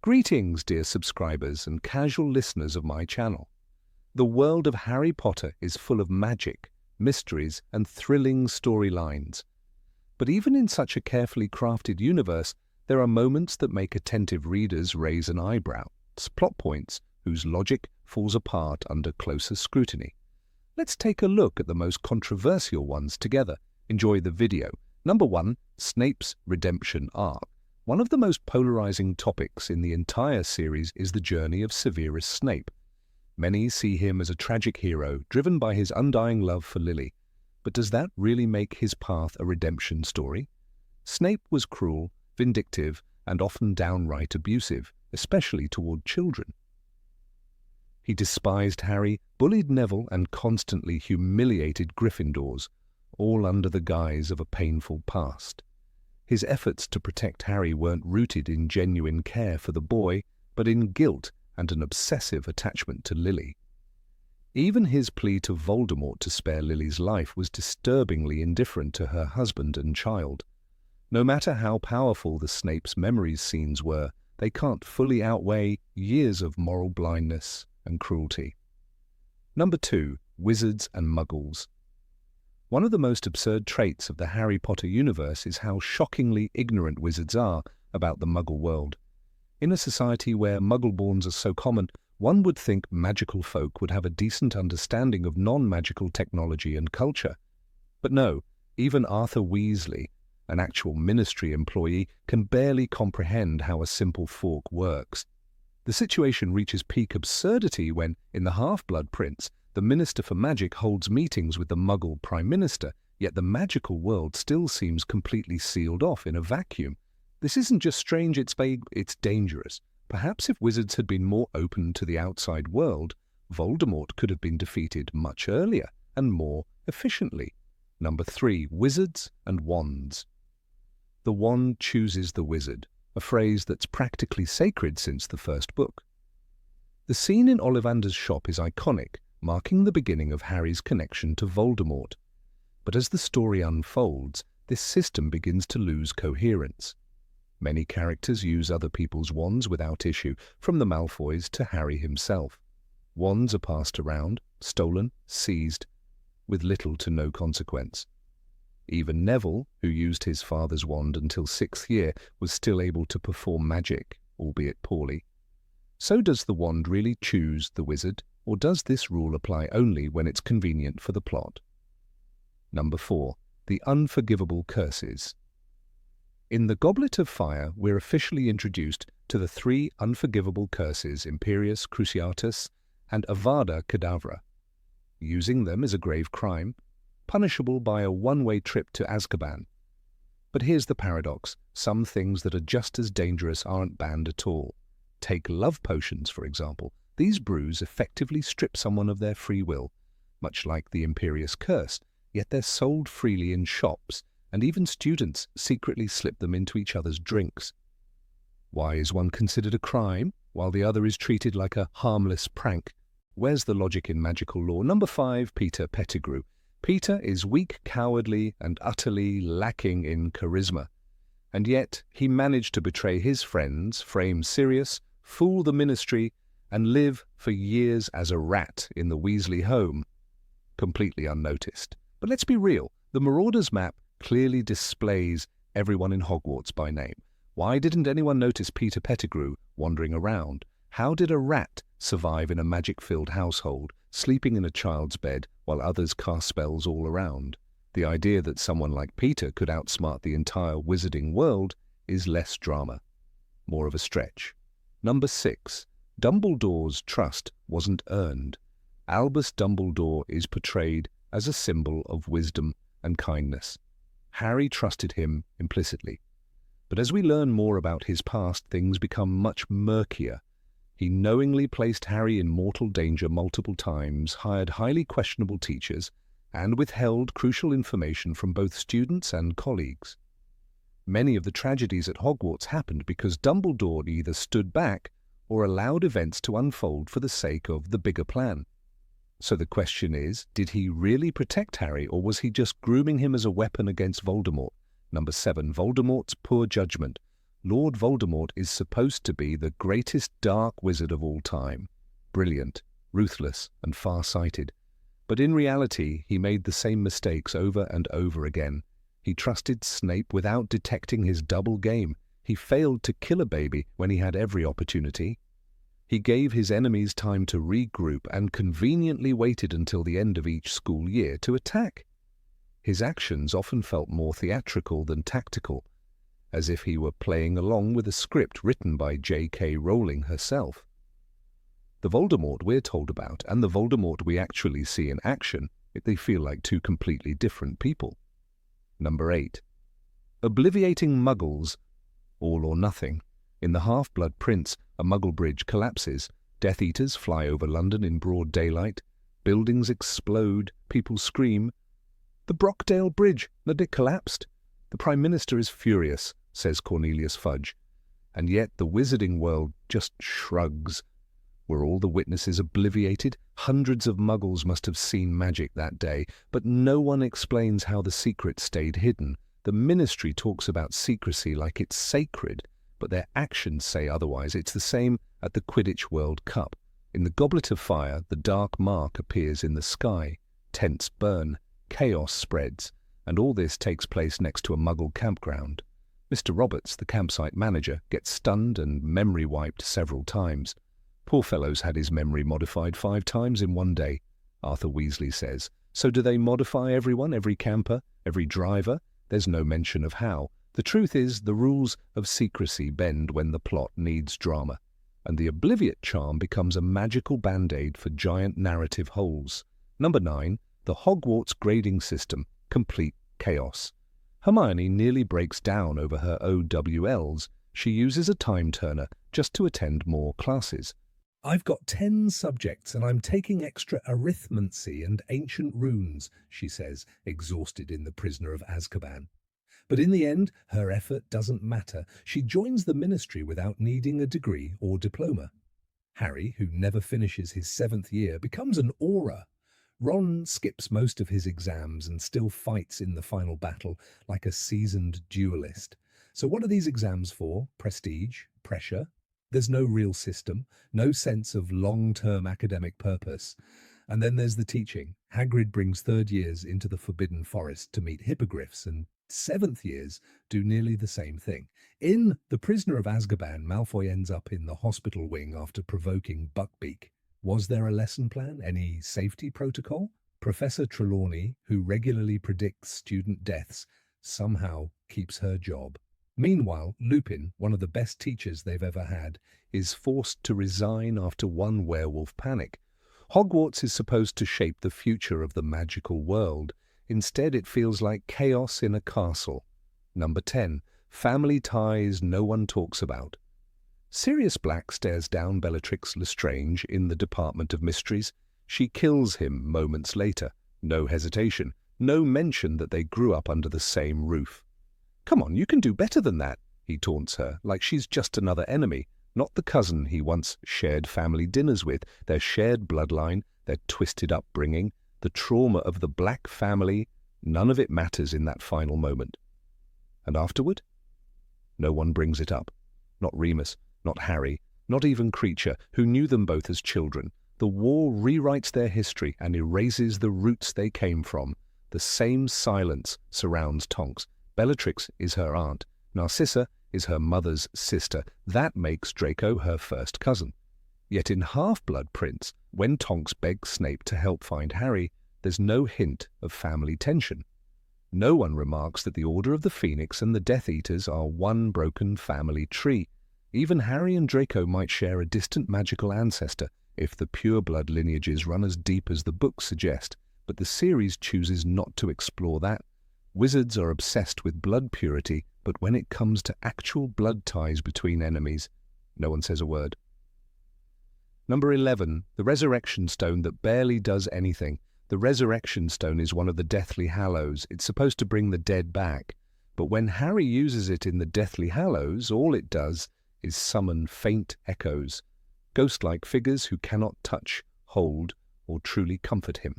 Greetings, dear subscribers and casual listeners of my channel. The world of Harry Potter is full of magic, mysteries, and thrilling storylines. But even in such a carefully crafted universe, there are moments that make attentive readers raise an eyebrow, plot points whose logic falls apart under closer scrutiny. Let's take a look at the most controversial ones together. Enjoy the video. Number 1. Snape's redemption arc. One of the most polarizing topics in the entire series is the journey of Severus Snape. Many see him as a tragic hero, driven by his undying love for Lily. But does that really make his path a redemption story? Snape was cruel, vindictive, and often downright abusive, especially toward children. He despised Harry, bullied Neville, and constantly humiliated Gryffindors, all under the guise of a painful past. His efforts to protect Harry weren't rooted in genuine care for the boy, but in guilt and an obsessive attachment to Lily. Even his plea to Voldemort to spare Lily's life was disturbingly indifferent to her husband and child. No matter how powerful the Snape's memories scenes were, they can't fully outweigh years of moral blindness and cruelty. Number 2. Wizards and Muggles. One of the most absurd traits of the Harry Potter universe is how shockingly ignorant wizards are about the Muggle world. In a society where Muggle-borns are so common, one would think magical folk would have a decent understanding of non-magical technology and culture. But no, even Arthur Weasley, an actual ministry employee, can barely comprehend how a simple fork works. The situation reaches peak absurdity when, in The Half-Blood Prince, the Minister for Magic holds meetings with the Muggle Prime Minister, yet the magical world still seems completely sealed off in a vacuum. This isn't just strange, it's vague, it's dangerous. Perhaps if wizards had been more open to the outside world, Voldemort could have been defeated much earlier and more efficiently. Number 3. Wizards and Wands. The wand chooses the wizard, a phrase that's practically sacred since the first book. The scene in Ollivander's shop is iconic, marking the beginning of Harry's connection to Voldemort. But as the story unfolds, this system begins to lose coherence. Many characters use other people's wands without issue, from the Malfoys to Harry himself. Wands are passed around, stolen, seized, with little to no consequence. Even Neville, who used his father's wand until 6th year, was still able to perform magic, albeit poorly. So does the wand really choose the wizard, or does this rule apply only when it's convenient for the plot? Number 4. The unforgivable curses. In the Goblet of Fire, we're officially introduced to the 3 unforgivable curses, Imperius Cruciatus and Avada Kedavra. Using them is a grave crime, punishable by a one-way trip to Azkaban. But here's the paradox. Some things that are just as dangerous aren't banned at all. Take love potions, for example. These brews effectively strip someone of their free will, much like the Imperius Curse, yet they're sold freely in shops, and even students secretly slip them into each other's drinks. Why is one considered a crime, while the other is treated like a harmless prank? Where's the logic in magical law? Number 5. Peter Pettigrew. Peter is weak, cowardly, and utterly lacking in charisma. And yet he managed to betray his friends, frame Sirius, fool the Ministry, and live for years as a rat in the Weasley home, completely unnoticed. But let's be real, the Marauders map clearly displays everyone in Hogwarts by name. Why didn't anyone notice Peter Pettigrew wandering around? How did a rat survive in a magic-filled household, sleeping in a child's bed while others cast spells all around? The idea that someone like Peter could outsmart the entire wizarding world is less drama, more of a stretch. Number 6. Dumbledore's trust wasn't earned. Albus Dumbledore is portrayed as a symbol of wisdom and kindness. Harry trusted him implicitly. But as we learn more about his past, things become much murkier. He knowingly placed Harry in mortal danger multiple times, hired highly questionable teachers, and withheld crucial information from both students and colleagues. Many of the tragedies at Hogwarts happened because Dumbledore either stood back or allowed events to unfold for the sake of the bigger plan. So the question is, did he really protect Harry, or was he just grooming him as a weapon against Voldemort? Number 7. Voldemort's poor judgment. Lord Voldemort is supposed to be the greatest dark wizard of all time. Brilliant, ruthless, and far-sighted. But in reality, he made the same mistakes over and over again. He trusted Snape without detecting his double game. He failed to kill a baby when he had every opportunity. He gave his enemies time to regroup and conveniently waited until the end of each school year to attack. His actions often felt more theatrical than tactical, as if he were playing along with a script written by J.K. Rowling herself. The Voldemort we're told about and the Voldemort we actually see in action, they feel like two completely different people. Number 8. Obliviating Muggles, all or nothing. In The Half-Blood Prince, a Muggle bridge collapses. Death Eaters fly over London in broad daylight. Buildings explode. People scream. "The Brockdale Bridge! That it collapsed!" "The Prime Minister is furious," says Cornelius Fudge. And yet the wizarding world just shrugs. Were all the witnesses obliviated? Hundreds of Muggles must have seen magic that day, but no one explains how the secret stayed hidden. The Ministry talks about secrecy like it's sacred, but their actions say otherwise. It's the same at the Quidditch World Cup. In the Goblet of Fire, the dark mark appears in the sky. Tents burn, chaos spreads, and all this takes place next to a Muggle campground. Mr. Roberts, the campsite manager, gets stunned and memory wiped several times. Poor fellow's had his memory modified 5 times in one day, Arthur Weasley says. So do they modify everyone, every camper, every driver? There's no mention of how. The truth is, the rules of secrecy bend when the plot needs drama, and the Obliviate charm becomes a magical band-aid for giant narrative holes. Number 9. The Hogwarts grading system, complete chaos. Hermione nearly breaks down over her OWLs. She uses a time turner just to attend more classes. "I've got 10 subjects and I'm taking extra arithmancy and ancient runes," she says, exhausted in The Prisoner of Azkaban. But in the end, her effort doesn't matter. She joins the Ministry without needing a degree or diploma. Harry, who never finishes his 7th year, becomes an aura. Ron skips most of his exams and still fights in the final battle like a seasoned duelist. So what are these exams for? Prestige? Pressure? There's no real system, no sense of long-term academic purpose. And then there's the teaching. Hagrid brings 3rd years into the Forbidden Forest to meet hippogriffs, and 7th years do nearly the same thing. In The Prisoner of Azkaban, Malfoy ends up in the hospital wing after provoking Buckbeak. Was there a lesson plan? Any safety protocol? Professor Trelawney, who regularly predicts student deaths, somehow keeps her job. Meanwhile, Lupin, one of the best teachers they've ever had, is forced to resign after one werewolf panic. Hogwarts is supposed to shape the future of the magical world. Instead, it feels like chaos in a castle. Number 10. Family ties no one talks about. Sirius Black stares down Bellatrix Lestrange in the Department of Mysteries. She kills him moments later. No hesitation. No mention that they grew up under the same roof. "Come on, you can do better than that," he taunts her, like she's just another enemy, not the cousin he once shared family dinners with, their shared bloodline, their twisted upbringing, the trauma of the Black family. None of it matters in that final moment. And afterward? No one brings it up. Not Remus, not Harry, not even Creature, who knew them both as children. The war rewrites their history and erases the roots they came from. The same silence surrounds Tonks. Bellatrix is her aunt. Narcissa is her mother's sister. That makes Draco her first cousin. Yet in Half-Blood Prince, when Tonks begs Snape to help find Harry, there's no hint of family tension. No one remarks that the Order of the Phoenix and the Death Eaters are one broken family tree. Even Harry and Draco might share a distant magical ancestor if the pure-blood lineages run as deep as the books suggest, but the series chooses not to explore that. Wizards are obsessed with blood purity, but when it comes to actual blood ties between enemies, no one says a word. Number 11. The Resurrection Stone that barely does anything. The Resurrection Stone is one of the Deathly Hallows. It's supposed to bring the dead back. But when Harry uses it in the Deathly Hallows, all it does is summon faint echoes, ghost-like figures who cannot touch, hold, or truly comfort him.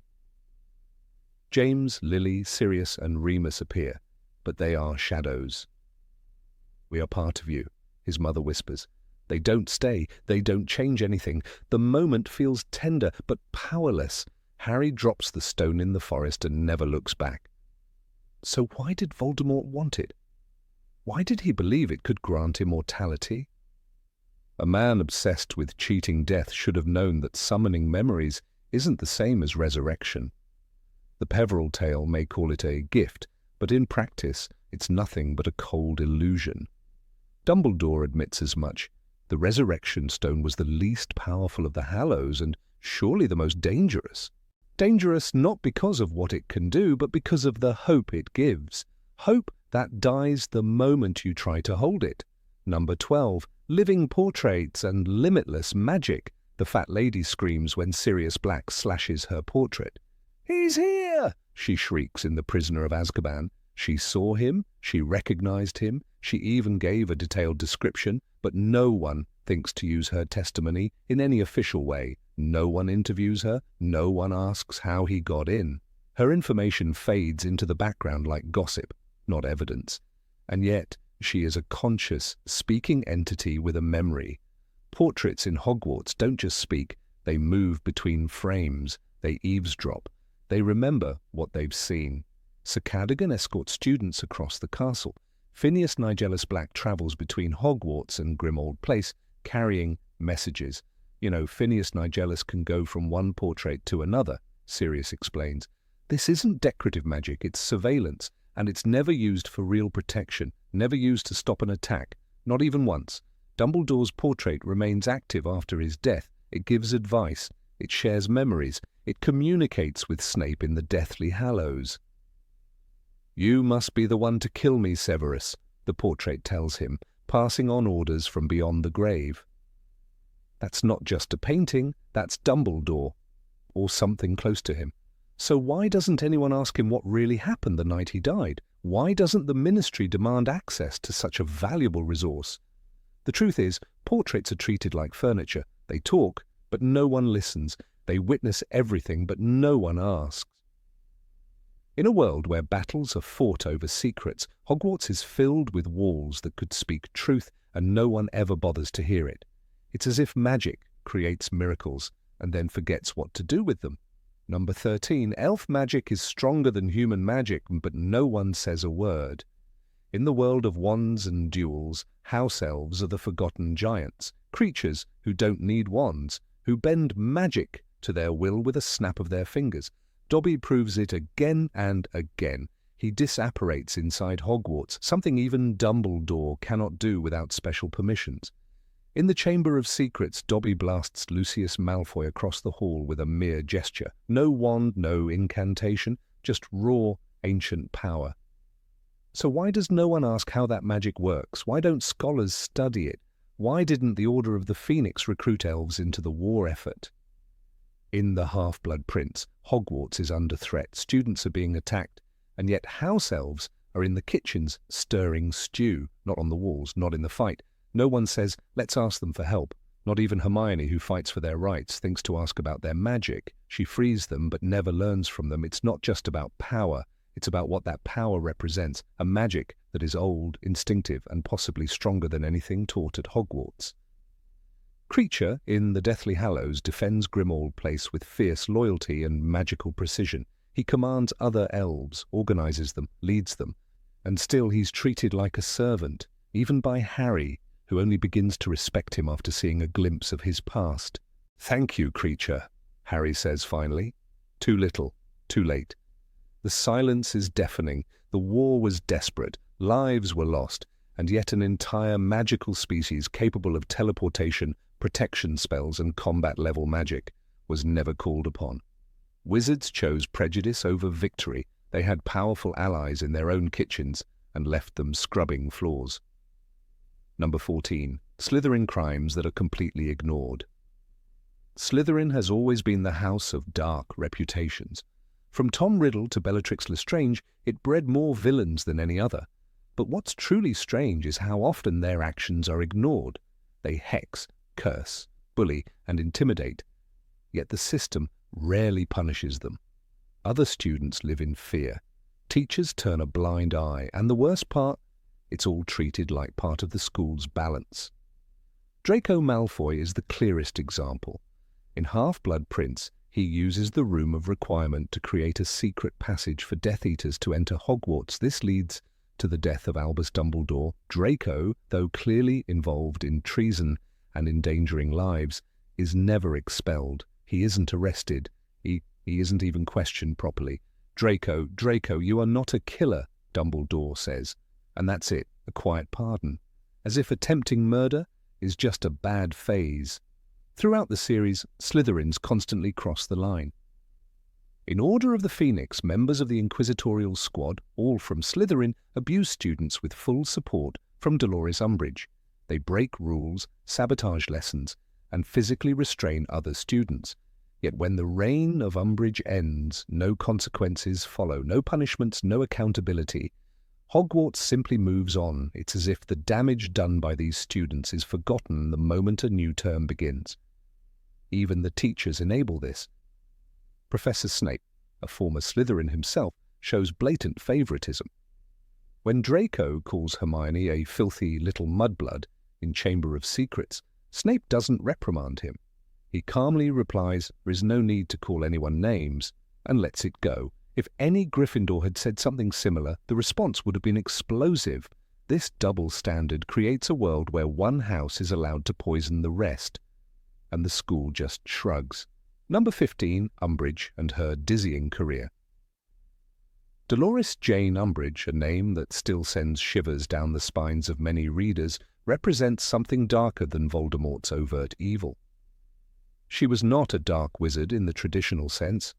James, Lily, Sirius, and Remus appear, but they are shadows. We are part of you. his mother whispers. They don't stay, they don't change anything. The moment feels tender, but powerless. Harry drops the stone in the forest and never looks back. So why did Voldemort want it? Why did he believe it could grant immortality? A man obsessed with cheating death should have known that summoning memories isn't the same as resurrection. The Peverell tale may call it a gift, but in practice it's nothing but a cold illusion. Dumbledore admits as much. The resurrection stone was the least powerful of the Hallows and surely the most dangerous. Dangerous not because of what it can do, but because of the hope it gives. Hope that dies the moment you try to hold it. Number 12. Living portraits and limitless magic, the fat lady screams when Sirius Black slashes her portrait. "He's here!" she shrieks in The Prisoner of Azkaban. She saw him, she recognized him, she even gave a detailed description, but no one thinks to use her testimony in any official way. No one interviews her, no one asks how he got in. Her information fades into the background like gossip, not evidence. And yet, she is a conscious, speaking entity with a memory. Portraits in Hogwarts don't just speak, they move between frames, they eavesdrop, they remember what they've seen. Sir Cadogan escorts students across the castle. Phineas Nigellus Black travels between Hogwarts and Grimmauld Place, carrying messages. You know, Phineas Nigellus can go from one portrait to another, Sirius explains. This isn't decorative magic, it's surveillance, and it's never used for real protection, never used to stop an attack, not even once. Dumbledore's portrait remains active after his death. It gives advice, it shares memories, it communicates with Snape in the Deathly Hallows. "You must be the one to kill me, Severus," the portrait tells him, passing on orders from beyond the grave. That's not just a painting, that's Dumbledore, or something close to him. So why doesn't anyone ask him what really happened the night he died? Why doesn't the Ministry demand access to such a valuable resource? The truth is, portraits are treated like furniture. They talk, but no one listens. They witness everything, but no one asks. In a world where battles are fought over secrets, Hogwarts is filled with walls that could speak truth, and no one ever bothers to hear it. It's as if magic creates miracles and then forgets what to do with them. Number 13. Elf magic is stronger than human magic, but no one says a word. In the world of wands and duels, house elves are the forgotten giants, creatures who don't need wands, who bend magic to their will with a snap of their fingers. Dobby proves it again and again. He disapparates inside Hogwarts, something even Dumbledore cannot do without special permissions. In the Chamber of Secrets, Dobby blasts Lucius Malfoy across the hall with a mere gesture. No wand, no incantation, just raw, ancient power. So why does no one ask how that magic works? Why don't scholars study it? Why didn't the Order of the Phoenix recruit elves into the war effort? In The Half-Blood Prince, Hogwarts is under threat, students are being attacked, and yet house elves are in the kitchens stirring stew, not on the walls, not in the fight. No one says, let's ask them for help. Not even Hermione, who fights for their rights, thinks to ask about their magic. She frees them but never learns from them. It's not just about power, it's about what that power represents, a magic that is old, instinctive, and possibly stronger than anything taught at Hogwarts. Kreacher, in The Deathly Hallows, defends Grimmauld Place with fierce loyalty and magical precision. He commands other elves, organizes them, leads them, and still he's treated like a servant, even by Harry, who only begins to respect him after seeing a glimpse of his past. "Thank you, Kreacher," Harry says finally. Too little, too late. The silence is deafening. The war was desperate. Lives were lost, and yet an entire magical species capable of teleportation, protection spells, and combat-level magic was never called upon. Wizards chose prejudice over victory. They had powerful allies in their own kitchens and left them scrubbing floors. Number 14. Slytherin crimes that are completely ignored. Slytherin has always been the house of dark reputations. From Tom Riddle to Bellatrix Lestrange, it bred more villains than any other. But what's truly strange is how often their actions are ignored. They hex, curse, bully, and intimidate. Yet the system rarely punishes them. Other students live in fear. Teachers turn a blind eye, and the worst part, It's all treated like part of the school's balance. Draco Malfoy is the clearest example. In Half-Blood Prince, he uses the Room of Requirement to create a secret passage for Death Eaters to enter Hogwarts. This leads to the death of Albus Dumbledore. Draco, though clearly involved in treason and endangering lives, is never expelled. He isn't arrested. He isn't even questioned properly. Draco, you are not a killer, Dumbledore says. And that's it, a quiet pardon. As if attempting murder is just a bad phase. Throughout the series, Slytherins constantly cross the line. In Order of the Phoenix, members of the Inquisitorial Squad, all from Slytherin, abuse students with full support from Dolores Umbridge. They break rules, sabotage lessons, and physically restrain other students. Yet when the reign of Umbridge ends, no consequences follow, no punishments, no accountability. Hogwarts simply moves on. It's as if the damage done by these students is forgotten the moment a new term begins. Even the teachers enable this. Professor Snape, a former Slytherin himself, shows blatant favoritism. When Draco calls Hermione a filthy little mudblood in Chamber of Secrets, Snape doesn't reprimand him. He calmly replies, "There is no need to call anyone names," and lets it go. If any Gryffindor had said something similar, the response would have been explosive. This double standard creates a world where one house is allowed to poison the rest, and the school just shrugs. Number 15, Umbridge and her dizzying career. Dolores Jane Umbridge, a name that still sends shivers down the spines of many readers, represents something darker than Voldemort's overt evil. She was not a dark wizard in the traditional sense.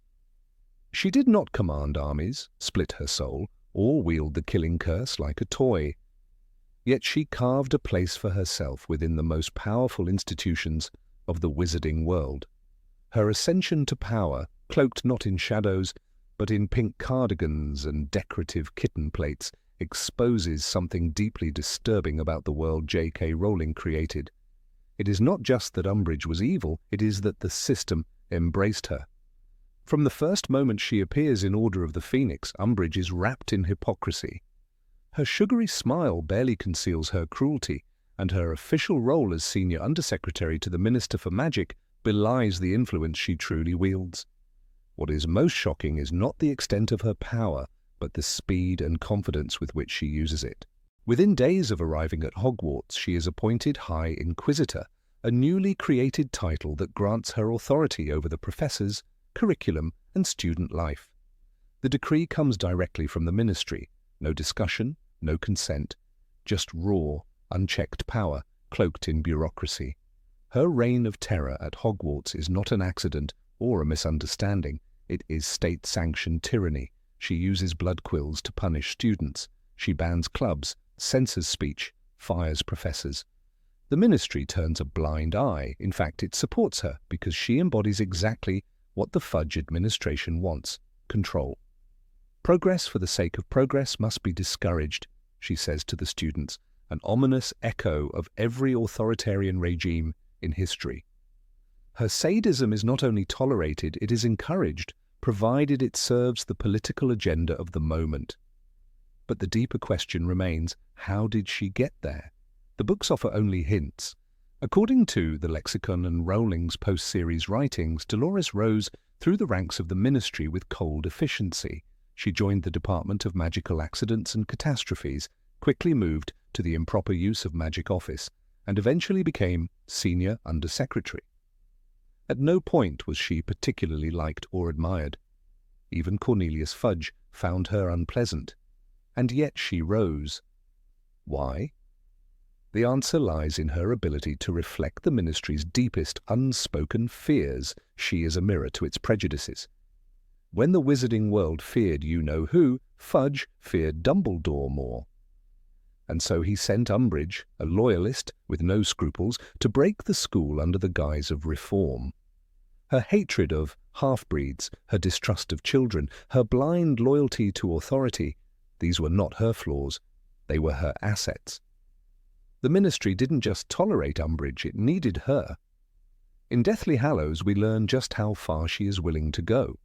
She did not command armies, split her soul, or wield the killing curse like a toy. Yet she carved a place for herself within the most powerful institutions of the wizarding world. Her ascension to power, cloaked not in shadows, but in pink cardigans and decorative kitten plates, exposes something deeply disturbing about the world J.K. Rowling created. It is not just that Umbridge was evil, it is that the system embraced her. From the first moment she appears in Order of the Phoenix, Umbridge is wrapped in hypocrisy. Her sugary smile barely conceals her cruelty, and her official role as Senior Undersecretary to the Minister for Magic belies the influence she truly wields. What is most shocking is not the extent of her power, but the speed and confidence with which she uses it. Within days of arriving at Hogwarts, she is appointed High Inquisitor, a newly created title that grants her authority over the professors, curriculum, and student life. The decree comes directly from the Ministry. No discussion, no consent, just raw, unchecked power, cloaked in bureaucracy. Her reign of terror at Hogwarts is not an accident or a misunderstanding. It is state-sanctioned tyranny. She uses blood quills to punish students. She bans clubs, censors speech, fires professors. The Ministry turns a blind eye. In fact, it supports her because she embodies exactly what the Fudge administration wants: control. Progress for the sake of progress must be discouraged, she says to the students, an ominous echo of every authoritarian regime in history. Her sadism is not only tolerated, it is encouraged, provided it serves the political agenda of the moment. But the deeper question remains, how did she get there? The books offer only hints. According to the lexicon and Rowling's post-series writings, Dolores rose through the ranks of the Ministry with cold efficiency. She joined the Department of Magical Accidents and Catastrophes, quickly moved to the improper use of magic office, and eventually became Senior Undersecretary. At no point was she particularly liked or admired. Even Cornelius Fudge found her unpleasant. And yet she rose. Why? The answer lies in her ability to reflect the Ministry's deepest unspoken fears. She is a mirror to its prejudices. When the wizarding world feared you-know-who, Fudge feared Dumbledore more. And so he sent Umbridge, a loyalist with no scruples, to break the school under the guise of reform. Her hatred of half-breeds, her distrust of children, her blind loyalty to authority, these were not her flaws, they were her assets. The Ministry didn't just tolerate Umbridge, it needed her. In Deathly Hallows, we learn just how far she is willing to go.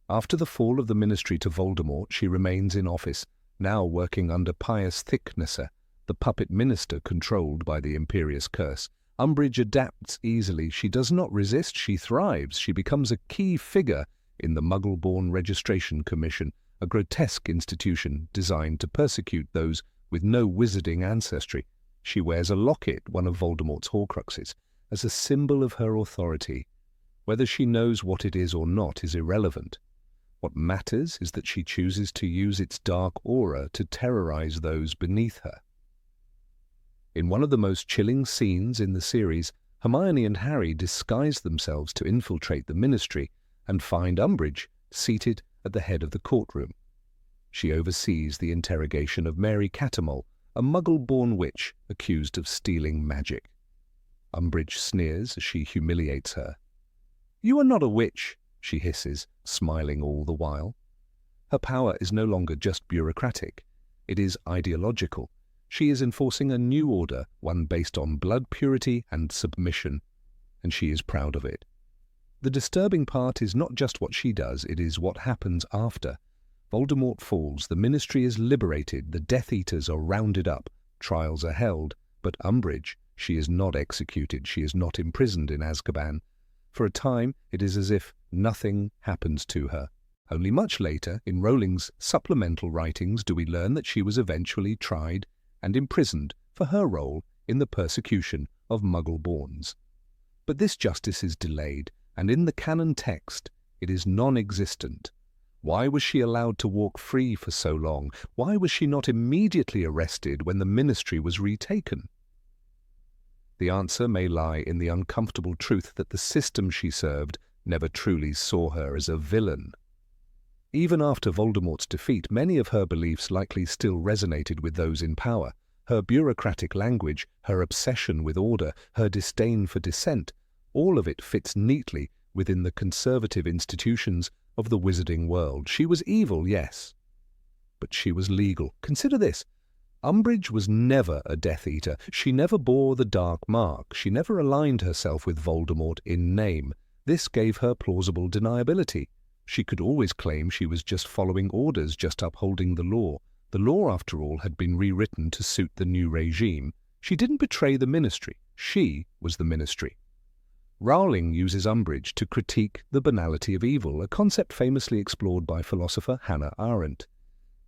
After the fall of the Ministry to Voldemort, she remains in office, Now working under Pius Thicknesser, the puppet minister controlled by the imperious curse, Umbridge adapts easily. She does not resist, she thrives. She becomes a key figure in the Muggle-born Registration Commission, a grotesque institution designed to persecute those with no wizarding ancestry. She wears a locket, one of Voldemort's Horcruxes, as a symbol of her authority. Whether she knows what it is or not is irrelevant. What matters is that she chooses to use its dark aura to terrorize those beneath her. In one of the most chilling scenes in the series, Hermione and Harry disguise themselves to infiltrate the Ministry and find Umbridge seated at the head of the courtroom. She oversees the interrogation of Mary Catamol, a Muggle-born witch accused of stealing magic. Umbridge sneers as she humiliates her. "You are not a witch," she hisses, smiling all the while. Her power is no longer just bureaucratic. It is ideological. She is enforcing a new order, one based on blood purity and submission, and she is proud of it. The disturbing part is not just what she does, it is what happens after. Voldemort falls, the Ministry is liberated, the Death Eaters are rounded up, trials are held, but Umbridge, she is not executed, she is not imprisoned in Azkaban. For a time, it is as if nothing happens to her. Only much later, in Rowling's supplemental writings, do we learn that she was eventually tried and imprisoned for her role in the persecution of Muggle-borns. But this justice is delayed, and in the canon text, it is non-existent. Why was she allowed to walk free for so long? Why was she not immediately arrested when the Ministry was retaken? The answer may lie in the uncomfortable truth that the system she served never truly saw her as a villain. Even after Voldemort's defeat, many of her beliefs likely still resonated with those in power. Her bureaucratic language, her obsession with order, her disdain for dissent, all of it fits neatly within the conservative institutions of the wizarding world. She was evil, yes, but she was legal. Consider this. Umbridge was never a Death Eater. She never bore the dark mark. She never aligned herself with Voldemort in name. This gave her plausible deniability. She could always claim she was just following orders, just upholding the law. The law, after all, had been rewritten to suit the new regime. She didn't betray the Ministry. She was the Ministry. Rowling uses Umbridge to critique the banality of evil, a concept famously explored by philosopher Hannah Arendt.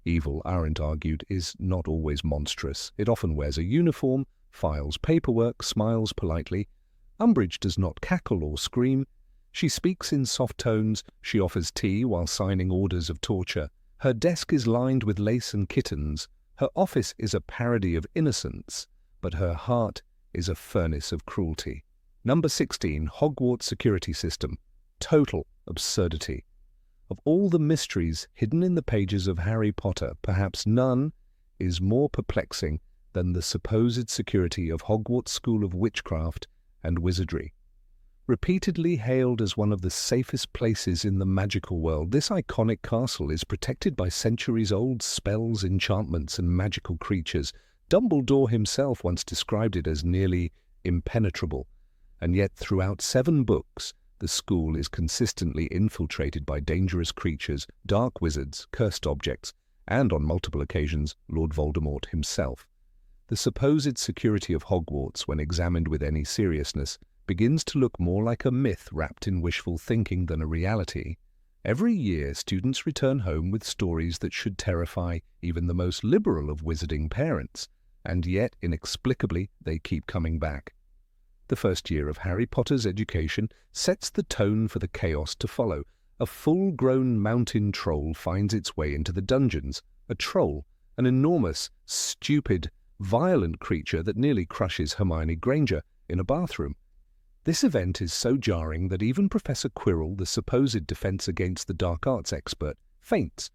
Evil, Arendt argued, is not always monstrous. It often wears a uniform, files paperwork, smiles politely. Umbridge does not cackle or scream. She speaks in soft tones. She offers tea while signing orders of torture. Her desk is lined with lace and kittens. Her office is a parody of innocence, but her heart is a furnace of cruelty. Number 16, Hogwarts security system. Total absurdity. Of all the mysteries hidden in the pages of Harry Potter, perhaps none is more perplexing than the supposed security of Hogwarts School of Witchcraft and Wizardry. Repeatedly hailed as one of the safest places in the magical world, this iconic castle is protected by centuries-old spells, enchantments, and magical creatures. Dumbledore himself once described it as nearly impenetrable, and yet throughout 7 books, the school is consistently infiltrated by dangerous creatures, dark wizards, cursed objects, and on multiple occasions, Lord Voldemort himself. The supposed security of Hogwarts, when examined with any seriousness, begins to look more like a myth wrapped in wishful thinking than a reality. Every year, students return home with stories that should terrify even the most liberal of wizarding parents, and yet, inexplicably, they keep coming back. The first year of Harry Potter's education sets the tone for the chaos to follow. A full-grown mountain troll finds its way into the dungeons. A troll, an enormous, stupid, violent creature that nearly crushes Hermione Granger in a bathroom. This event is so jarring that even Professor Quirrell, the supposed defense against the dark arts expert, faints.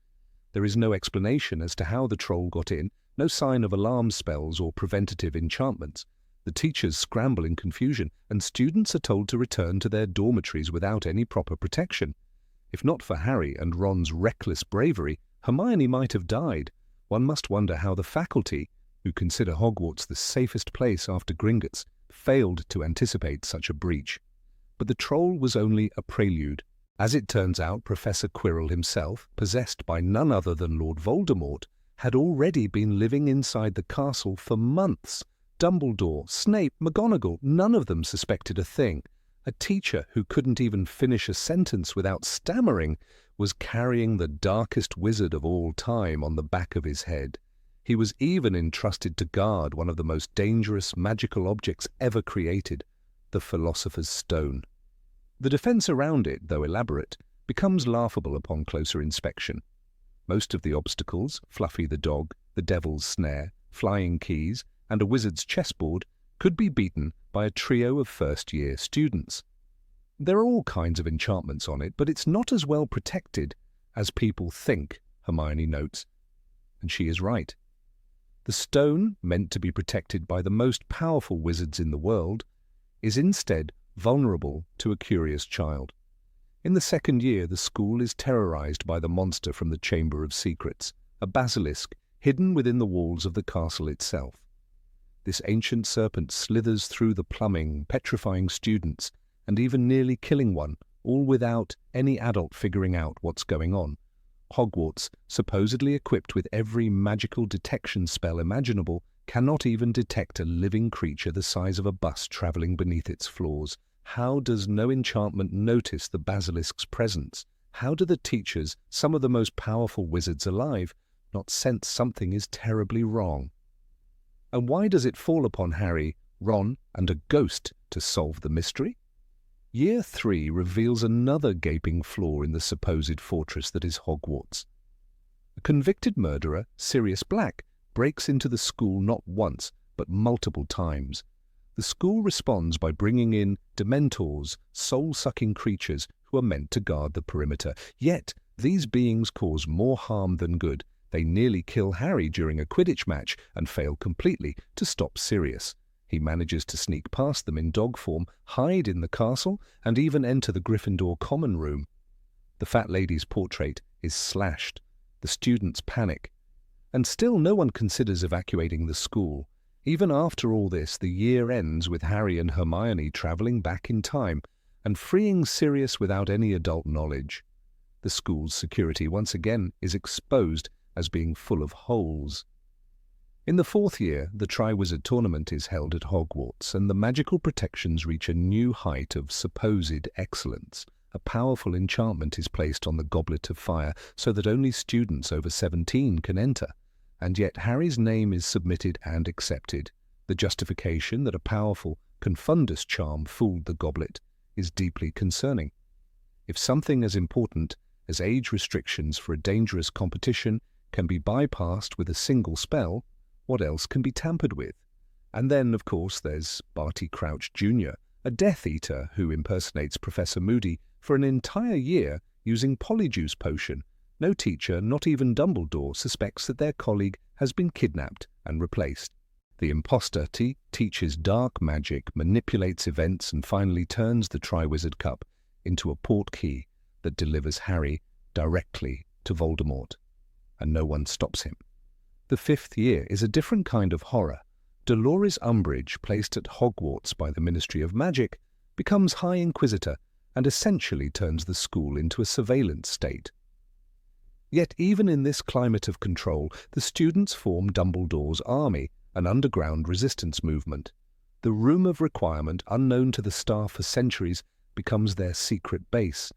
There is no explanation as to how the troll got in, no sign of alarm spells or preventative enchantments. The teachers scramble in confusion, and students are told to return to their dormitories without any proper protection. If not for Harry and Ron's reckless bravery, Hermione might have died. One must wonder how the faculty, who consider Hogwarts the safest place after Gringotts, failed to anticipate such a breach. But the troll was only a prelude. As it turns out, Professor Quirrell himself, possessed by none other than Lord Voldemort, had already been living inside the castle for months. Dumbledore, Snape, McGonagall, none of them suspected a thing. A teacher who couldn't even finish a sentence without stammering was carrying the darkest wizard of all time on the back of his head. He was even entrusted to guard one of the most dangerous magical objects ever created, the Philosopher's Stone. The defense around it, though elaborate, becomes laughable upon closer inspection. Most of the obstacles, Fluffy the dog, the devil's snare, flying keys, and a wizard's chessboard, could be beaten by a trio of first-year students. There are all kinds of enchantments on it, but it's not as well protected as people think, Hermione notes. And she is right. The stone, meant to be protected by the most powerful wizards in the world, is instead vulnerable to a curious child. In the second year, the school is terrorized by the monster from the Chamber of Secrets, a basilisk hidden within the walls of the castle itself. This ancient serpent slithers through the plumbing, petrifying students, and even nearly killing one, all without any adult figuring out what's going on. Hogwarts, supposedly equipped with every magical detection spell imaginable, cannot even detect a living creature the size of a bus travelling beneath its floors. How does no enchantment notice the basilisk's presence? How do the teachers, some of the most powerful wizards alive, not sense something is terribly wrong? And why does it fall upon Harry, Ron, and a ghost to solve the mystery? Year 3 reveals another gaping flaw in the supposed fortress that is Hogwarts. A convicted murderer, Sirius Black, breaks into the school not once, but multiple times. The school responds by bringing in Dementors, soul-sucking creatures who are meant to guard the perimeter. Yet, these beings cause more harm than good. They nearly kill Harry during a Quidditch match and fail completely to stop Sirius. He manages to sneak past them in dog form, hide in the castle, and even enter the Gryffindor common room. The fat lady's portrait is slashed. The students panic. And still no one considers evacuating the school. Even after all this, the year ends with Harry and Hermione travelling back in time and freeing Sirius without any adult knowledge. The school's security once again is exposed as being full of holes. In the 4th year, the Triwizard Tournament is held at Hogwarts, and the magical protections reach a new height of supposed excellence. A powerful enchantment is placed on the Goblet of Fire so that only students over 17 can enter. And yet Harry's name is submitted and accepted. The justification that a powerful Confundus charm fooled the goblet is deeply concerning. If something as important as age restrictions for a dangerous competition can be bypassed with a single spell, what else can be tampered with? And then, of course, there's Barty Crouch Jr., a Death Eater who impersonates Professor Moody for an entire year using Polyjuice Potion. No teacher, not even Dumbledore, suspects that their colleague has been kidnapped and replaced. The imposter teaches dark magic, manipulates events, and finally turns the Triwizard Cup into a portkey that delivers Harry directly to Voldemort. And no one stops him. The 5th year is a different kind of horror. Dolores Umbridge, placed at Hogwarts by the Ministry of Magic, becomes High Inquisitor and essentially turns the school into a surveillance state. Yet even in this climate of control, the students form Dumbledore's army, an underground resistance movement. The Room of Requirement, unknown to the staff for centuries, becomes their secret base.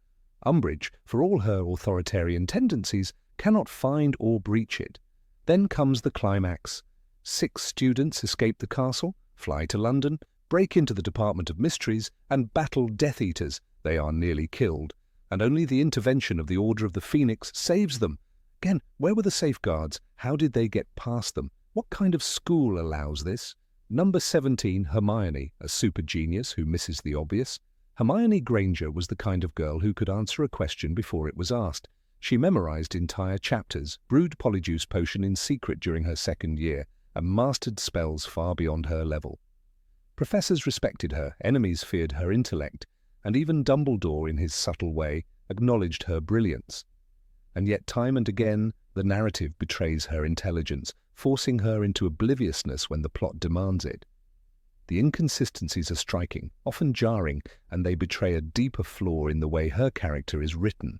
Umbridge, for all her authoritarian tendencies, cannot find or breach it. Then comes the climax. 6 students escape the castle, fly to London, break into the Department of Mysteries, and battle Death Eaters. They are nearly killed, and only the intervention of the Order of the Phoenix saves them. Again, where were the safeguards? How did they get past them? What kind of school allows this? Number 17, Hermione, a super genius who misses the obvious. Hermione Granger was the kind of girl who could answer a question before it was asked. She memorized entire chapters, brewed Polyjuice Potion in secret during her 2nd year, and mastered spells far beyond her level. Professors respected her, enemies feared her intellect, and even Dumbledore, in his subtle way, acknowledged her brilliance. And yet time and again, the narrative betrays her intelligence, forcing her into obliviousness when the plot demands it. The inconsistencies are striking, often jarring, and they betray a deeper flaw in the way her character is written.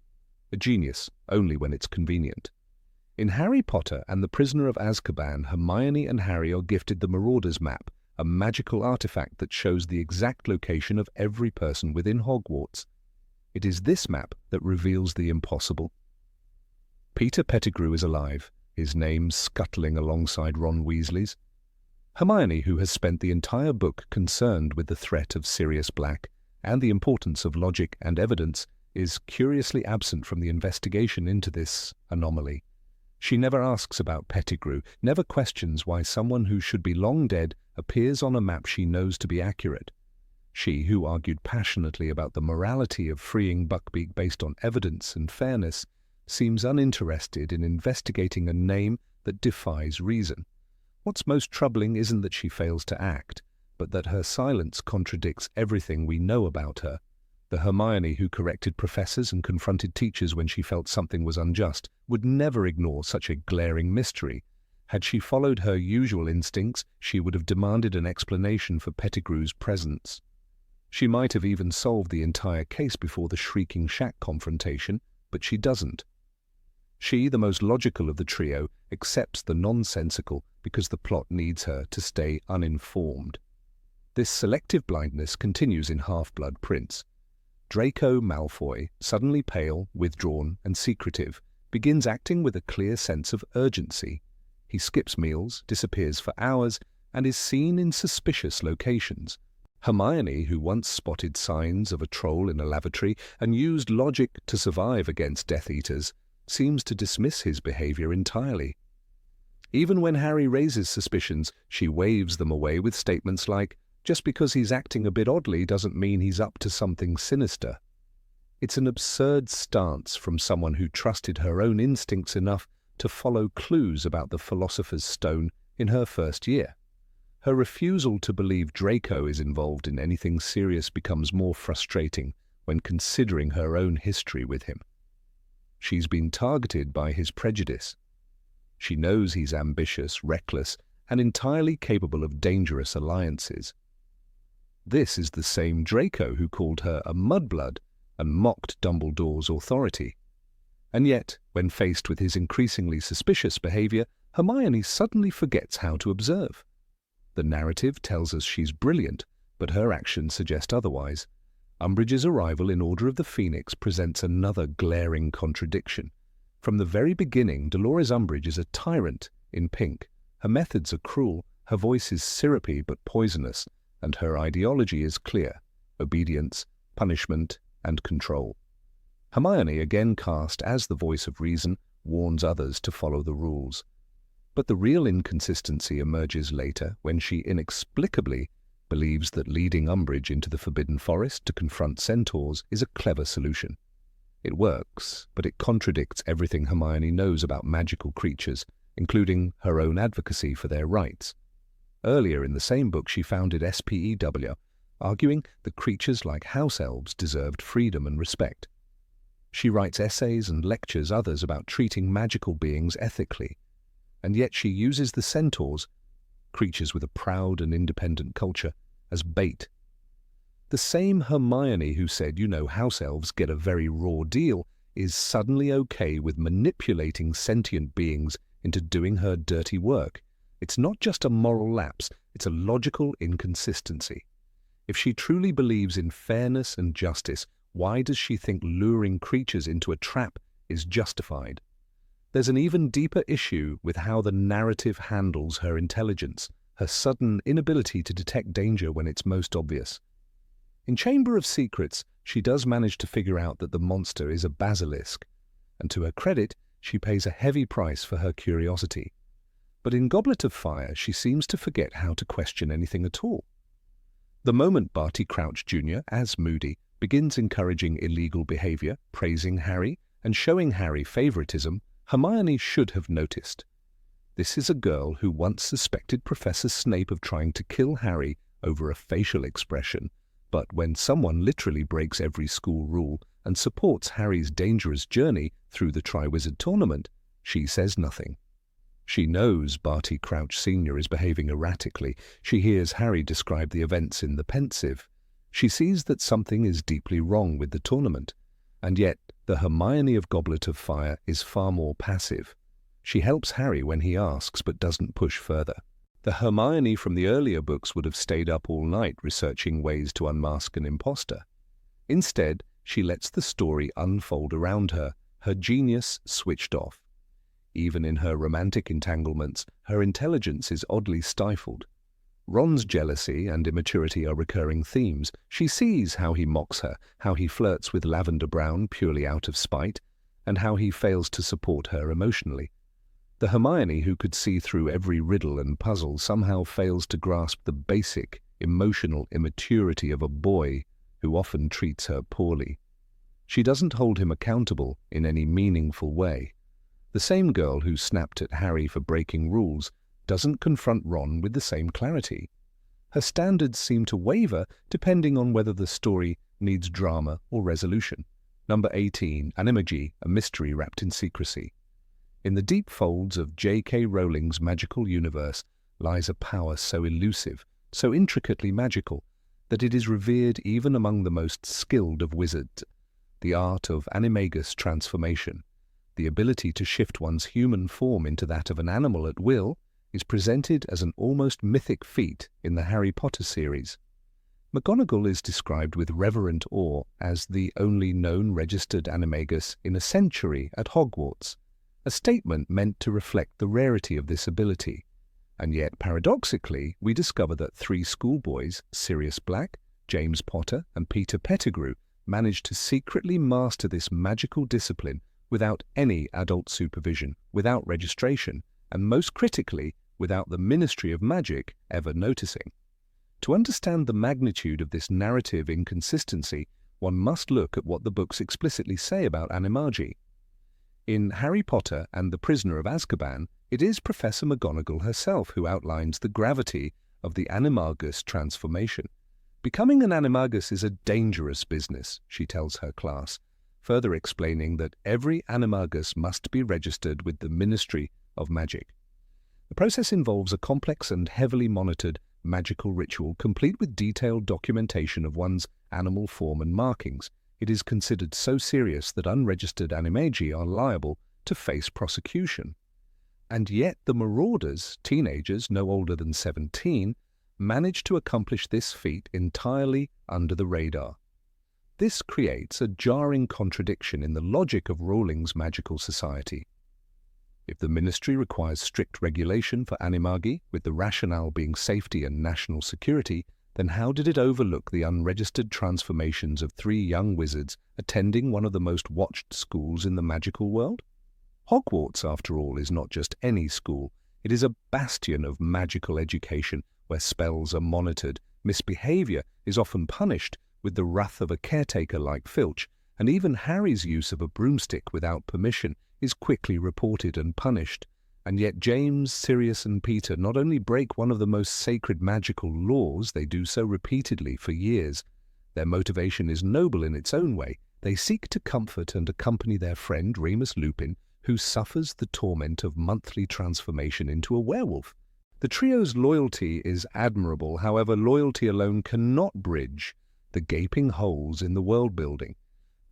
A genius only when it's convenient. In Harry Potter and the Prisoner of Azkaban, Hermione and Harry are gifted the Marauder's Map, a magical artifact that shows the exact location of every person within Hogwarts. It is this map that reveals the impossible. Peter Pettigrew is alive, his name scuttling alongside Ron Weasley's. Hermione, who has spent the entire book concerned with the threat of Sirius Black and the importance of logic and evidence, is curiously absent from the investigation into this anomaly. She never asks about Pettigrew, never questions why someone who should be long dead appears on a map she knows to be accurate. She, who argued passionately about the morality of freeing Buckbeak based on evidence and fairness, seems uninterested in investigating a name that defies reason. What's most troubling isn't that she fails to act, but that her silence contradicts everything we know about her. The Hermione who corrected professors and confronted teachers when she felt something was unjust would never ignore such a glaring mystery. Had she followed her usual instincts, she would have demanded an explanation for Pettigrew's presence. She might have even solved the entire case before the Shrieking Shack confrontation, but she doesn't. She, the most logical of the trio, accepts the nonsensical because the plot needs her to stay uninformed. This selective blindness continues in Half-Blood Prince. Draco Malfoy, suddenly pale, withdrawn, and secretive, begins acting with a clear sense of urgency. He skips meals, disappears for hours, and is seen in suspicious locations. Hermione, who once spotted signs of a troll in a lavatory and used logic to survive against Death Eaters, seems to dismiss his behavior entirely. Even when Harry raises suspicions, she waves them away with statements like, "Just because he's acting a bit oddly doesn't mean he's up to something sinister." It's an absurd stance from someone who trusted her own instincts enough to follow clues about the Philosopher's Stone in her first year. Her refusal to believe Draco is involved in anything serious becomes more frustrating when considering her own history with him. She's been targeted by his prejudice. She knows he's ambitious, reckless, and entirely capable of dangerous alliances. This is the same Draco who called her a mudblood and mocked Dumbledore's authority. And yet, when faced with his increasingly suspicious behavior, Hermione suddenly forgets how to observe. The narrative tells us she's brilliant, but her actions suggest otherwise. Umbridge's arrival in Order of the Phoenix presents another glaring contradiction. From the very beginning, Dolores Umbridge is a tyrant in pink. Her methods are cruel, her voice is syrupy but poisonous, and her ideology is clear: obedience, punishment, and control. Hermione, again cast as the voice of reason, warns others to follow the rules. But the real inconsistency emerges later when she inexplicably believes that leading Umbridge into the Forbidden Forest to confront centaurs is a clever solution. It works, but it contradicts everything Hermione knows about magical creatures, including her own advocacy for their rights. Earlier in the same book, she founded SPEW, arguing that creatures like house elves deserved freedom and respect. She writes essays and lectures others about treating magical beings ethically, and yet she uses the centaurs, creatures with a proud and independent culture, as bait. The same Hermione who said, house elves get a very raw deal, is suddenly okay with manipulating sentient beings into doing her dirty work. It's not just a moral lapse, it's a logical inconsistency. If she truly believes in fairness and justice, why does she think luring creatures into a trap is justified? There's an even deeper issue with how the narrative handles her intelligence, her sudden inability to detect danger when it's most obvious. In Chamber of Secrets, she does manage to figure out that the monster is a basilisk, and to her credit, she pays a heavy price for her curiosity. But in Goblet of Fire, she seems to forget how to question anything at all. The moment Barty Crouch Jr., as Moody, begins encouraging illegal behavior, praising Harry, and showing Harry favoritism, Hermione should have noticed. This is a girl who once suspected Professor Snape of trying to kill Harry over a facial expression, but when someone literally breaks every school rule and supports Harry's dangerous journey through the Triwizard Tournament, she says nothing. She knows Barty Crouch Sr. is behaving erratically. She hears Harry describe the events in the Pensieve. She sees that something is deeply wrong with the tournament, and yet the Hermione of Goblet of Fire is far more passive. She helps Harry when he asks but doesn't push further. The Hermione from the earlier books would have stayed up all night researching ways to unmask an imposter. Instead, she lets the story unfold around her, her genius switched off. Even in her romantic entanglements, her intelligence is oddly stifled. Ron's jealousy and immaturity are recurring themes. She sees how he mocks her, how he flirts with Lavender Brown purely out of spite, and how he fails to support her emotionally. The Hermione who could see through every riddle and puzzle somehow fails to grasp the basic, emotional immaturity of a boy who often treats her poorly. She doesn't hold him accountable in any meaningful way. The same girl who snapped at Harry for breaking rules doesn't confront Ron with the same clarity. Her standards seem to waver depending on whether the story needs drama or resolution. Number 18, Animagi, a mystery wrapped in secrecy. In the deep folds of J.K. Rowling's magical universe lies a power so elusive, so intricately magical, that it is revered even among the most skilled of wizards. The art of animagus transformation, the ability to shift one's human form into that of an animal at will, is presented as an almost mythic feat in the Harry Potter series. McGonagall is described with reverent awe as the only known registered animagus in a century at Hogwarts, a statement meant to reflect the rarity of this ability. And yet, paradoxically, we discover that 3 schoolboys, Sirius Black, James Potter, and Peter Pettigrew, managed to secretly master this magical discipline without any adult supervision, without registration, and most critically, without the Ministry of Magic ever noticing. To understand the magnitude of this narrative inconsistency, one must look at what the books explicitly say about animagi. In Harry Potter and the Prisoner of Azkaban, it is Professor McGonagall herself who outlines the gravity of the animagus transformation. Becoming an animagus is a dangerous business, she tells her class, further explaining that every animagus must be registered with the Ministry of Magic. The process involves a complex and heavily monitored magical ritual complete with detailed documentation of one's animal form and markings. It is considered so serious that unregistered animagi are liable to face prosecution. And yet the marauders, teenagers no older than 17, manage to accomplish this feat entirely under the radar. This creates a jarring contradiction in the logic of Rowling's magical society. If the ministry requires strict regulation for animagi, with the rationale being safety and national security, then how did it overlook the unregistered transformations of 3 young wizards attending one of the most watched schools in the magical world? Hogwarts, after all, is not just any school. It is a bastion of magical education where spells are monitored, misbehavior is often punished with the wrath of a caretaker like Filch, and even Harry's use of a broomstick without permission is quickly reported and punished. And yet James, Sirius and Peter not only break one of the most sacred magical laws, they do so repeatedly for years. Their motivation is noble in its own way. They seek to comfort and accompany their friend Remus Lupin, who suffers the torment of monthly transformation into a werewolf. The trio's loyalty is admirable, however, loyalty alone cannot bridge the gaping holes in the world-building.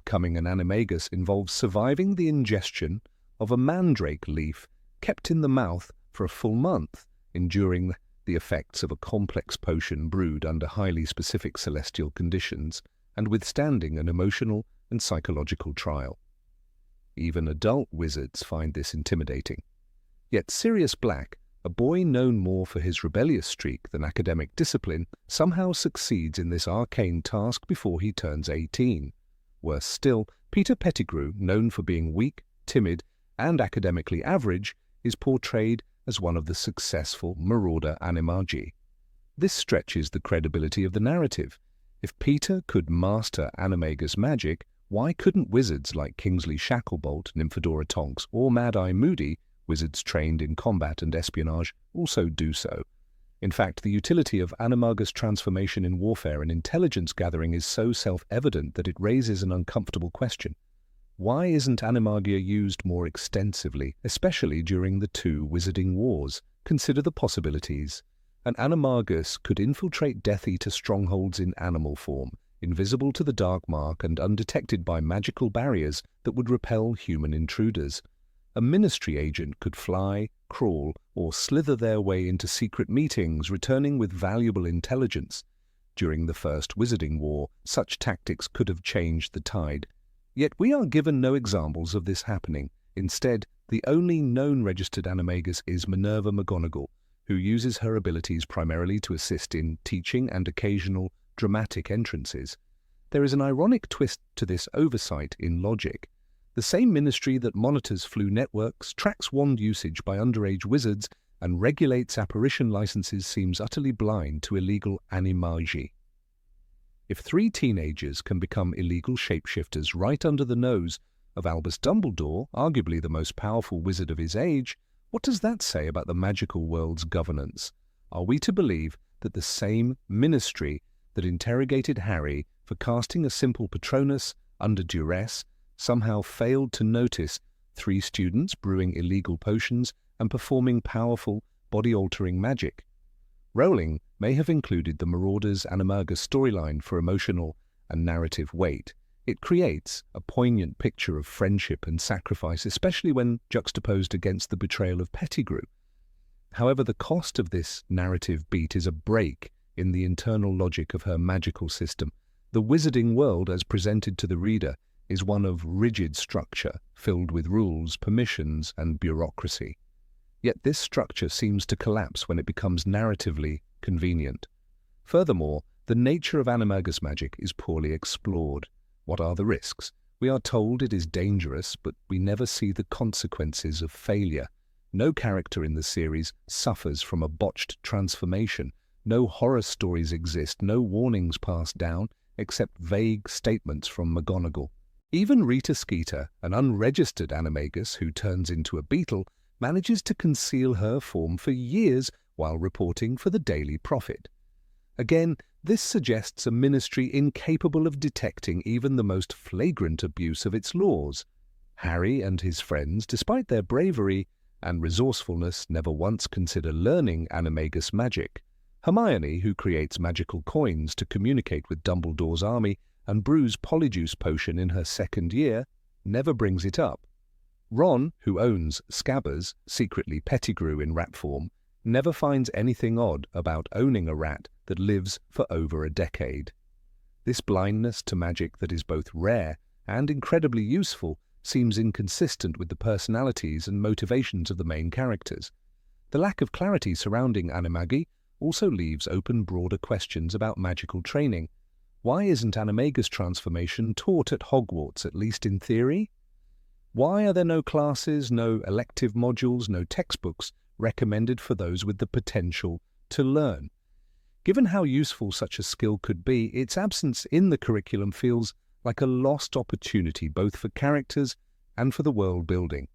Becoming an animagus involves surviving the ingestion of a mandrake leaf kept in the mouth for a full month, enduring the effects of a complex potion brewed under highly specific celestial conditions, and withstanding an emotional and psychological trial. Even adult wizards find this intimidating. Yet Sirius Black, a boy known more for his rebellious streak than academic discipline, somehow succeeds in this arcane task before he turns 18. Worse still, Peter Pettigrew, known for being weak, timid, and academically average, is portrayed as one of the successful marauder animagi. This stretches the credibility of the narrative. If Peter could master animagus magic, why couldn't wizards like Kingsley Shacklebolt, Nymphadora Tonks, or Mad-Eye Moody, wizards trained in combat and espionage, also do so? In fact, the utility of animagus transformation in warfare and intelligence gathering is so self-evident that it raises an uncomfortable question. Why isn't animagia used more extensively, especially during the 2 wizarding wars? Consider the possibilities. An animagus could infiltrate Death Eater strongholds in animal form, invisible to the Dark Mark and undetected by magical barriers that would repel human intruders. A ministry agent could fly, crawl, or slither their way into secret meetings, returning with valuable intelligence. During the First Wizarding War, such tactics could have changed the tide. Yet we are given no examples of this happening. Instead, the only known registered animagus is Minerva McGonagall, who uses her abilities primarily to assist in teaching and occasional dramatic entrances. There is an ironic twist to this oversight in logic. The same ministry that monitors Flu networks, tracks wand usage by underage wizards, and regulates apparition licenses seems utterly blind to illegal animagi. If 3 teenagers can become illegal shapeshifters right under the nose of Albus Dumbledore, arguably the most powerful wizard of his age, what does that say about the magical world's governance? Are we to believe that the same ministry that interrogated Harry for casting a simple Patronus under duress somehow failed to notice 3 students brewing illegal potions and performing powerful, body-altering magic? Rowling may have included the Marauders Animagus storyline for emotional and narrative weight. It creates a poignant picture of friendship and sacrifice, especially when juxtaposed against the betrayal of Pettigrew. However, the cost of this narrative beat is a break in the internal logic of her magical system. The wizarding world, as presented to the reader, is one of rigid structure, filled with rules, permissions, and bureaucracy. Yet this structure seems to collapse when it becomes narratively convenient. Furthermore, the nature of animagus magic is poorly explored. What are the risks? We are told it is dangerous, but we never see the consequences of failure. No character in the series suffers from a botched transformation. No horror stories exist, no warnings passed down, except vague statements from McGonagall. Even Rita Skeeter, an unregistered animagus who turns into a beetle, manages to conceal her form for years while reporting for the Daily Prophet. Again, this suggests a ministry incapable of detecting even the most flagrant abuse of its laws. Harry and his friends, despite their bravery and resourcefulness, never once consider learning animagus magic. Hermione, who creates magical coins to communicate with Dumbledore's army and brews Polyjuice potion in her 2nd year, never brings it up. Ron, who owns Scabbers, secretly Pettigrew in rat form, never finds anything odd about owning a rat that lives for over a decade. This blindness to magic that is both rare and incredibly useful seems inconsistent with the personalities and motivations of the main characters. The lack of clarity surrounding animagi also leaves open broader questions about magical training. Why isn't animagus transformation taught at Hogwarts, at least in theory? Why are there no classes, no elective modules, no textbooks recommended for those with the potential to learn? Given how useful such a skill could be, its absence in the curriculum feels like a lost opportunity both for characters and for the world building.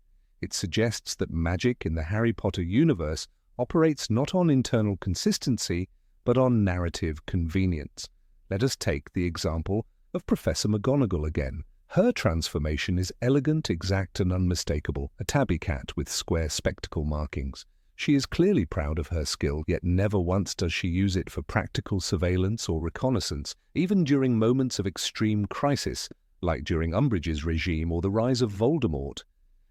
It suggests that magic in the Harry Potter universe operates not on internal consistency, but on narrative convenience. Let us take the example of Professor McGonagall again. Her transformation is elegant, exact, and unmistakable, a tabby cat with square spectacle markings. She is clearly proud of her skill, yet never once does she use it for practical surveillance or reconnaissance, even during moments of extreme crisis, like during Umbridge's regime or the rise of Voldemort.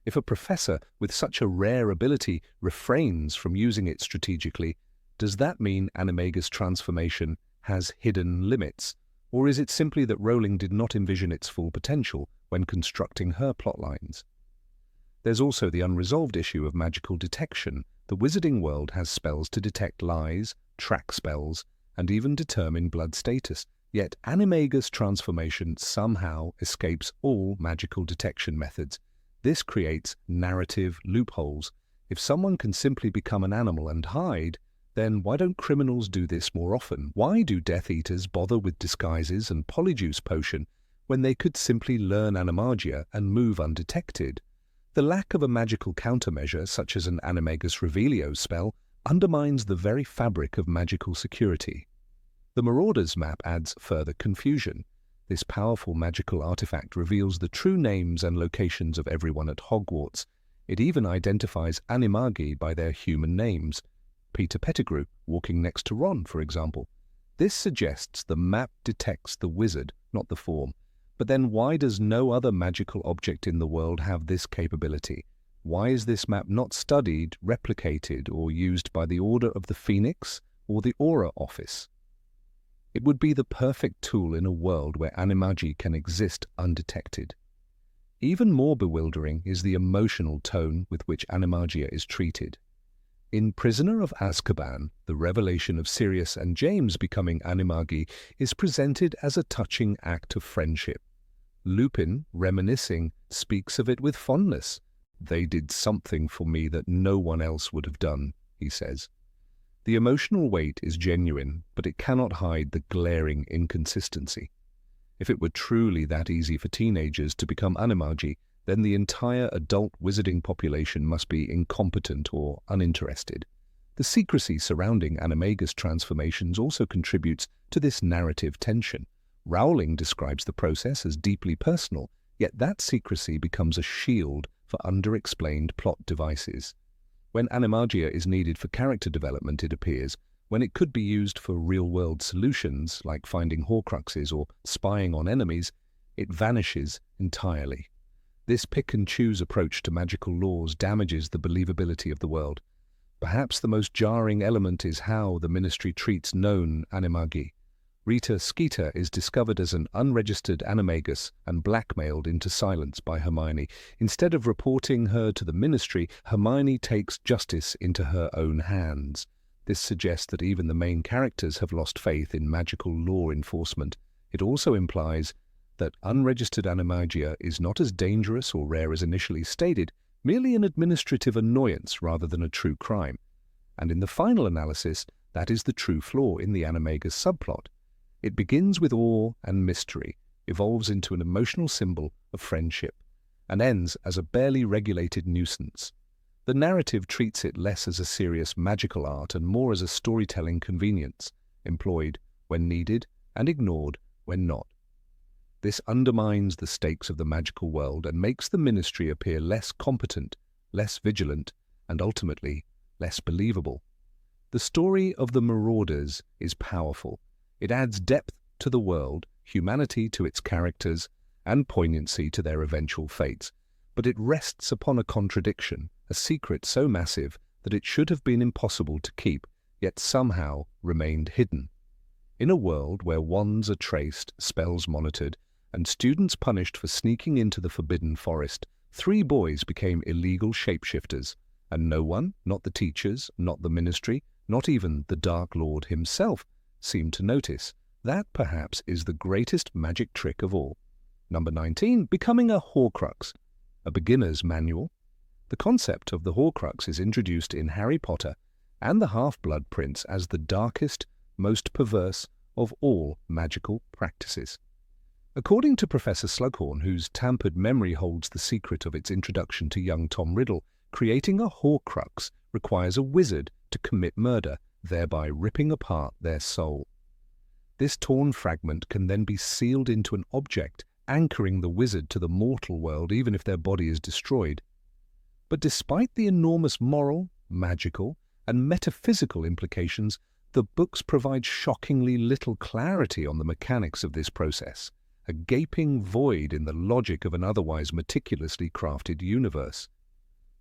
If a professor with such a rare ability refrains from using it strategically, does that mean animagus transformation has hidden limits? Or is it simply that Rowling did not envision its full potential when constructing her plotlines? There's also the unresolved issue of magical detection. The wizarding world has spells to detect lies, track spells, and even determine blood status. Yet animagus transformation somehow escapes all magical detection methods. This creates narrative loopholes. If someone can simply become an animal and hide, then why don't criminals do this more often? Why do Death Eaters bother with disguises and Polyjuice potion when they could simply learn animagia and move undetected? The lack of a magical countermeasure, such as an animagus revelio spell, undermines the very fabric of magical security. The Marauders map adds further confusion. This powerful magical artifact reveals the true names and locations of everyone at Hogwarts. It even identifies animagi by their human names. Peter Pettigrew, walking next to Ron, for example. This suggests the map detects the wizard, not the form. But then why does no other magical object in the world have this capability? Why is this map not studied, replicated, or used by the Order of the Phoenix or the Aura Office? It would be the perfect tool in a world where animagi can exist undetected. Even more bewildering is the emotional tone with which animagia is treated. In Prisoner of Azkaban, the revelation of Sirius and James becoming animagi is presented as a touching act of friendship. Lupin, reminiscing, speaks of it with fondness. "They did something for me that no one else would have done," he says. The emotional weight is genuine, but it cannot hide the glaring inconsistency. If it were truly that easy for teenagers to become animagi, then the entire adult wizarding population must be incompetent or uninterested. The secrecy surrounding animagus transformations also contributes to this narrative tension. Rowling describes the process as deeply personal, yet that secrecy becomes a shield for underexplained plot devices. When animagia is needed for character development, it appears, when it could be used for real-world solutions like finding Horcruxes or spying on enemies, it vanishes entirely. This pick-and-choose approach to magical laws damages the believability of the world. Perhaps the most jarring element is how the Ministry treats known animagi. Rita Skeeter is discovered as an unregistered animagus and blackmailed into silence by Hermione. Instead of reporting her to the Ministry, Hermione takes justice into her own hands. This suggests that even the main characters have lost faith in magical law enforcement. It also implies that unregistered animagia is not as dangerous or rare as initially stated, merely an administrative annoyance rather than a true crime. And in the final analysis, that is the true flaw in the animagus subplot. It begins with awe and mystery, evolves into an emotional symbol of friendship, and ends as a barely regulated nuisance. The narrative treats it less as a serious magical art and more as a storytelling convenience, employed when needed and ignored when not. This undermines the stakes of the magical world and makes the Ministry appear less competent, less vigilant, and ultimately less believable. The story of the Marauders is powerful. It adds depth to the world, humanity to its characters, and poignancy to their eventual fates. But it rests upon a contradiction, a secret so massive that it should have been impossible to keep, yet somehow remained hidden. In a world where wands are traced, spells monitored, and students punished for sneaking into the Forbidden Forest, 3 boys became illegal shapeshifters, and no one, not the teachers, not the Ministry, not even the Dark Lord himself, seemed to notice. That perhaps is the greatest magic trick of all. Number 19, becoming a Horcrux, a beginner's manual. The concept of the Horcrux is introduced in Harry Potter and the Half-Blood Prince as the darkest, most perverse of all magical practices. According to Professor Slughorn, whose tampered memory holds the secret of its introduction to young Tom Riddle, creating a Horcrux requires a wizard to commit murder, thereby ripping apart their soul. This torn fragment can then be sealed into an object, anchoring the wizard to the mortal world even if their body is destroyed. But despite the enormous moral, magical, and metaphysical implications, the books provide shockingly little clarity on the mechanics of this process, a gaping void in the logic of an otherwise meticulously crafted universe.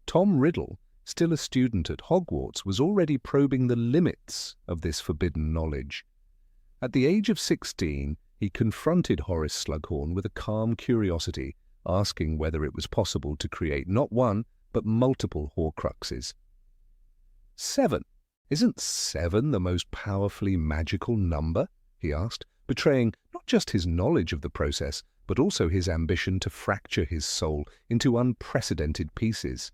Tom Riddle, still a student at Hogwarts, was already probing the limits of this forbidden knowledge. At the age of 16, he confronted Horace Slughorn with a calm curiosity, asking whether it was possible to create not one, but multiple Horcruxes. 7. Isn't 7 the most powerfully magical number? He asked, betraying not just his knowledge of the process, but also his ambition to fracture his soul into unprecedented pieces.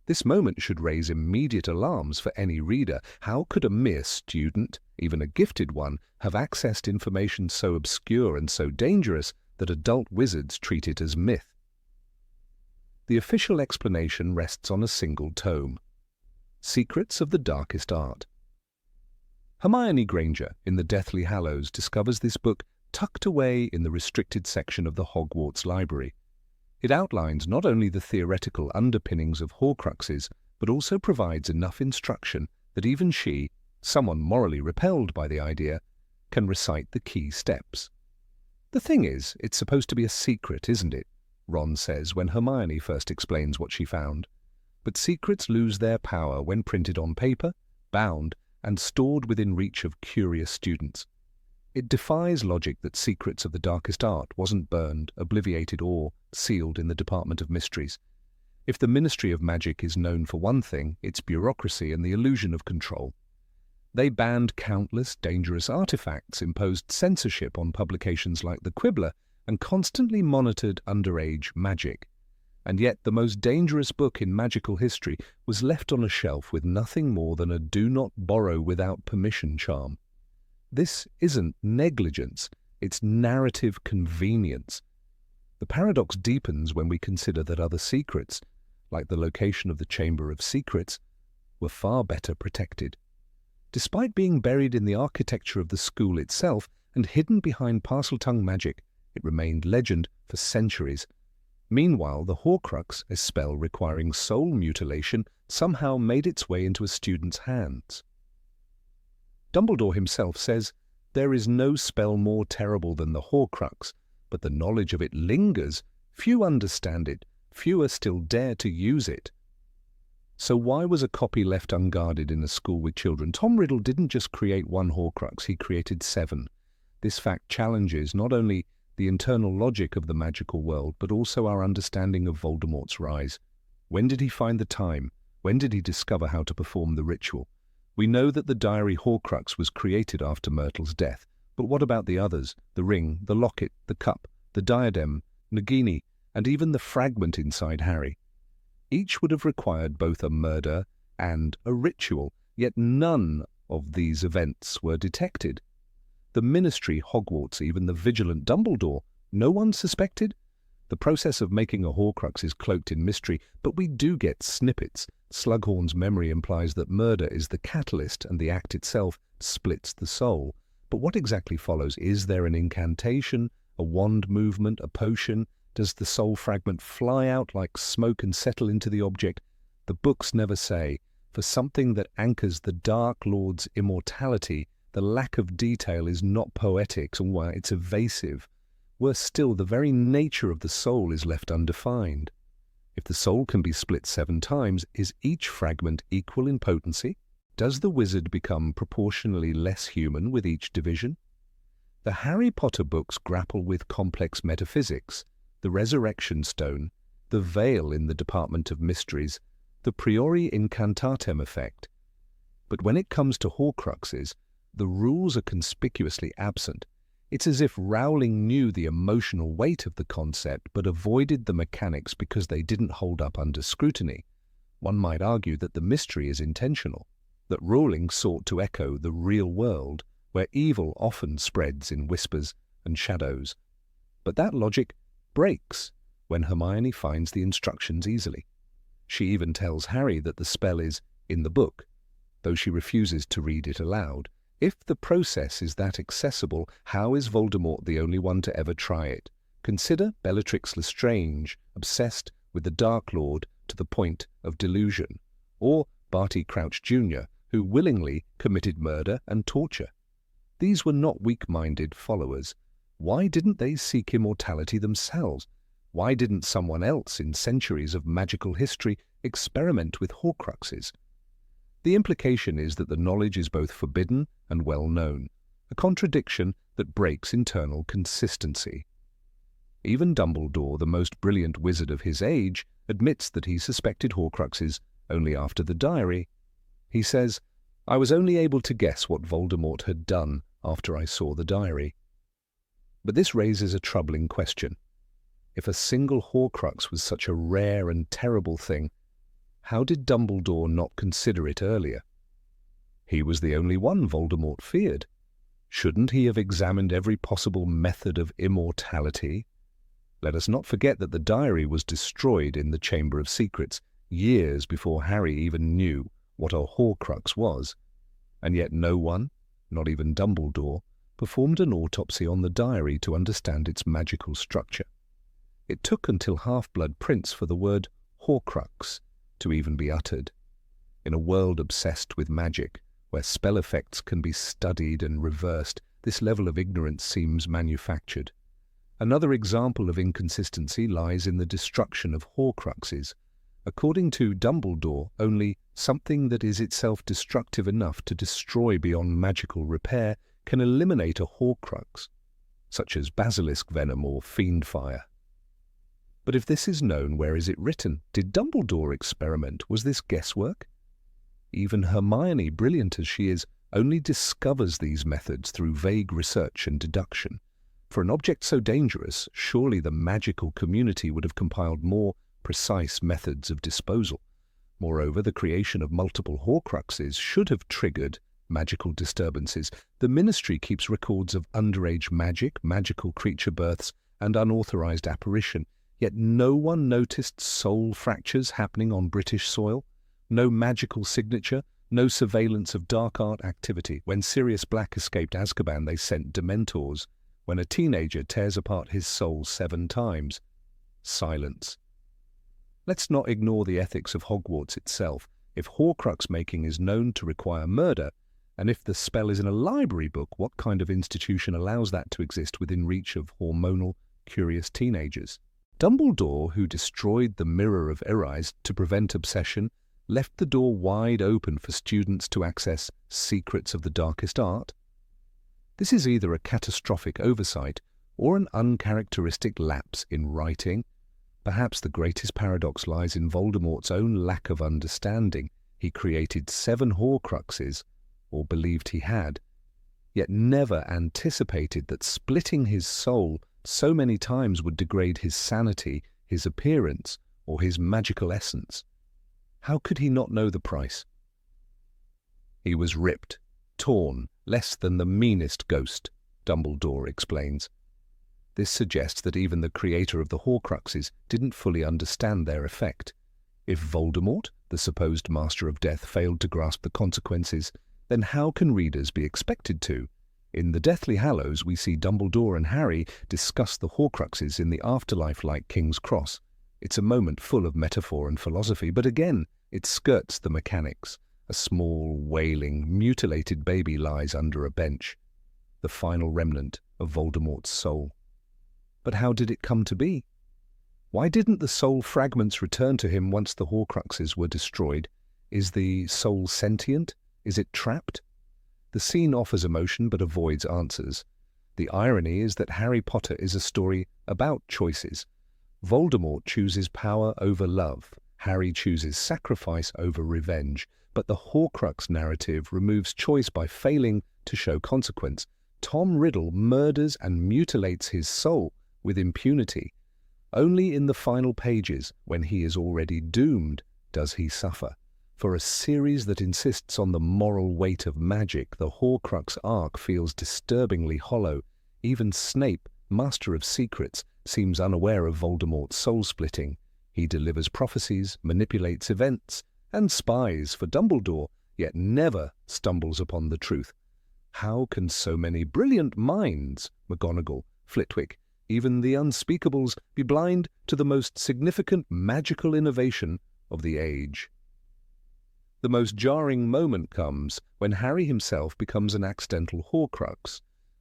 This moment should raise immediate alarms for any reader. How could a mere student, even a gifted one, have accessed information so obscure and so dangerous that adult wizards treat it as myth? The official explanation rests on a single tome: Secrets of the Darkest Art. Hermione Granger, in the Deathly Hallows, discovers this book tucked away in the restricted section of the Hogwarts library. It outlines not only the theoretical underpinnings of Horcruxes, but also provides enough instruction that even she, someone morally repelled by the idea, can recite the key steps. "The thing is, it's supposed to be a secret, isn't it?" Ron says when Hermione first explains what she found. But secrets lose their power when printed on paper, bound, and stored within reach of curious students. It defies logic that Secrets of the Darkest Art wasn't burned, obliviated, or sealed in the Department of Mysteries. If the Ministry of Magic is known for one thing, it's bureaucracy and the illusion of control. They banned countless dangerous artifacts, imposed censorship on publications like The Quibbler, and constantly monitored underage magic. And yet the most dangerous book in magical history was left on a shelf with nothing more than a do not borrow without permission charm. This isn't negligence, it's narrative convenience. The paradox deepens when we consider that other secrets, like the location of the Chamber of Secrets, were far better protected. Despite being buried in the architecture of the school itself and hidden behind Parseltongue magic, it remained legend for centuries. Meanwhile, the Horcrux, a spell requiring soul mutilation, somehow made its way into a student's hands. Dumbledore himself says, "There is no spell more terrible than the Horcrux, but the knowledge of it lingers. Few understand it, fewer still dare to use it." So why was a copy left unguarded in a school with children? Tom Riddle didn't just create one Horcrux, he created 7. This fact challenges not only the internal logic of the magical world, but also our understanding of Voldemort's rise. When did he find the time? When did he discover how to perform the ritual? We know that the diary Horcrux was created after Myrtle's death, but what about the others? The ring, the locket, the cup, the diadem, Nagini, and even the fragment inside Harry. Each would have required both a murder and a ritual, yet none of these events were detected. The Ministry, Hogwarts, even the vigilant Dumbledore, no one suspected? The process of making a Horcrux is cloaked in mystery, but we do get snippets. Slughorn's memory implies that murder is the catalyst and the act itself splits the soul. But what exactly follows? Is there an incantation, a wand movement, a potion? Does the soul fragment fly out like smoke and settle into the object? The books never say. For something that anchors the Dark Lord's immortality, the lack of detail is not poetic, or it's evasive. Worse still, the very nature of the soul is left undefined. If the soul can be split 7 times, is each fragment equal in potency? Does the wizard become proportionally less human with each division? The Harry Potter books grapple with complex metaphysics, the resurrection stone, the veil in the Department of Mysteries, the priori incantatem effect. But when it comes to Horcruxes, the rules are conspicuously absent. It's as if Rowling knew the emotional weight of the concept but avoided the mechanics because they didn't hold up under scrutiny. One might argue that the mystery is intentional, that Rowling sought to echo the real world, where evil often spreads in whispers and shadows. But that logic breaks when Hermione finds the instructions easily. She even tells Harry that the spell is in the book, though she refuses to read it aloud. If the process is that accessible, how is Voldemort the only one to ever try it? Consider Bellatrix Lestrange, obsessed with the Dark Lord to the point of delusion, or Barty Crouch Jr., who willingly committed murder and torture. These were not weak-minded followers. Why didn't they seek immortality themselves? Why didn't someone else in centuries of magical history experiment with Horcruxes? The implication is that the knowledge is both forbidden and well-known, a contradiction that breaks internal consistency. Even Dumbledore, the most brilliant wizard of his age, admits that he suspected Horcruxes only after the diary. He says, "I was only able to guess what Voldemort had done after I saw the diary." But this raises a troubling question. If a single Horcrux was such a rare and terrible thing, how did Dumbledore not consider it earlier? He was the only one Voldemort feared. Shouldn't he have examined every possible method of immortality? Let us not forget that the diary was destroyed in the Chamber of Secrets years before Harry even knew what a Horcrux was. And yet no one, not even Dumbledore, performed an autopsy on the diary to understand its magical structure. It took until Half-Blood Prince for the word Horcrux to even be uttered. In a world obsessed with magic, where spell effects can be studied and reversed, this level of ignorance seems manufactured. Another example of inconsistency lies in the destruction of Horcruxes. According to Dumbledore, only something that is itself destructive enough to destroy beyond magical repair can eliminate a Horcrux, such as basilisk venom or fiend fire. But if this is known, where is it written? Did Dumbledore experiment? Was this guesswork? Even Hermione, brilliant as she is, only discovers these methods through vague research and deduction. For an object so dangerous, surely the magical community would have compiled more precise methods of disposal. Moreover, the creation of multiple Horcruxes should have triggered magical disturbances. The Ministry keeps records of underage magic, magical creature births, and unauthorized apparition. Yet no one noticed soul fractures happening on British soil, no magical signature, no surveillance of dark art activity. When Sirius Black escaped Azkaban, they sent Dementors. When a teenager tears apart his soul 7 times, silence. Let's not ignore the ethics of Hogwarts itself. If Horcrux making is known to require murder, and if the spell is in a library book, what kind of institution allows that to exist within reach of hormonal, curious teenagers? Dumbledore, who destroyed the Mirror of Eris to prevent obsession, left the door wide open for students to access secrets of the darkest art. This is either a catastrophic oversight or an uncharacteristic lapse in writing. Perhaps the greatest paradox lies in Voldemort's own lack of understanding. He created 7 Horcruxes, or believed he had, yet never anticipated that splitting his soul so many times would degrade his sanity, his appearance, or his magical essence. How could he not know the price? He was ripped, torn, less than the meanest ghost, Dumbledore explains. This suggests that even the creator of the Horcruxes didn't fully understand their effect. If Voldemort, the supposed Master of Death, failed to grasp the consequences, then how can readers be expected to? In the Deathly Hallows, we see Dumbledore and Harry discuss the Horcruxes in the afterlife like King's Cross. It's a moment full of metaphor and philosophy, but again, it skirts the mechanics. A small, wailing, mutilated baby lies under a bench, the final remnant of Voldemort's soul. But how did it come to be? Why didn't the soul fragments return to him once the Horcruxes were destroyed? Is the soul sentient? Is it trapped? The scene offers emotion but avoids answers. The irony is that Harry Potter is a story about choices. Voldemort chooses power over love. Harry chooses sacrifice over revenge. But the Horcrux narrative removes choice by failing to show consequence. Tom Riddle murders and mutilates his soul with impunity. Only in the final pages, when he is already doomed, does he suffer. For a series that insists on the moral weight of magic, the Horcrux arc feels disturbingly hollow. Even Snape, Master of Secrets, seems unaware of Voldemort's soul-splitting. He delivers prophecies, manipulates events, and spies for Dumbledore, yet never stumbles upon the truth. How can so many brilliant minds, McGonagall, Flitwick, even the unspeakables, be blind to the most significant magical innovation of the age? The most jarring moment comes when Harry himself becomes an accidental Horcrux.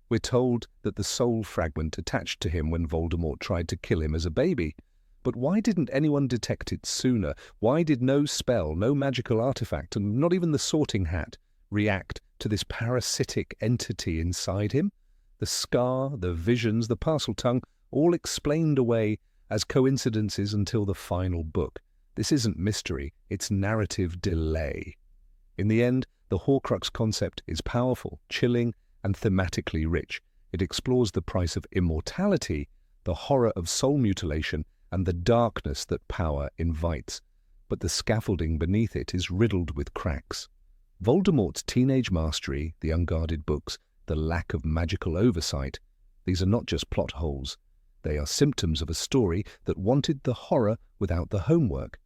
We're told that the soul fragment attached to him when Voldemort tried to kill him as a baby. But why didn't anyone detect it sooner? Why did no spell, no magical artifact, and not even the sorting hat react to this parasitic entity inside him? The scar, the visions, the Parseltongue, all explained away as coincidences until the final book. This isn't mystery, it's narrative delay. In the end, the Horcrux concept is powerful, chilling, and thematically rich. It explores the price of immortality, the horror of soul mutilation, and the darkness that power invites. But the scaffolding beneath it is riddled with cracks. Voldemort's teenage mastery, the unguarded books, the lack of magical oversight, these are not just plot holes. They are symptoms of a story that wanted the horror without the homework.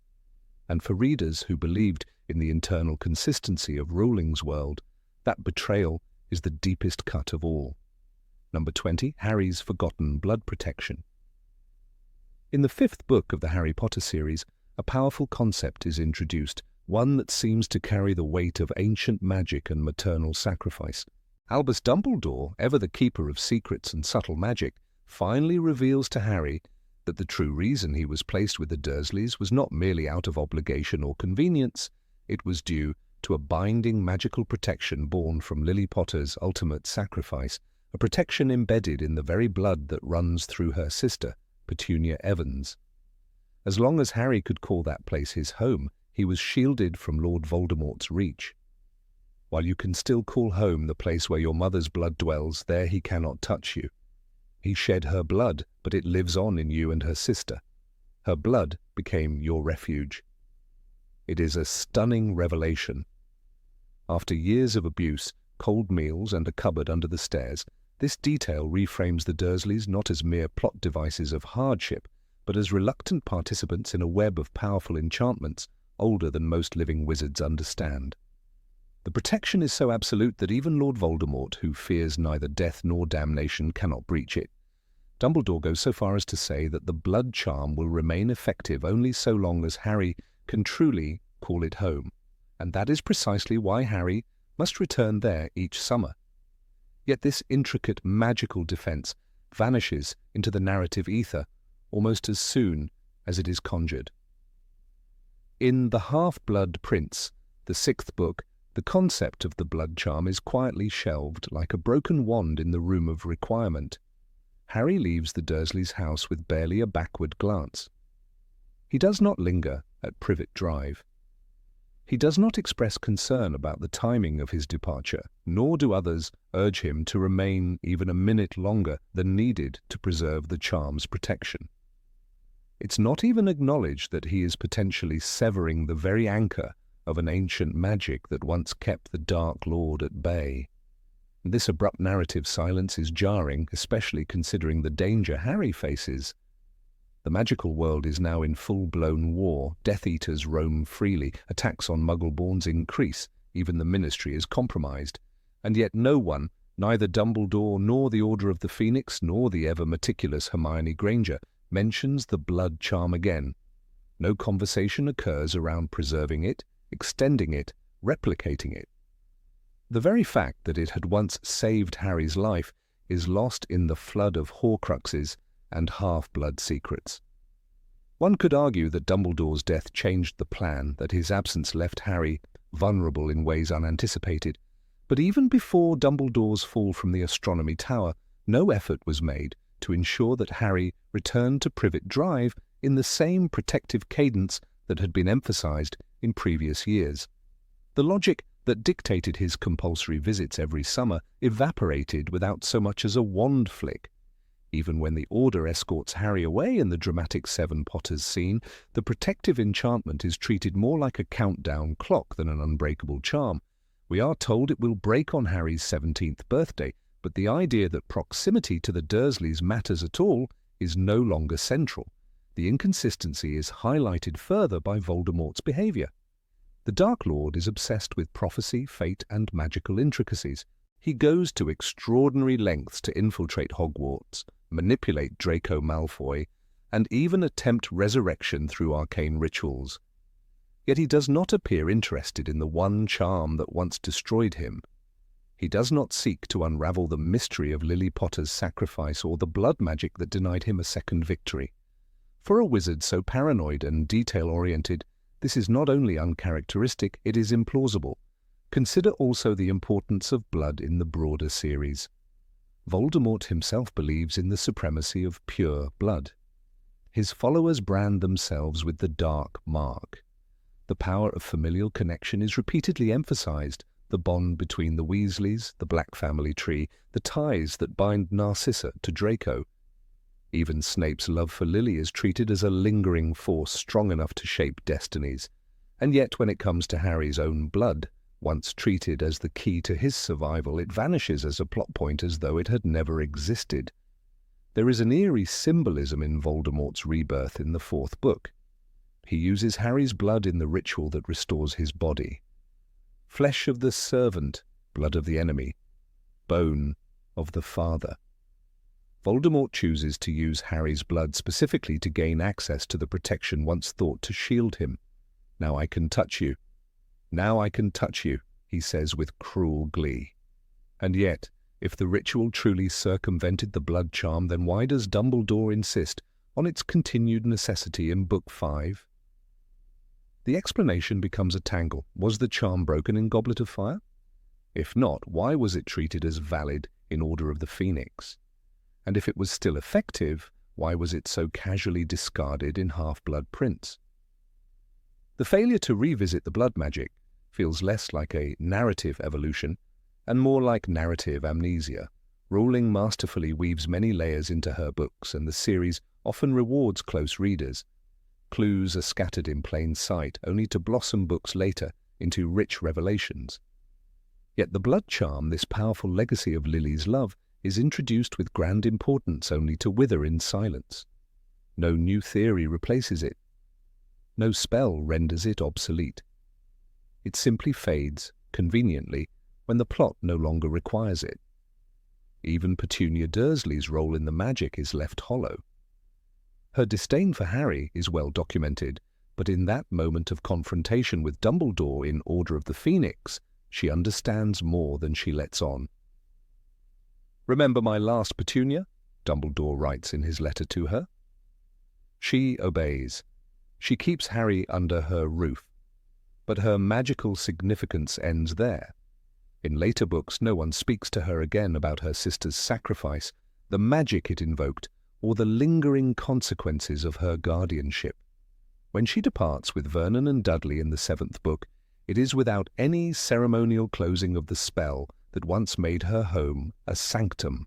And for readers who believed in the internal consistency of Rowling's world, that betrayal is the deepest cut of all. Number 20, Harry's forgotten blood protection. In the 5th book of the Harry Potter series, a powerful concept is introduced, one that seems to carry the weight of ancient magic and maternal sacrifice. Albus Dumbledore, ever the keeper of secrets and subtle magic, finally reveals to Harry that the true reason he was placed with the Dursleys was not merely out of obligation or convenience, it was due to a binding magical protection born from Lily Potter's ultimate sacrifice, a protection embedded in the very blood that runs through her sister, Petunia Evans. As long as Harry could call that place his home, he was shielded from Lord Voldemort's reach. While you can still call home the place where your mother's blood dwells, there he cannot touch you. He shed her blood, but it lives on in you and her sister. Her blood became your refuge. It is a stunning revelation. After years of abuse, cold meals, and a cupboard under the stairs, this detail reframes the Dursleys not as mere plot devices of hardship, but as reluctant participants in a web of powerful enchantments older than most living wizards understand. The protection is so absolute that even Lord Voldemort, who fears neither death nor damnation, cannot breach it. Dumbledore goes so far as to say that the blood charm will remain effective only so long as Harry can truly call it home, and that is precisely why Harry must return there each summer. Yet this intricate magical defense vanishes into the narrative ether almost as soon as it is conjured. In The Half-Blood Prince, the 6th book, the concept of the blood charm is quietly shelved like a broken wand in the room of requirement. Harry leaves the Dursleys' house with barely a backward glance. He does not linger at Privet Drive. He does not express concern about the timing of his departure, nor do others urge him to remain even a minute longer than needed to preserve the charm's protection. It's not even acknowledged that he is potentially severing the very anchor of an ancient magic that once kept the Dark Lord at bay. This abrupt narrative silence is jarring, especially considering the danger Harry faces. The magical world is now in full-blown war, Death Eaters roam freely, attacks on Muggle-borns increase, even the Ministry is compromised, and yet no one, neither Dumbledore nor the Order of the Phoenix nor the ever-meticulous Hermione Granger, mentions the blood charm again. No conversation occurs around preserving it, extending it, replicating it. The very fact that it had once saved Harry's life is lost in the flood of Horcruxes and half-blood secrets. One could argue that Dumbledore's death changed the plan, that his absence left Harry vulnerable in ways unanticipated. But even before Dumbledore's fall from the astronomy tower, no effort was made to ensure that Harry returned to Privet Drive in the same protective cadence that had been emphasized in previous years. The logic that dictated his compulsory visits every summer evaporated without so much as a wand flick. Even when the Order escorts Harry away in the dramatic Seven Potters scene, the protective enchantment is treated more like a countdown clock than an unbreakable charm. We are told it will break on Harry's 17th birthday, but the idea that proximity to the Dursleys matters at all is no longer central. The inconsistency is highlighted further by Voldemort's behavior. The Dark Lord is obsessed with prophecy, fate, and magical intricacies. He goes to extraordinary lengths to infiltrate Hogwarts, manipulate Draco Malfoy, and even attempt resurrection through arcane rituals. Yet he does not appear interested in the one charm that once destroyed him. He does not seek to unravel the mystery of Lily Potter's sacrifice or the blood magic that denied him a second victory. For a wizard so paranoid and detail-oriented, this is not only uncharacteristic, it is implausible. Consider also the importance of blood in the broader series. Voldemort himself believes in the supremacy of pure blood. His followers brand themselves with the dark mark. The power of familial connection is repeatedly emphasized, the bond between the Weasleys, the Black family tree, the ties that bind Narcissa to Draco. Even Snape's love for Lily is treated as a lingering force strong enough to shape destinies. And yet when it comes to Harry's own blood, once treated as the key to his survival, it vanishes as a plot point as though it had never existed. There is an eerie symbolism in Voldemort's rebirth in the 4th book. He uses Harry's blood in the ritual that restores his body. Flesh of the servant, blood of the enemy, bone of the father. Voldemort chooses to use Harry's blood specifically to gain access to the protection once thought to shield him. "Now I can touch you. Now I can touch you," he says with cruel glee. And yet, if the ritual truly circumvented the blood charm, then why does Dumbledore insist on its continued necessity in Book 5? The explanation becomes a tangle. Was the charm broken in Goblet of Fire? If not, why was it treated as valid in Order of the Phoenix? And if it was still effective, why was it so casually discarded in Half-Blood Prince? The failure to revisit the blood magic feels less like a narrative evolution and more like narrative amnesia. Rowling masterfully weaves many layers into her books, and the series often rewards close readers. Clues are scattered in plain sight, only to blossom books later into rich revelations. Yet the blood charm, this powerful legacy of Lily's love, is introduced with grand importance only to wither in silence. No new theory replaces it. No spell renders it obsolete. It simply fades, conveniently, when the plot no longer requires it. Even Petunia Dursley's role in the magic is left hollow. Her disdain for Harry is well documented, but in that moment of confrontation with Dumbledore in Order of the Phoenix, she understands more than she lets on. "Remember my last Petunia?" Dumbledore writes in his letter to her. She obeys. She keeps Harry under her roof. But her magical significance ends there. In later books, no one speaks to her again about her sister's sacrifice, the magic it invoked, or the lingering consequences of her guardianship. When she departs with Vernon and Dudley in the 7th book, it is without any ceremonial closing of the spell that once made her home a sanctum.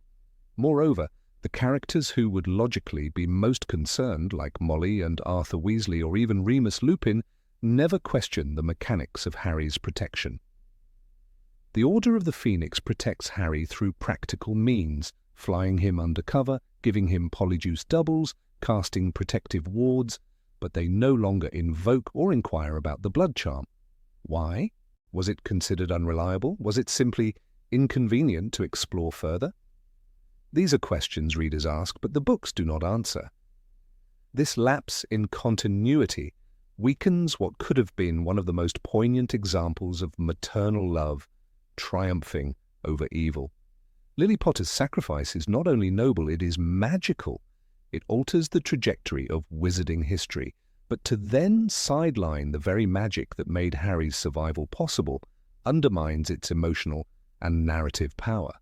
Moreover, the characters who would logically be most concerned, like Molly and Arthur Weasley or even Remus Lupin, never question the mechanics of Harry's protection. The Order of the Phoenix protects Harry through practical means, flying him undercover, giving him polyjuice doubles, casting protective wards, but they no longer invoke or inquire about the blood charm. Why? Was it considered unreliable? Was it simply inconvenient to explore further? These are questions readers ask, but the books do not answer. This lapse in continuity weakens what could have been one of the most poignant examples of maternal love triumphing over evil. Lily Potter's sacrifice is not only noble, it is magical. It alters the trajectory of wizarding history, but to then sideline the very magic that made Harry's survival possible undermines its emotional and narrative power.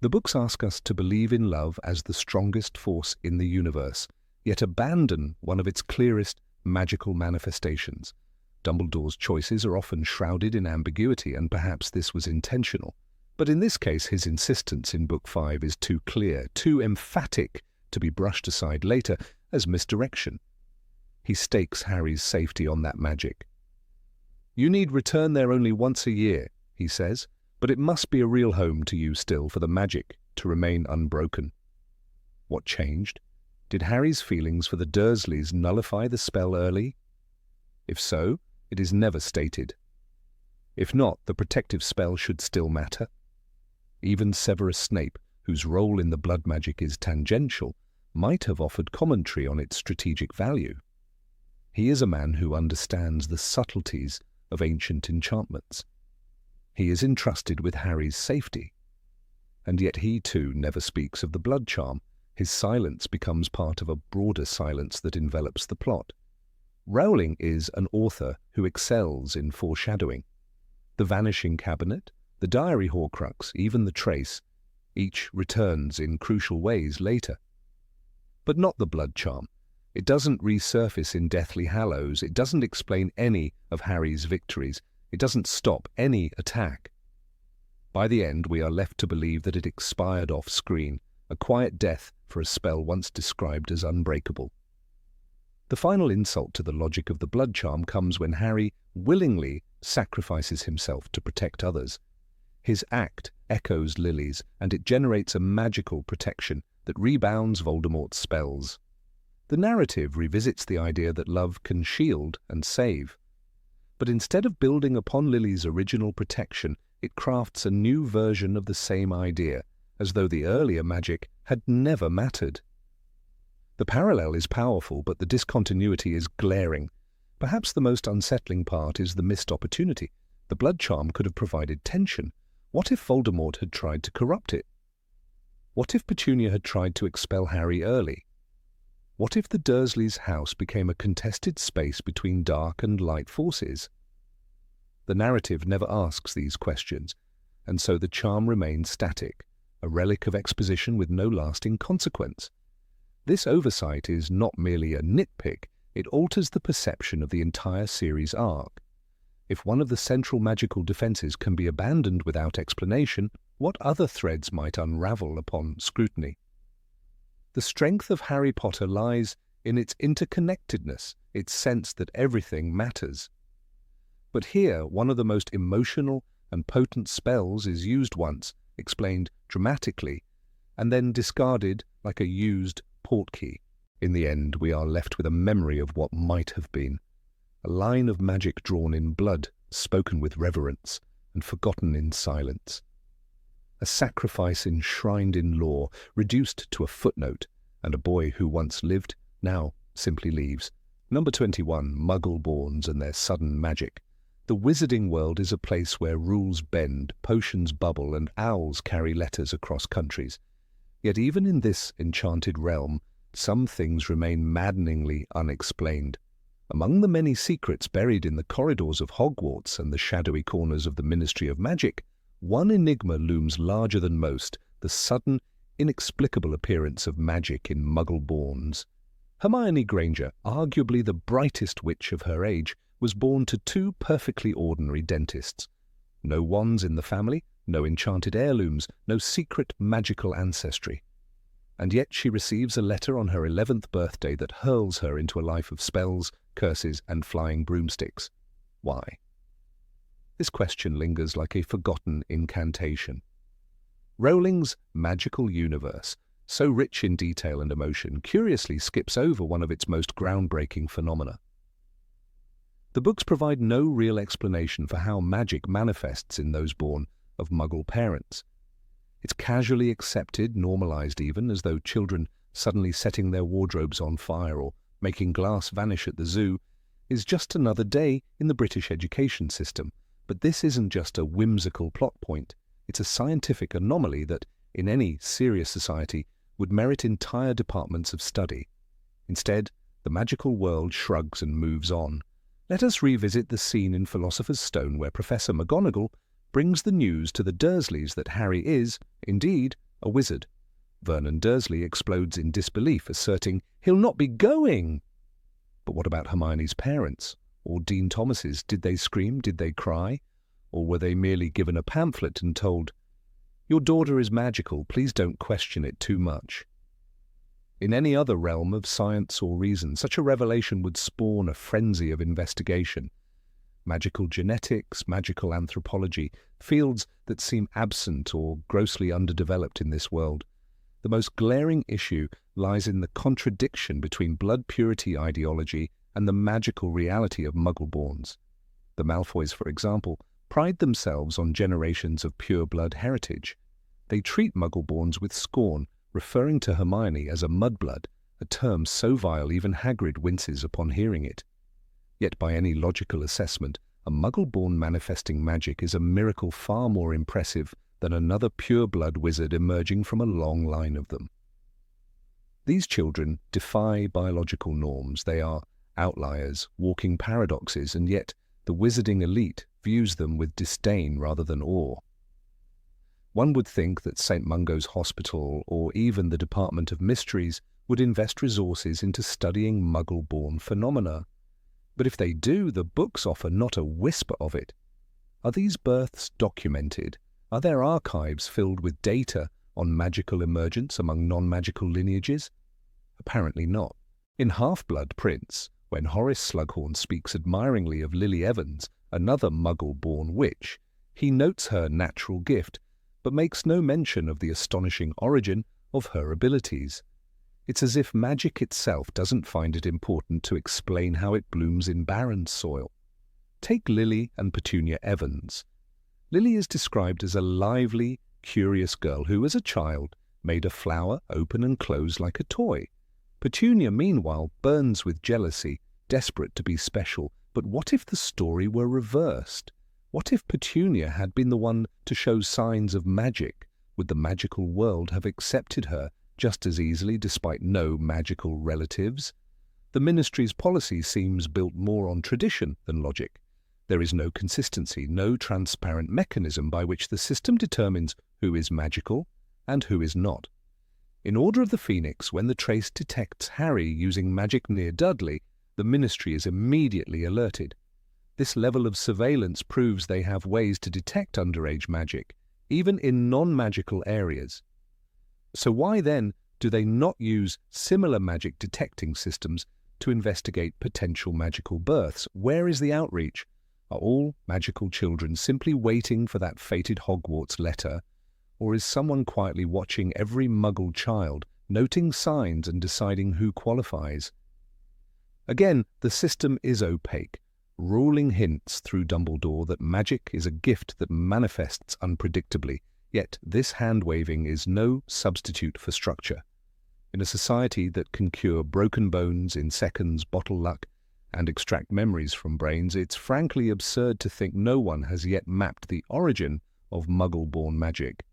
The books ask us to believe in love as the strongest force in the universe, yet abandon one of its clearest magical manifestations. Dumbledore's choices are often shrouded in ambiguity, and perhaps this was intentional. But in this case, his insistence in Book 5 is too clear, too emphatic to be brushed aside later as misdirection. He stakes Harry's safety on that magic. "You need return there only once a year," he says, "but it must be a real home to you still for the magic to remain unbroken." What changed? Did Harry's feelings for the Dursleys nullify the spell early? If so, it is never stated. If not, the protective spell should still matter. Even Severus Snape, whose role in the blood magic is tangential, might have offered commentary on its strategic value. He is a man who understands the subtleties of ancient enchantments. He is entrusted with Harry's safety. And yet he too never speaks of the blood charm. His silence becomes part of a broader silence that envelops the plot. Rowling is an author who excels in foreshadowing. The Vanishing Cabinet, the Diary Horcrux, even the Trace, each returns in crucial ways later. But not the blood charm. It doesn't resurface in Deathly Hallows. It doesn't explain any of Harry's victories. It doesn't stop any attack. By the end, we are left to believe that it expired off-screen, a quiet death for a spell once described as unbreakable. The final insult to the logic of the blood charm comes when Harry willingly sacrifices himself to protect others. His act echoes Lily's, and it generates a magical protection that rebounds Voldemort's spells. The narrative revisits the idea that love can shield and save. But instead of building upon Lily's original protection, it crafts a new version of the same idea, as though the earlier magic had never mattered. The parallel is powerful, but the discontinuity is glaring. Perhaps the most unsettling part is the missed opportunity. The blood charm could have provided tension. What if Voldemort had tried to corrupt it? What if Petunia had tried to expel Harry early? What if the Dursleys' house became a contested space between dark and light forces? The narrative never asks these questions, and so the charm remains static, a relic of exposition with no lasting consequence. This oversight is not merely a nitpick, it alters the perception of the entire series arc. If one of the central magical defenses can be abandoned without explanation, what other threads might unravel upon scrutiny? The strength of Harry Potter lies in its interconnectedness, its sense that everything matters. But here, one of the most emotional and potent spells is used once, explained dramatically, and then discarded like a used portkey. In the end, we are left with a memory of what might have been. A line of magic drawn in blood, spoken with reverence, and forgotten in silence. A sacrifice enshrined in lore, reduced to a footnote, and a boy who once lived, now simply leaves. Number 21, Muggle-borns and their sudden magic. The wizarding world is a place where rules bend, potions bubble, and owls carry letters across countries. Yet even in this enchanted realm, some things remain maddeningly unexplained. Among the many secrets buried in the corridors of Hogwarts and the shadowy corners of the Ministry of Magic, one enigma looms larger than most, the sudden, inexplicable appearance of magic in Muggle-borns. Hermione Granger, arguably the brightest witch of her age, was born to two perfectly ordinary dentists. No wands in the family, no enchanted heirlooms, no secret magical ancestry. And yet she receives a letter on her 11th birthday that hurls her into a life of spells, curses, and flying broomsticks. Why? This question lingers like a forgotten incantation. Rowling's magical universe, so rich in detail and emotion, curiously skips over one of its most groundbreaking phenomena. The books provide no real explanation for how magic manifests in those born of Muggle parents. It's casually accepted, normalized even, as though children suddenly setting their wardrobes on fire or making glass vanish at the zoo is just another day in the British education system. But this isn't just a whimsical plot point. It's a scientific anomaly that, in any serious society, would merit entire departments of study. Instead, the magical world shrugs and moves on. Let us revisit the scene in Philosopher's Stone where Professor McGonagall brings the news to the Dursleys that Harry is, indeed, a wizard. Vernon Dursley explodes in disbelief, asserting he'll not be going. But what about Hermione's parents? Or Dean Thomas's? Did they scream? Did they cry? Or were they merely given a pamphlet and told, "Your daughter is magical, please don't question it too much"? In any other realm of science or reason, such a revelation would spawn a frenzy of investigation. Magical genetics, magical anthropology, fields that seem absent or grossly underdeveloped in this world. The most glaring issue lies in the contradiction between blood purity ideology and the magical reality of Muggle-borns. The Malfoys, for example, pride themselves on generations of pure blood heritage. They treat Muggle-borns with scorn, referring to Hermione as a mudblood, a term so vile even Hagrid winces upon hearing it. Yet by any logical assessment, a Muggle-born manifesting magic is a miracle far more impressive than another pure-blood wizard emerging from a long line of them. These children defy biological norms. They are outliers, walking paradoxes, and yet the wizarding elite views them with disdain rather than awe. One would think that St. Mungo's Hospital or even the Department of Mysteries would invest resources into studying Muggle-born phenomena. But if they do, the books offer not a whisper of it. Are these births documented? Are there archives filled with data on magical emergence among non-magical lineages? Apparently not. In Half-Blood Prince, when Horace Slughorn speaks admiringly of Lily Evans, another Muggle-born witch, he notes her natural gift, but makes no mention of the astonishing origin of her abilities. It's as if magic itself doesn't find it important to explain how it blooms in barren soil. Take Lily and Petunia Evans. Lily is described as a lively, curious girl who, as a child, made a flower open and close like a toy. Petunia, meanwhile, burns with jealousy, desperate to be special. But what if the story were reversed? What if Petunia had been the one to show signs of magic? Would the magical world have accepted her just as easily despite no magical relatives. The ministry's policy seems built more on tradition than logic. There is no consistency, no transparent mechanism by which the system determines who is magical and who is not. In Order of the Phoenix, when the trace detects Harry using magic near Dudley, the ministry is immediately alerted. This level of surveillance proves they have ways to detect underage magic, even in non-magical areas. So why then do they not use similar magic detecting systems to investigate potential magical births? Where is the outreach? Are all magical children simply waiting for that fated Hogwarts letter? Or is someone quietly watching every Muggle child, noting signs and deciding who qualifies? Again, the system is opaque, ruling hints through Dumbledore that magic is a gift that manifests unpredictably, yet this hand-waving is no substitute for structure. In a society that can cure broken bones in seconds, bottle luck, and extract memories from brains, it's frankly absurd to think no one has yet mapped the origin of Muggle-born magic.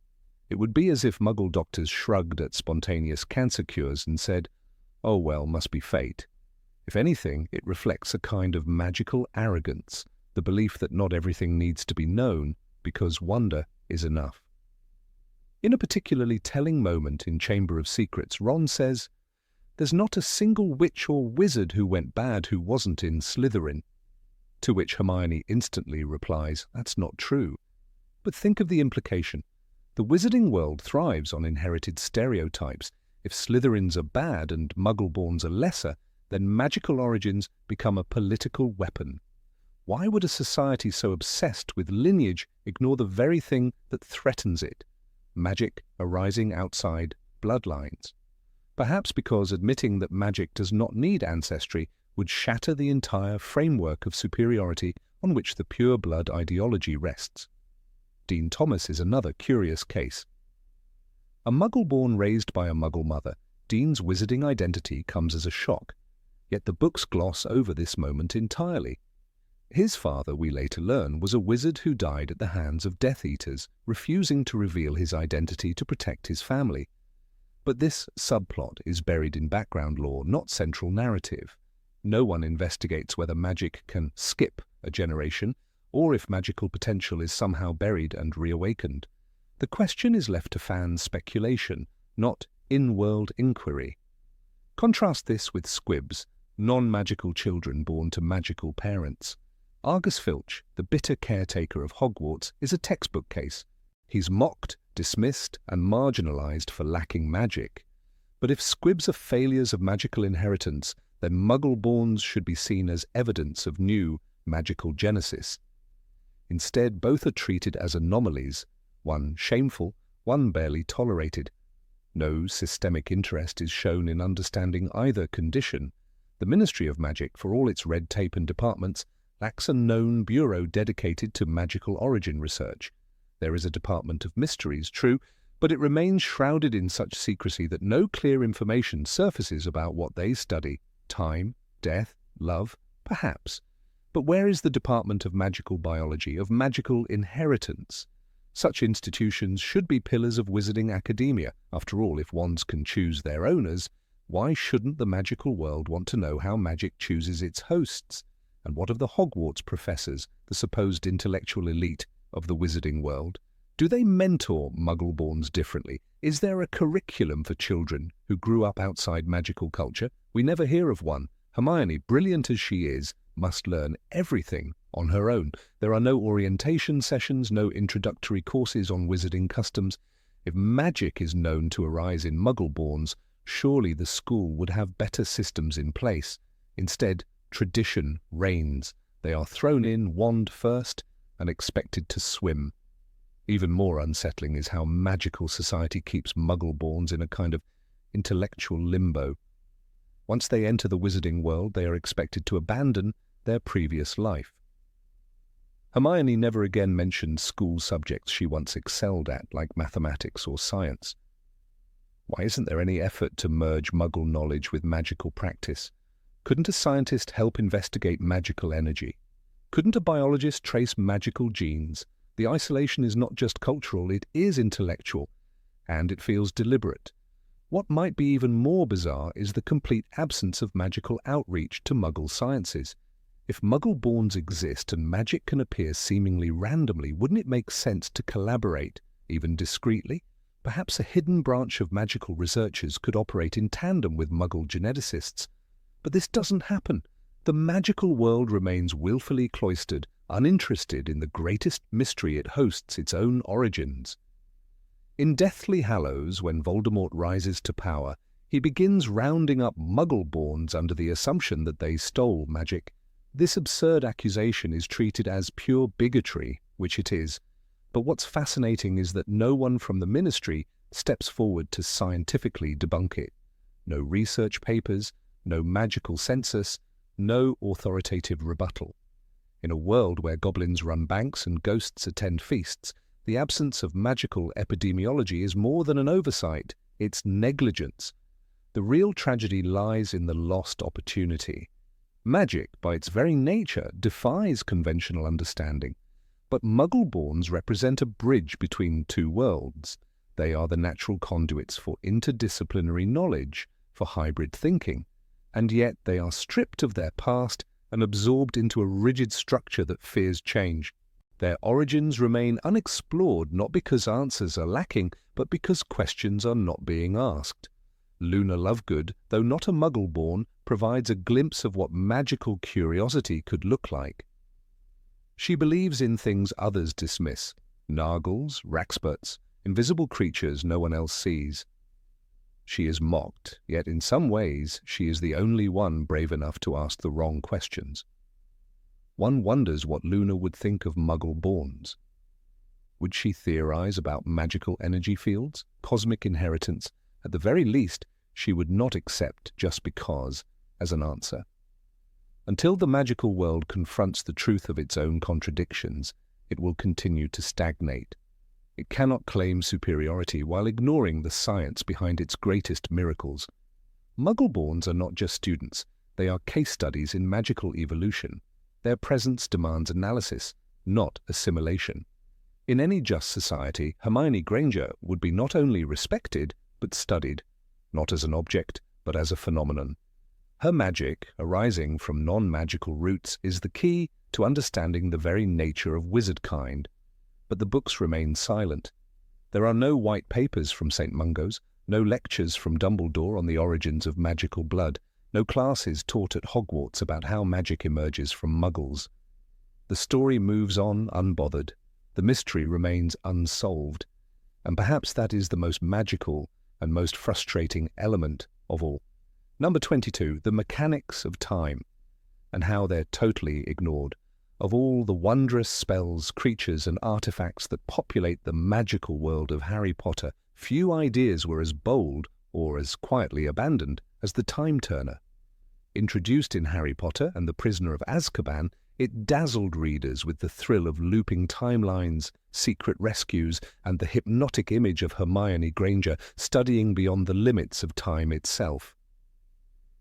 It would be as if Muggle doctors shrugged at spontaneous cancer cures and said, "Oh well, must be fate." If anything, it reflects a kind of magical arrogance, the belief that not everything needs to be known because wonder is enough. In a particularly telling moment in Chamber of Secrets, Ron says, "There's not a single witch or wizard who went bad who wasn't in Slytherin." To which Hermione instantly replies, "That's not true." But think of the implication. The wizarding world thrives on inherited stereotypes. If Slytherins are bad and Muggle-borns are lesser, then magical origins become a political weapon. Why would a society so obsessed with lineage ignore the very thing that threatens it? Magic arising outside bloodlines. Perhaps because admitting that magic does not need ancestry would shatter the entire framework of superiority on which the pure blood ideology rests. Dean Thomas is another curious case. A Muggle-born raised by a Muggle mother, Dean's wizarding identity comes as a shock, yet the books gloss over this moment entirely. His father, we later learn, was a wizard who died at the hands of Death Eaters, refusing to reveal his identity to protect his family. But this subplot is buried in background lore, not central narrative. No one investigates whether magic can skip a generation, or if magical potential is somehow buried and reawakened. The question is left to fan speculation, not in-world inquiry. Contrast this with Squibs, non-magical children born to magical parents. Argus Filch, the bitter caretaker of Hogwarts, is a textbook case. He's mocked, dismissed, and marginalized for lacking magic. But if Squibs are failures of magical inheritance, then Muggle-borns should be seen as evidence of new magical genesis. Instead, both are treated as anomalies, one shameful, one barely tolerated. No systemic interest is shown in understanding either condition. The Ministry of Magic, for all its red tape and departments, lacks a known bureau dedicated to magical origin research. There is a Department of Mysteries, true, but it remains shrouded in such secrecy that no clear information surfaces about what they study. Time, death, love, perhaps. But where is the Department of Magical Biology, of magical inheritance? Such institutions should be pillars of wizarding academia. After all, if wands can choose their owners, why shouldn't the magical world want to know how magic chooses its hosts? And what of the Hogwarts professors, the supposed intellectual elite of the wizarding world? Do they mentor Muggle-borns differently? Is there a curriculum for children who grew up outside magical culture? We never hear of one. Hermione, brilliant as she is, must learn everything on her own. There are no orientation sessions, no introductory courses on wizarding customs. If magic is known to arise in Muggle-borns, surely the school would have better systems in place. Instead, tradition reigns. They are thrown in wand first and expected to swim. Even more unsettling is how magical society keeps Muggle-borns in a kind of intellectual limbo. Once they enter the wizarding world, they are expected to abandon their previous life. Hermione never again mentioned school subjects she once excelled at, like mathematics or science. Why isn't there any effort to merge Muggle knowledge with magical practice? Couldn't a scientist help investigate magical energy? Couldn't a biologist trace magical genes? The isolation is not just cultural, it is intellectual, and it feels deliberate. What might be even more bizarre is the complete absence of magical outreach to Muggle sciences. If Muggle-borns exist and magic can appear seemingly randomly, wouldn't it make sense to collaborate, even discreetly? Perhaps a hidden branch of magical researchers could operate in tandem with Muggle geneticists. But this doesn't happen. The magical world remains willfully cloistered, uninterested in the greatest mystery it hosts, its own origins. In Deathly Hallows, when Voldemort rises to power, he begins rounding up Muggle-borns under the assumption that they stole magic. This absurd accusation is treated as pure bigotry, which it is. But what's fascinating is that no one from the Ministry steps forward to scientifically debunk it. No research papers, no magical census, no authoritative rebuttal. In a world where goblins run banks and ghosts attend feasts, the absence of magical epidemiology is more than an oversight, it's negligence. The real tragedy lies in the lost opportunity. Magic, by its very nature, defies conventional understanding. But Muggle-borns represent a bridge between two worlds. They are the natural conduits for interdisciplinary knowledge, for hybrid thinking. And yet they are stripped of their past and absorbed into a rigid structure that fears change. Their origins remain unexplored not because answers are lacking, but because questions are not being asked. Luna Lovegood, though not a Muggle-born, provides a glimpse of what magical curiosity could look like. She believes in things others dismiss: Nargles, Raxperts, invisible creatures no one else sees. She is mocked, yet in some ways she is the only one brave enough to ask the wrong questions. One wonders what Luna would think of Muggle-borns. Would she theorize about magical energy fields, cosmic inheritance? At the very least, she would not accept just because as an answer. Until the magical world confronts the truth of its own contradictions, it will continue to stagnate. It cannot claim superiority while ignoring the science behind its greatest miracles. Muggle-borns are not just students, they are case studies in magical evolution. Their presence demands analysis, not assimilation. In any just society, Hermione Granger would be not only respected, but studied, not as an object, but as a phenomenon. Her magic, arising from non-magical roots, is the key to understanding the very nature of wizard-kind. But the books remain silent. There are no white papers from St. Mungo's, no lectures from Dumbledore on the origins of magical blood, no classes taught at Hogwarts about how magic emerges from Muggles. The story moves on unbothered. The mystery remains unsolved. And perhaps that is the most magical and most frustrating element of all. Number 22, the mechanics of time, and how they're totally ignored. Of all the wondrous spells, creatures, and artifacts that populate the magical world of Harry Potter, few ideas were as bold or as quietly abandoned as the Time Turner. Introduced in Harry Potter and the Prisoner of Azkaban, it dazzled readers with the thrill of looping timelines, secret rescues, and the hypnotic image of Hermione Granger studying beyond the limits of time itself.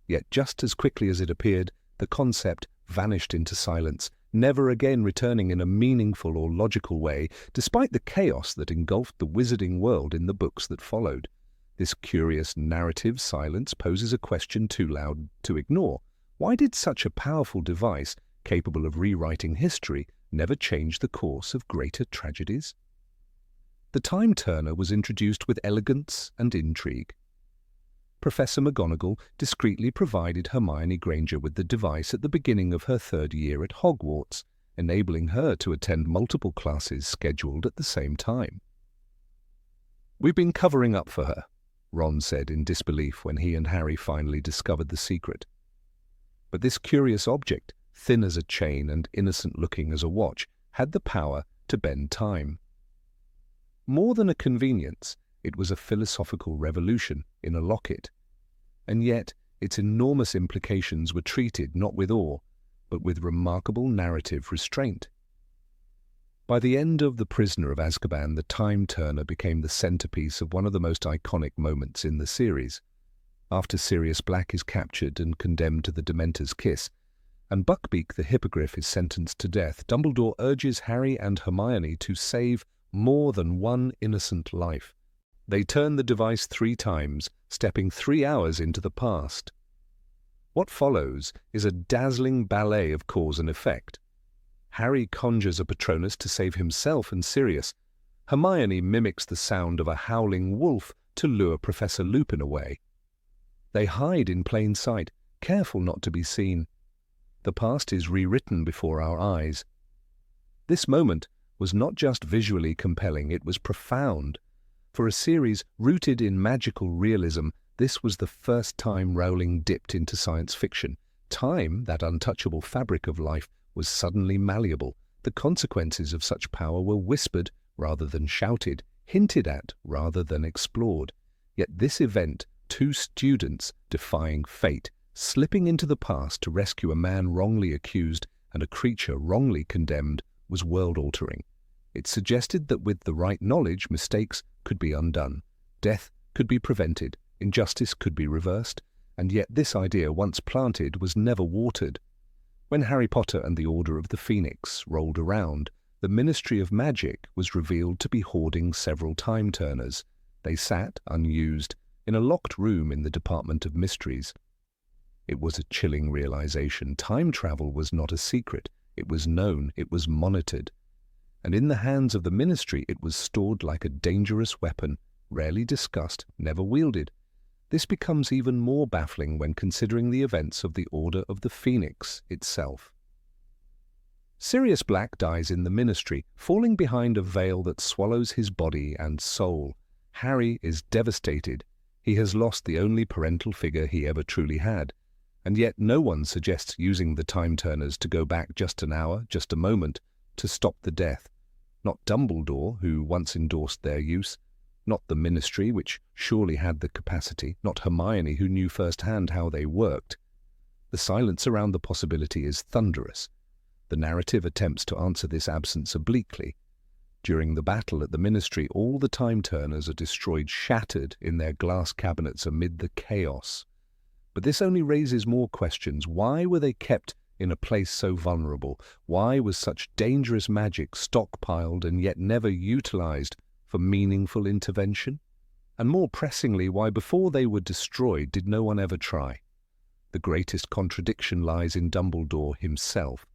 Yet just as quickly as it appeared, the concept vanished into silence, never again returning in a meaningful or logical way, despite the chaos that engulfed the wizarding world in the books that followed. This curious narrative silence poses a question too loud to ignore. Why did such a powerful device, capable of rewriting history, never change the course of greater tragedies? The Time Turner was introduced with elegance and intrigue. Professor McGonagall discreetly provided Hermione Granger with the device at the beginning of her third year at Hogwarts, enabling her to attend multiple classes scheduled at the same time. "We've been covering up for her," Ron said in disbelief when he and Harry finally discovered the secret. But this curious object, thin as a chain and innocent-looking as a watch, had the power to bend time. More than a convenience, it was a philosophical revolution in a locket. And yet, its enormous implications were treated not with awe, but with remarkable narrative restraint. By the end of The Prisoner of Azkaban, the Time Turner became the centerpiece of one of the most iconic moments in the series. After Sirius Black is captured and condemned to the Dementor's kiss, and Buckbeak the Hippogriff is sentenced to death, Dumbledore urges Harry and Hermione to save more than one innocent life. They turn the device 3 times, stepping 3 hours into the past. What follows is a dazzling ballet of cause and effect. Harry conjures a Patronus to save himself and Sirius. Hermione mimics the sound of a howling wolf to lure Professor Lupin away. They hide in plain sight, careful not to be seen. The past is rewritten before our eyes. This moment was not just visually compelling, it was profound. For a series rooted in magical realism, this was the first time Rowling dipped into science fiction. Time, that untouchable fabric of life, was suddenly malleable. The consequences of such power were whispered rather than shouted, hinted at rather than explored. Yet this event, 2 students defying fate, slipping into the past to rescue a man wrongly accused and a creature wrongly condemned, was world-altering. It suggested that with the right knowledge, mistakes could be undone, death could be prevented, injustice could be reversed, and yet this idea, once planted, was never watered. When Harry Potter and the Order of the Phoenix rolled around, the Ministry of Magic was revealed to be hoarding several time-turners. They sat, unused, in a locked room in the Department of Mysteries. It was a chilling realization. Time travel was not a secret. It was known, it was monitored. And in the hands of the Ministry it was stored like a dangerous weapon, rarely discussed, never wielded. This becomes even more baffling when considering the events of the Order of the Phoenix itself. Sirius Black dies in the Ministry, falling behind a veil that swallows his body and soul. Harry is devastated. He has lost the only parental figure he ever truly had. And yet no one suggests using the time-turners to go back just an hour, just a moment, to stop the death. Not Dumbledore, who once endorsed their use. Not the Ministry, which surely had the capacity. Not Hermione, who knew firsthand how they worked. The silence around the possibility is thunderous. The narrative attempts to answer this absence obliquely. During the battle at the Ministry, all the time-turners are destroyed, shattered in their glass cabinets amid the chaos. But this only raises more questions. Why were they kept in a place so vulnerable? Why was such dangerous magic stockpiled and yet never utilized for meaningful intervention? And more pressingly, why before they were destroyed did no one ever try? The greatest contradiction lies in Dumbledore himself.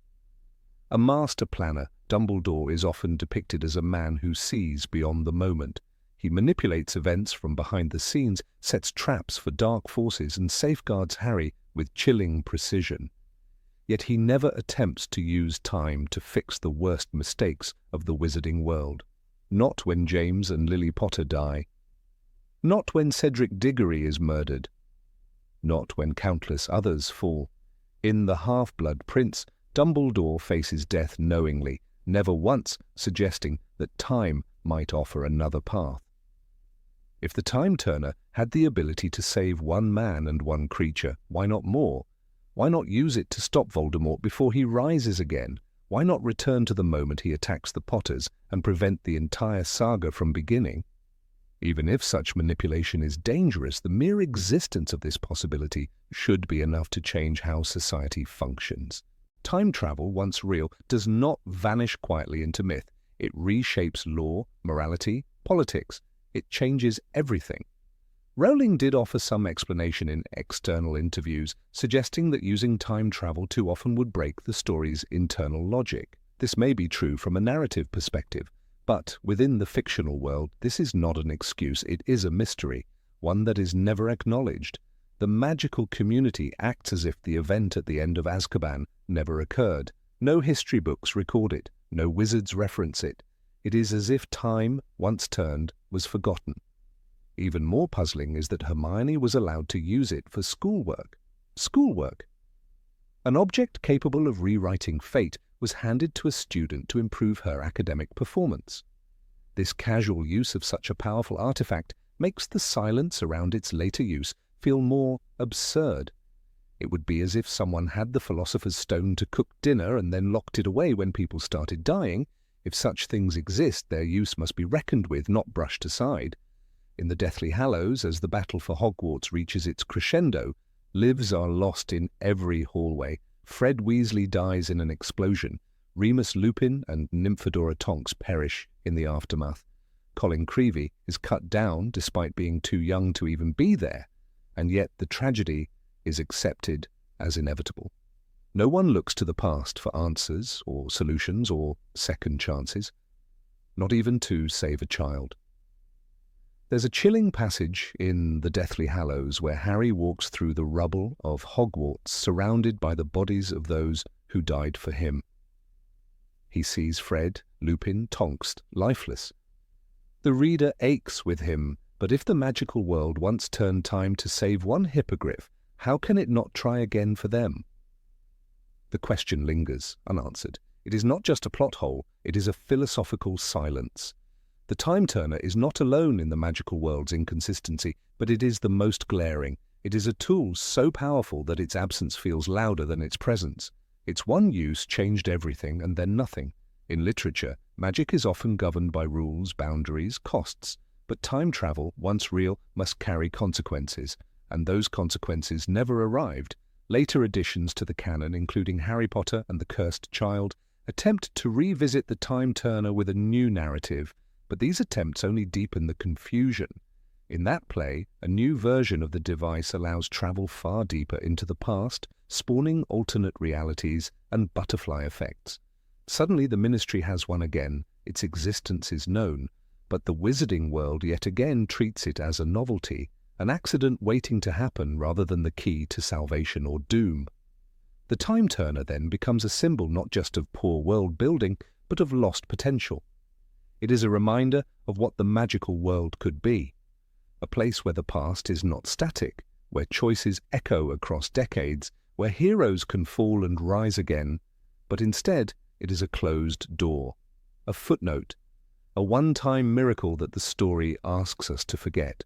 A master planner, Dumbledore is often depicted as a man who sees beyond the moment. He manipulates events from behind the scenes, sets traps for dark forces, and safeguards Harry with chilling precision. Yet he never attempts to use time to fix the worst mistakes of the wizarding world. Not when James and Lily Potter die. Not when Cedric Diggory is murdered. Not when countless others fall. In The Half-Blood Prince, Dumbledore faces death knowingly, never once suggesting that time might offer another path. If the time-turner had the ability to save one man and one creature, why not more? Why not use it to stop Voldemort before he rises again? Why not return to the moment he attacks the Potters and prevent the entire saga from beginning? Even if such manipulation is dangerous, the mere existence of this possibility should be enough to change how society functions. Time travel, once real, does not vanish quietly into myth. It reshapes law, morality, politics. It changes everything. Rowling did offer some explanation in external interviews, suggesting that using time travel too often would break the story's internal logic. This may be true from a narrative perspective, but within the fictional world, this is not an excuse. It is a mystery, one that is never acknowledged. The magical community acts as if the event at the end of Azkaban never occurred. No history books record it. No wizards reference it. It is as if time, once turned, was forgotten. Even more puzzling is that Hermione was allowed to use it for schoolwork. Schoolwork! An object capable of rewriting fate was handed to a student to improve her academic performance. This casual use of such a powerful artifact makes the silence around its later use feel more absurd. It would be as if someone had the Philosopher's Stone to cook dinner and then locked it away when people started dying. If such things exist, their use must be reckoned with, not brushed aside. In the Deathly Hallows, as the battle for Hogwarts reaches its crescendo, lives are lost in every hallway. Fred Weasley dies in an explosion. Remus Lupin and Nymphadora Tonks perish in the aftermath. Colin Creevey, is cut down despite being too young to even be there, and yet the tragedy is accepted as inevitable. No one looks to the past for answers or solutions or second chances, not even to save a child. There's a chilling passage in The Deathly Hallows where Harry walks through the rubble of Hogwarts surrounded by the bodies of those who died for him. He sees Fred, Lupin, Tonks, lifeless. The reader aches with him, but if the magical world once turned time to save one hippogriff, how can it not try again for them? The question lingers, unanswered. It is not just a plot hole, it is a philosophical silence. The Time Turner is not alone in the magical world's inconsistency, but it is the most glaring. It is a tool so powerful that its absence feels louder than its presence. Its one use changed everything and then nothing. In literature, magic is often governed by rules, boundaries, costs, but time travel, once real, must carry consequences, and those consequences never arrived. Later additions to the canon, including Harry Potter and the Cursed Child, attempt to revisit the Time Turner with a new narrative, but these attempts only deepen the confusion. In that play, a new version of the device allows travel far deeper into the past, spawning alternate realities and butterfly effects. Suddenly the Ministry has one again, its existence is known, but the wizarding world yet again treats it as a novelty, an accident waiting to happen rather than the key to salvation or doom. The Time Turner then becomes a symbol not just of poor world building, but of lost potential. It is a reminder of what the magical world could be, a place where the past is not static, where choices echo across decades, where heroes can fall and rise again, but instead it is a closed door, a footnote, a one-time miracle that the story asks us to forget.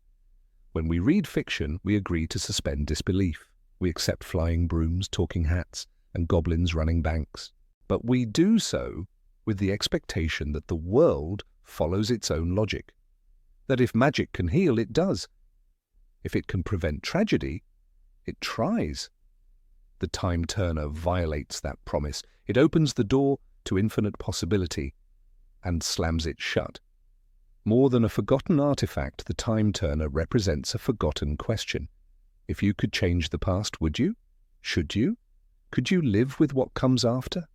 When we read fiction, we agree to suspend disbelief. We accept flying brooms, talking hats, and goblins running banks. But we do so with the expectation that the world follows its own logic. That if magic can heal, it does. If it can prevent tragedy, it tries. The Time Turner violates that promise. It opens the door to infinite possibility and slams it shut. More than a forgotten artifact, the Time Turner represents a forgotten question. If you could change the past, would you? Should you? Could you live with what comes after?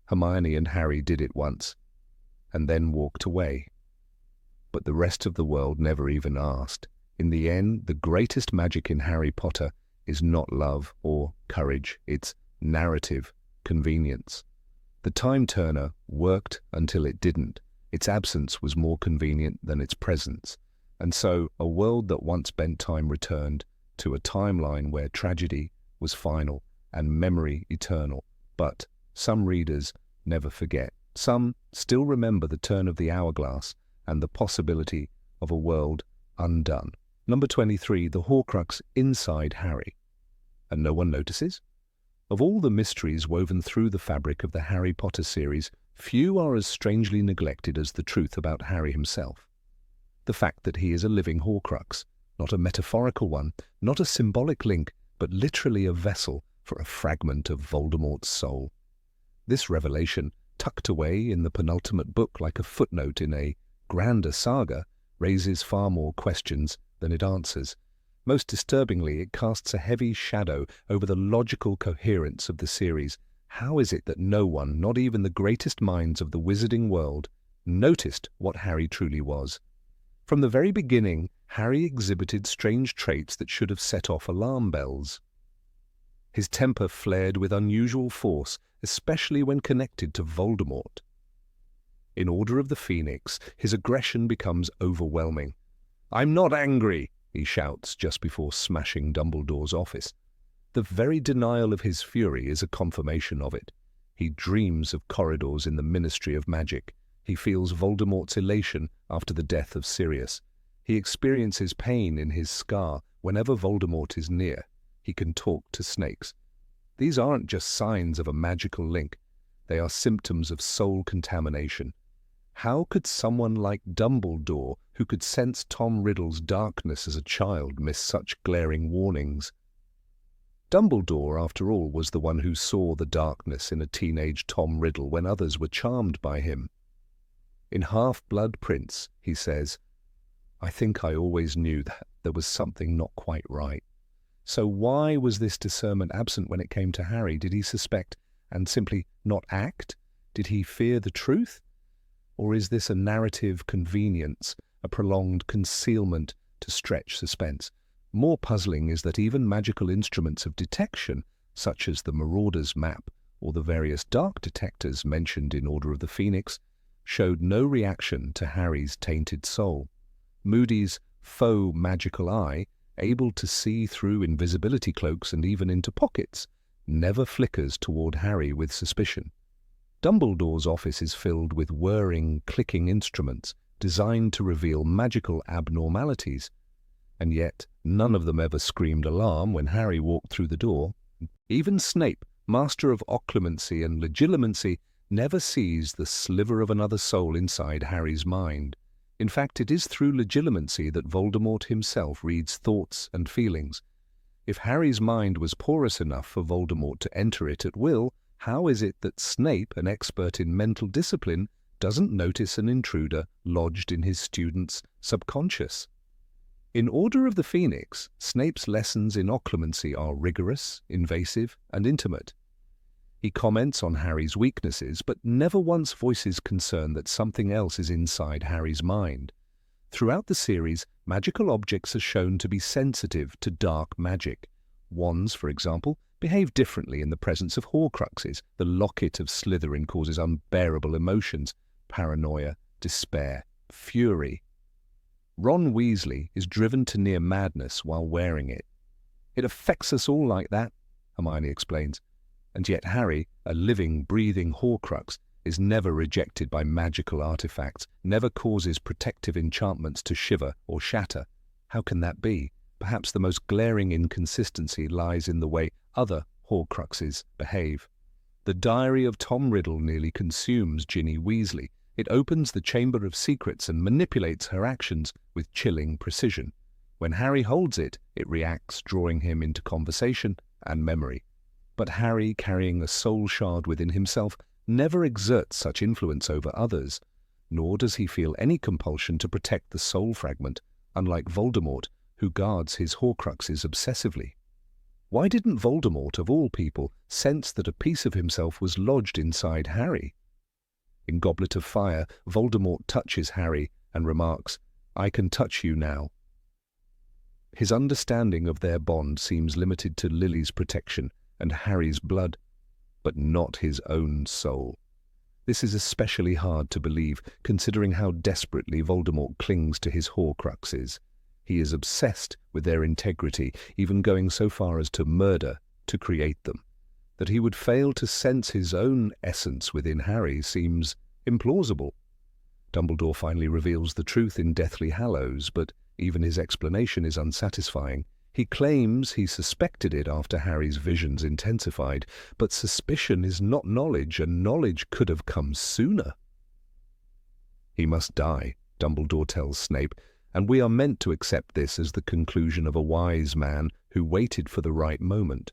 Hermione and Harry did it once, and then walked away. But the rest of the world never even asked. In the end, the greatest magic in Harry Potter is not love or courage, it's narrative convenience. The Time Turner worked until it didn't. Its absence was more convenient than its presence. And so, a world that once bent time returned to a timeline where tragedy was final and memory eternal. But some readers never forget. Some still remember the turn of the hourglass and the possibility of a world undone. Number 23, the Horcrux inside Harry. And no one notices? Of all the mysteries woven through the fabric of the Harry Potter series, few are as strangely neglected as the truth about Harry himself. The fact that he is a living Horcrux, not a metaphorical one, not a symbolic link, but literally a vessel for a fragment of Voldemort's soul. This revelation, tucked away in the penultimate book like a footnote in a grander saga, raises far more questions than it answers. Most disturbingly, it casts a heavy shadow over the logical coherence of the series. How is it that no one, not even the greatest minds of the wizarding world, noticed what Harry truly was? From the very beginning, Harry exhibited strange traits that should have set off alarm bells. His temper flared with unusual force, especially when connected to Voldemort. In Order of the Phoenix, his aggression becomes overwhelming. "I'm not angry," he shouts just before smashing Dumbledore's office. The very denial of his fury is a confirmation of it. He dreams of corridors in the Ministry of Magic. He feels Voldemort's elation after the death of Sirius. He experiences pain in his scar whenever Voldemort is near. He can talk to snakes. These aren't just signs of a magical link. They are symptoms of soul contamination. How could someone like Dumbledore, who could sense Tom Riddle's darkness as a child, miss such glaring warnings? Dumbledore, after all, was the one who saw the darkness in a teenage Tom Riddle when others were charmed by him. In Half-Blood Prince, he says, "I think I always knew that there was something not quite right." So why was this discernment absent when it came to Harry? Did he suspect and simply not act? Did he fear the truth? Or is this a narrative convenience, a prolonged concealment to stretch suspense? More puzzling is that even magical instruments of detection, such as the Marauder's Map or the various dark detectors mentioned in Order of the Phoenix, showed no reaction to Harry's tainted soul. Moody's faux magical eye, able to see through invisibility cloaks and even into pockets, never flickers toward Harry with suspicion. Dumbledore's office is filled with whirring, clicking instruments designed to reveal magical abnormalities, and yet none of them ever screamed alarm when Harry walked through the door. Even Snape, master of occlumency and legilimency, never sees the sliver of another soul inside Harry's mind. In fact, it is through legilimency that Voldemort himself reads thoughts and feelings. If Harry's mind was porous enough for Voldemort to enter it at will, how is it that Snape, an expert in mental discipline, doesn't notice an intruder lodged in his student's subconscious? In Order of the Phoenix, Snape's lessons in occlumency are rigorous, invasive, and intimate. He comments on Harry's weaknesses, but never once voices concern that something else is inside Harry's mind. Throughout the series, magical objects are shown to be sensitive to dark magic. Wands, for example, behave differently in the presence of Horcruxes. The locket of Slytherin causes unbearable emotions: paranoia, despair, fury. Ron Weasley is driven to near madness while wearing it. "It affects us all like that," Hermione explains. And yet Harry, a living, breathing Horcrux, is never rejected by magical artifacts, never causes protective enchantments to shiver or shatter. How can that be? Perhaps the most glaring inconsistency lies in the way other Horcruxes behave. The diary of Tom Riddle nearly consumes Ginny Weasley. It opens the Chamber of Secrets and manipulates her actions with chilling precision. When Harry holds it, it reacts, drawing him into conversation and memory. But Harry, carrying a soul shard within himself, never exerts such influence over others, nor does he feel any compulsion to protect the soul fragment, unlike Voldemort, who guards his Horcruxes obsessively. Why didn't Voldemort, of all people, sense that a piece of himself was lodged inside Harry? In Goblet of Fire, Voldemort touches Harry and remarks, "I can touch you now." His understanding of their bond seems limited to Lily's protection and Harry's blood, but not his own soul. This is especially hard to believe, considering how desperately Voldemort clings to his Horcruxes. He is obsessed with their integrity, even going so far as to murder to create them. That he would fail to sense his own essence within Harry seems implausible. Dumbledore finally reveals the truth in Deathly Hallows, but even his explanation is unsatisfying. He claims he suspected it after Harry's visions intensified, but suspicion is not knowledge, and knowledge could have come sooner. He must die, Dumbledore tells Snape, and we are meant to accept this as the conclusion of a wise man who waited for the right moment.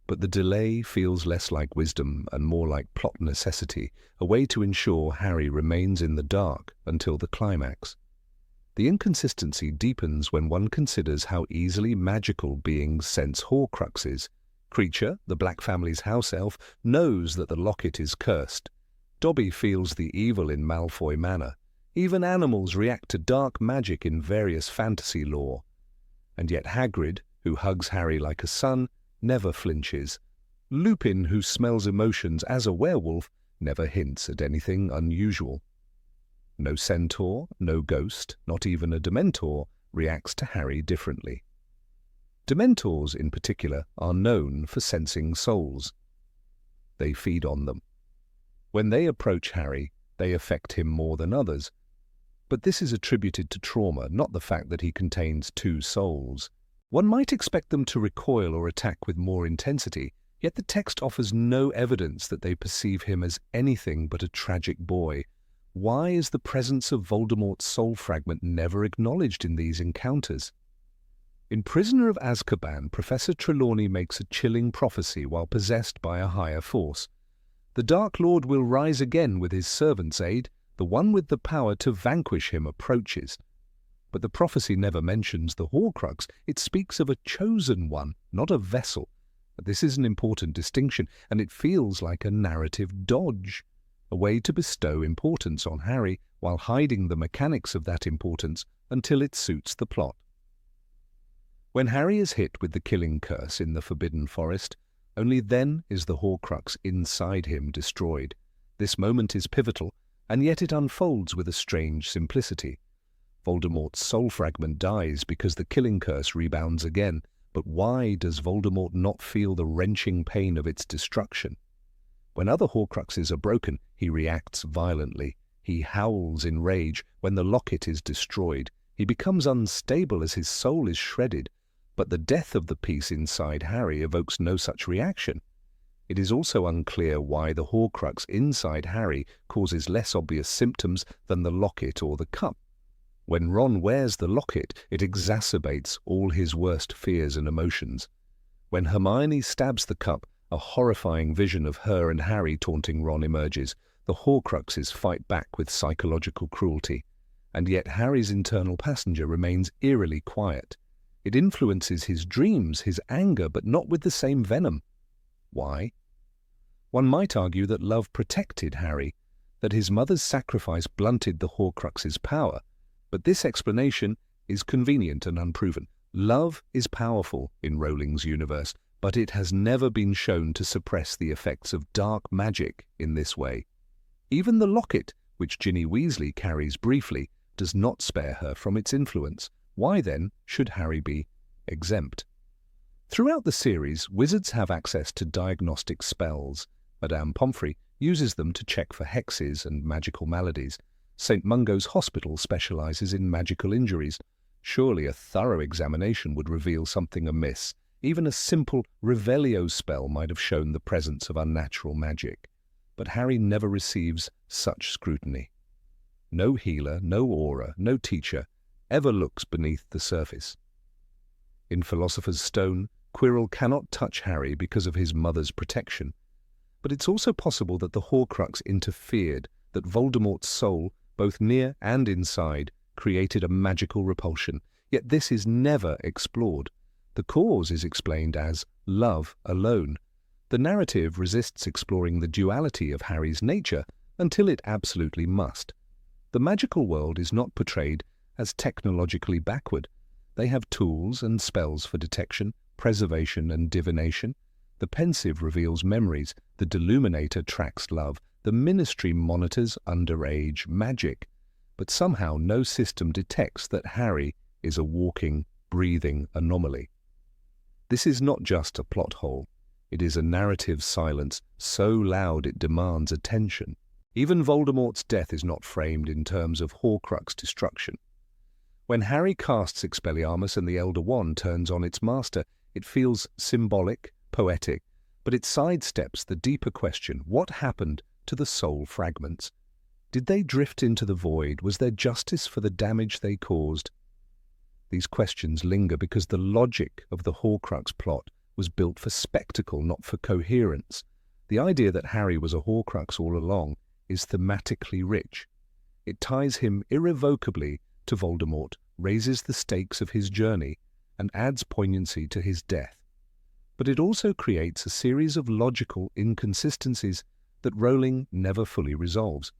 But the delay feels less like wisdom and more like plot necessity, a way to ensure Harry remains in the dark until the climax. The inconsistency deepens when one considers how easily magical beings sense Horcruxes. Creature, the Black family's house elf, knows that the locket is cursed. Dobby feels the evil in Malfoy Manor. Even animals react to dark magic in various fantasy lore. And yet Hagrid, who hugs Harry like a son, never flinches. Lupin, who smells emotions as a werewolf, never hints at anything unusual. No centaur, no ghost, not even a Dementor, reacts to Harry differently. Dementors, in particular, are known for sensing souls. They feed on them. When they approach Harry, they affect him more than others. But this is attributed to trauma, not the fact that he contains two souls. One might expect them to recoil or attack with more intensity, yet the text offers no evidence that they perceive him as anything but a tragic boy. Why is the presence of Voldemort's soul fragment never acknowledged in these encounters? In Prisoner of Azkaban, Professor Trelawney makes a chilling prophecy while possessed by a higher force. The Dark Lord will rise again with his servant's aid, The one with the power to vanquish him approaches. But the prophecy never mentions the Horcrux. It speaks of a chosen one, not a vessel. This is an important distinction, and it feels like a narrative dodge, a way to bestow importance on Harry while hiding the mechanics of that importance until it suits the plot. When Harry is hit with the killing curse in the Forbidden Forest, only then is the Horcrux inside him destroyed. This moment is pivotal, and yet it unfolds with a strange simplicity. Voldemort's soul fragment dies because the killing curse rebounds again, but why does Voldemort not feel the wrenching pain of its destruction? When other Horcruxes are broken, he reacts violently. He howls in rage when the locket is destroyed. He becomes unstable as his soul is shredded, but the death of the piece inside Harry evokes no such reaction. It is also unclear why the Horcrux inside Harry causes less obvious symptoms than the locket or the cup. When Ron wears the locket, it exacerbates all his worst fears and emotions. When Hermione stabs the cup, a horrifying vision of her and Harry taunting Ron emerges. The Horcruxes fight back with psychological cruelty. And yet Harry's internal passenger remains eerily quiet. It influences his dreams, his anger, but not with the same venom. Why? One might argue that love protected Harry, that his mother's sacrifice blunted the Horcrux's power. But this explanation is convenient and unproven. Love is powerful in Rowling's universe, but it has never been shown to suppress the effects of dark magic in this way. Even the locket, which Ginny Weasley carries briefly, does not spare her from its influence. Why then should Harry be exempt? Throughout the series, wizards have access to diagnostic spells. Madame Pomfrey uses them to check for hexes and magical maladies. St. Mungo's hospital specializes in magical injuries. Surely a thorough examination would reveal something amiss. Even a simple Revelio spell might have shown the presence of unnatural magic. But Harry never receives such scrutiny. No healer, no aura, no teacher ever looks beneath the surface. In Philosopher's Stone, Quirrell cannot touch Harry because of his mother's protection. But it's also possible that the Horcrux interfered, that Voldemort's soul, both near and inside, created a magical repulsion. Yet this is never explored. The cause is explained as love alone. The narrative resists exploring the duality of Harry's nature until it absolutely must. The magical world is not portrayed as technologically backward. They have tools and spells for detection, preservation and divination. The pensive reveals memories, the deluminator tracks love, the ministry monitors underage magic. But somehow no system detects that Harry is a walking, breathing anomaly. This is not just a plot hole. It is a narrative silence so loud it demands attention. Even Voldemort's death is not framed in terms of Horcrux destruction. When Harry casts Expelliarmus and the Elder Wand turns on its master, it feels symbolic, poetic, but it sidesteps the deeper question: what happened to the soul fragments? Did they drift into the void? Was there justice for the damage they caused? These questions linger because the logic of the Horcrux plot was built for spectacle, not for coherence. The idea that Harry was a Horcrux all along is thematically rich. It ties him irrevocably to Voldemort, raises the stakes of his journey, and adds poignancy to his death. But it also creates a series of logical inconsistencies that Rowling never fully resolves.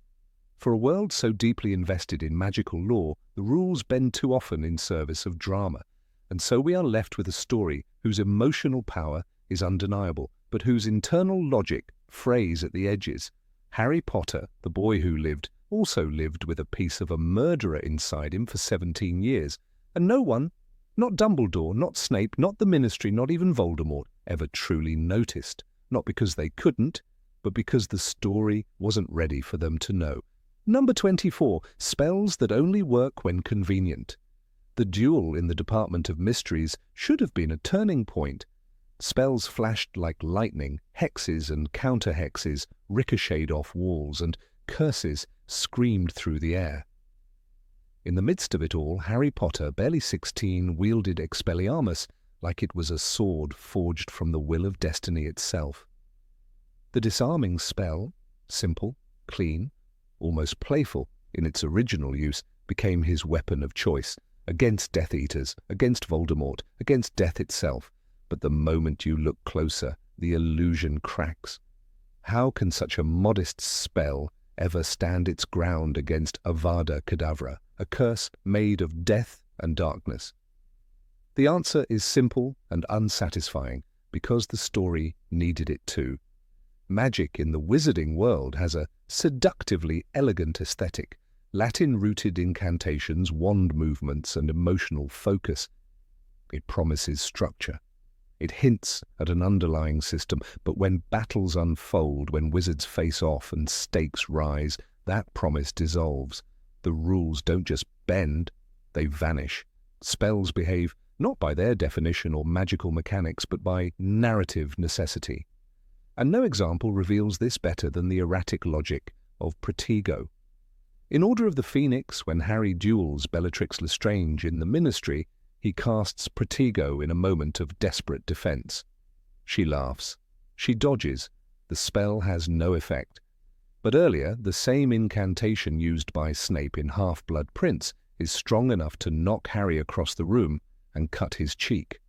For a world so deeply invested in magical lore, the rules bend too often in service of drama, and so we are left with a story whose emotional power is undeniable, but whose internal logic frays at the edges. Harry Potter, the boy who lived, also lived with a piece of a murderer inside him for 17 years, and no one, not Dumbledore, not Snape, not the Ministry, not even Voldemort, ever truly noticed, not because they couldn't, but because the story wasn't ready for them to know. Number 24, spells that only work when convenient. The duel in the Department of Mysteries should have been a turning point. Spells flashed like lightning, hexes and counter-hexes ricocheted off walls, and curses screamed through the air. In the midst of it all, Harry Potter, barely 16, wielded Expelliarmus like it was a sword forged from the will of destiny itself. The disarming spell, simple, clean, almost playful in its original use, became his weapon of choice, against Death Eaters, against Voldemort, against death itself. But the moment you look closer, the illusion cracks. How can such a modest spell ever stand its ground against Avada Kedavra, a curse made of death and darkness? The answer is simple and unsatisfying, because the story needed it too. Magic in the wizarding world has a seductively elegant aesthetic, Latin-rooted incantations, wand movements, and emotional focus. It promises structure. It hints at an underlying system, but when battles unfold, when wizards face off and stakes rise, that promise dissolves. The rules don't just bend, they vanish. Spells behave not by their definition or magical mechanics, but by narrative necessity. And no example reveals this better than the erratic logic of Protego. In Order of the Phoenix, when Harry duels Bellatrix Lestrange in the Ministry, he casts Protego in a moment of desperate defense. She laughs. She dodges. The spell has no effect. But earlier, the same incantation used by Snape in Half-Blood Prince is strong enough to knock Harry across the room and cut his cheek.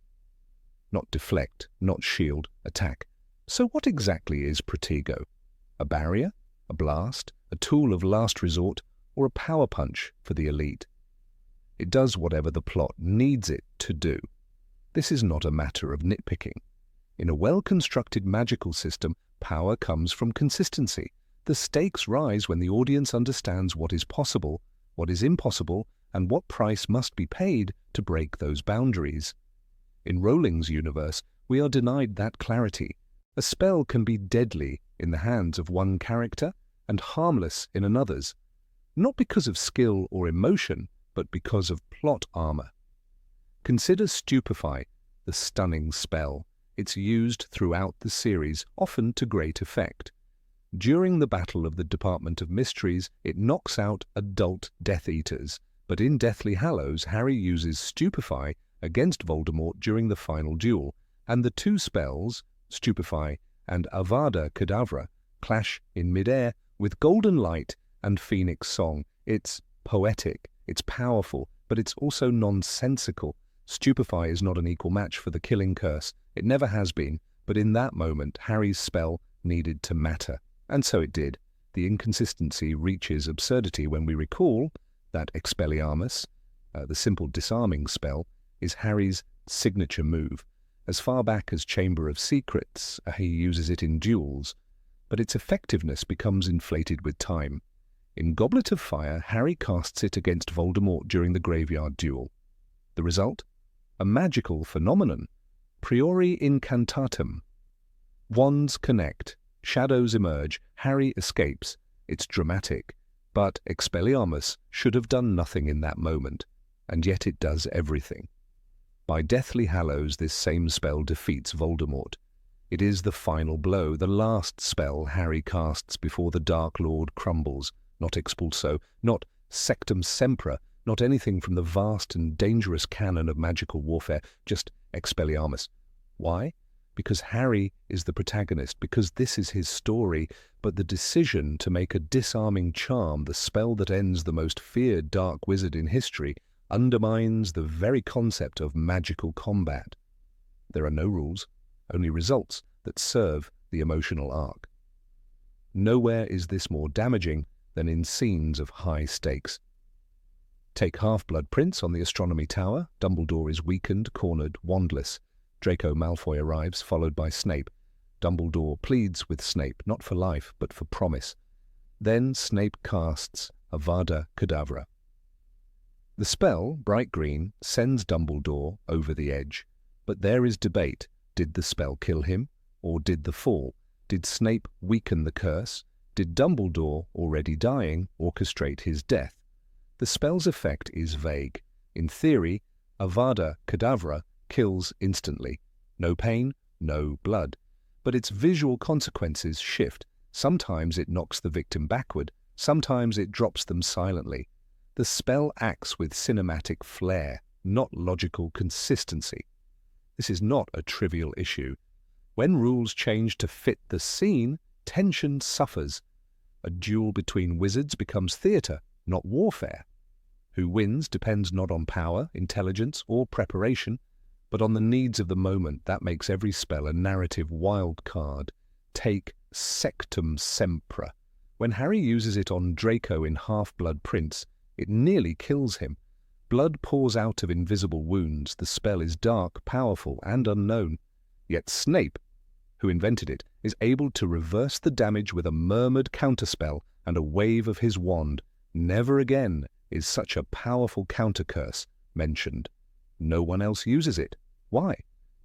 Not deflect, not shield, attack. So what exactly is Protego? A barrier? A blast? A tool of last resort? Or a power punch for the elite? It does whatever the plot needs it to do. This is not a matter of nitpicking. In a well-constructed magical system, power comes from consistency. The stakes rise when the audience understands what is possible, what is impossible, and what price must be paid to break those boundaries. In Rowling's universe, we are denied that clarity. A spell can be deadly in the hands of one character and harmless in another's, not because of skill or emotion, but because of plot armor. Consider Stupefy, the stunning spell. It's used throughout the series, often to great effect. During the Battle of the Department of Mysteries, it knocks out adult Death Eaters, but in Deathly Hallows, Harry uses Stupefy against Voldemort during the final duel, and the two spells, Stupefy and Avada Kedavra, clash in midair with Golden Light and Phoenix Song. It's poetic, it's powerful, but it's also nonsensical. Stupefy is not an equal match for the killing curse. It never has been, but in that moment, Harry's spell needed to matter. And so it did. The inconsistency reaches absurdity when we recall that Expelliarmus, the simple disarming spell, is Harry's signature move. As far back as Chamber of Secrets, he uses it in duels, but its effectiveness becomes inflated with time. In Goblet of Fire, Harry casts it against Voldemort during the graveyard duel. The result? A magical phenomenon, priori incantatum. Wands connect, shadows emerge, Harry escapes. It's dramatic, but Expelliarmus should have done nothing in that moment, and yet it does everything. By Deathly Hallows, this same spell defeats Voldemort. It is the final blow, the last spell Harry casts before the Dark Lord crumbles. Not Expulso, not Sectum Sempra, not anything from the vast and dangerous canon of magical warfare, just Expelliarmus. Why? Because Harry is the protagonist, because this is his story, but the decision to make a disarming charm the spell that ends the most feared dark wizard in history undermines the very concept of magical combat. There are no rules, only results that serve the emotional arc. Nowhere is this more damaging than in scenes of high stakes. Take Half-Blood Prince on the Astronomy Tower. Dumbledore is weakened, cornered, wandless. Draco Malfoy arrives, followed by Snape. Dumbledore pleads with Snape, not for life, but for promise. Then Snape casts Avada Kedavra. The spell, bright green, sends Dumbledore over the edge. But there is debate. Did the spell kill him, or did the fall? Did Snape weaken the curse? Did Dumbledore, already dying, orchestrate his death? The spell's effect is vague. In theory, Avada Kedavra kills instantly. No pain, no blood. But its visual consequences shift. Sometimes it knocks the victim backward, sometimes it drops them silently. The spell acts with cinematic flair, not logical consistency. This is not a trivial issue. When rules change to fit the scene, tension suffers. A duel between wizards becomes theatre, not warfare. Who wins depends not on power, intelligence, or preparation, but on the needs of the moment. That makes every spell a narrative wild card. Take Sectum Sempra. When Harry uses it on Draco in Half-Blood Prince, it nearly kills him. Blood pours out of invisible wounds. The spell is dark, powerful, and unknown. Yet Snape, who invented it, is able to reverse the damage with a murmured counterspell and a wave of his wand. Never again is such a powerful countercurse mentioned. No one else uses it. Why?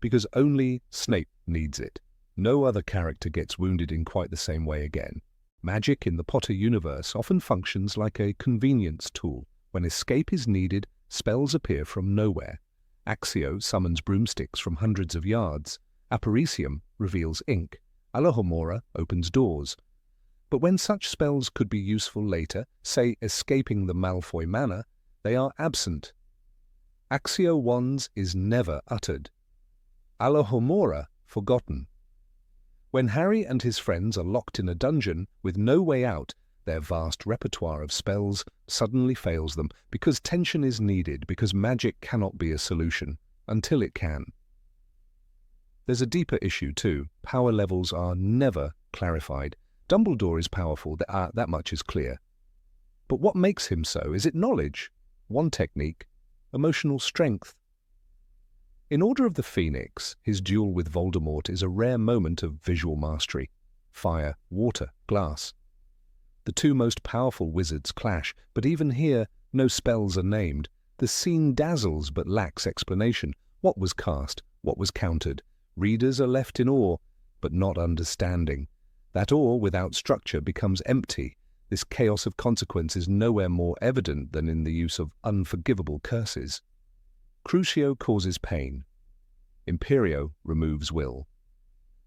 Because only Snape needs it. No other character gets wounded in quite the same way again. Magic in the Potter universe often functions like a convenience tool. When escape is needed, spells appear from nowhere. Accio summons broomsticks from hundreds of yards. Aparicium reveals ink. Alohomora opens doors. But when such spells could be useful later, say escaping the Malfoy Manor, they are absent. Accio wands is never uttered. Alohomora forgotten. When Harry and his friends are locked in a dungeon with no way out, their vast repertoire of spells suddenly fails them because tension is needed, because magic cannot be a solution until it can. There's a deeper issue too. Power levels are never clarified. Dumbledore is powerful, that much is clear. But what makes him so? Is it knowledge? One technique? Emotional strength? In Order of the Phoenix, his duel with Voldemort is a rare moment of visual mastery. Fire, water, glass. The two most powerful wizards clash, but even here, no spells are named. The scene dazzles but lacks explanation. What was cast? What was countered? Readers are left in awe, but not understanding. That awe without structure becomes empty. This chaos of consequence is nowhere more evident than in the use of unforgivable curses. Crucio causes pain. Imperio removes will.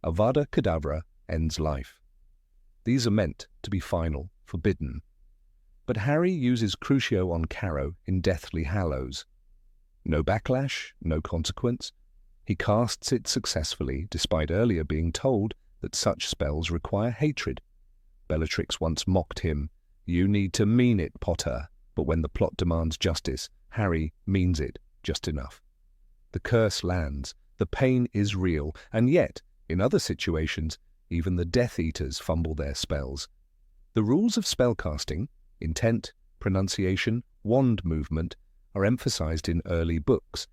Avada Kedavra ends life. These are meant to be final, forbidden. But Harry uses Crucio on Caro in Deathly Hallows. No backlash, no consequence. He casts it successfully, despite earlier being told that such spells require hatred. Bellatrix once mocked him, "You need to mean it, Potter." But when the plot demands justice, Harry means it just enough. The curse lands, the pain is real, and yet, in other situations, even the Death Eaters fumble their spells. The rules of spellcasting, intent, pronunciation, wand movement, are emphasized in early books.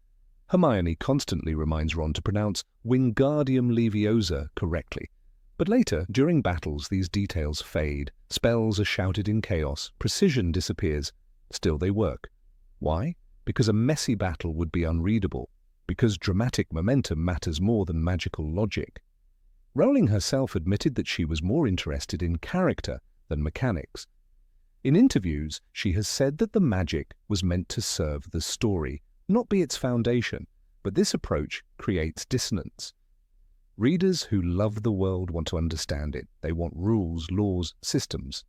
Hermione constantly reminds Ron to pronounce Wingardium Leviosa correctly. But later, during battles, these details fade. Spells are shouted in chaos, precision disappears. Still they work. Why? Because a messy battle would be unreadable. Because dramatic momentum matters more than magical logic. Rowling herself admitted that she was more interested in character than mechanics. In interviews, she has said that the magic was meant to serve the story, not be its foundation, but this approach creates dissonance. Readers who love the world want to understand it. They want rules, laws, systems.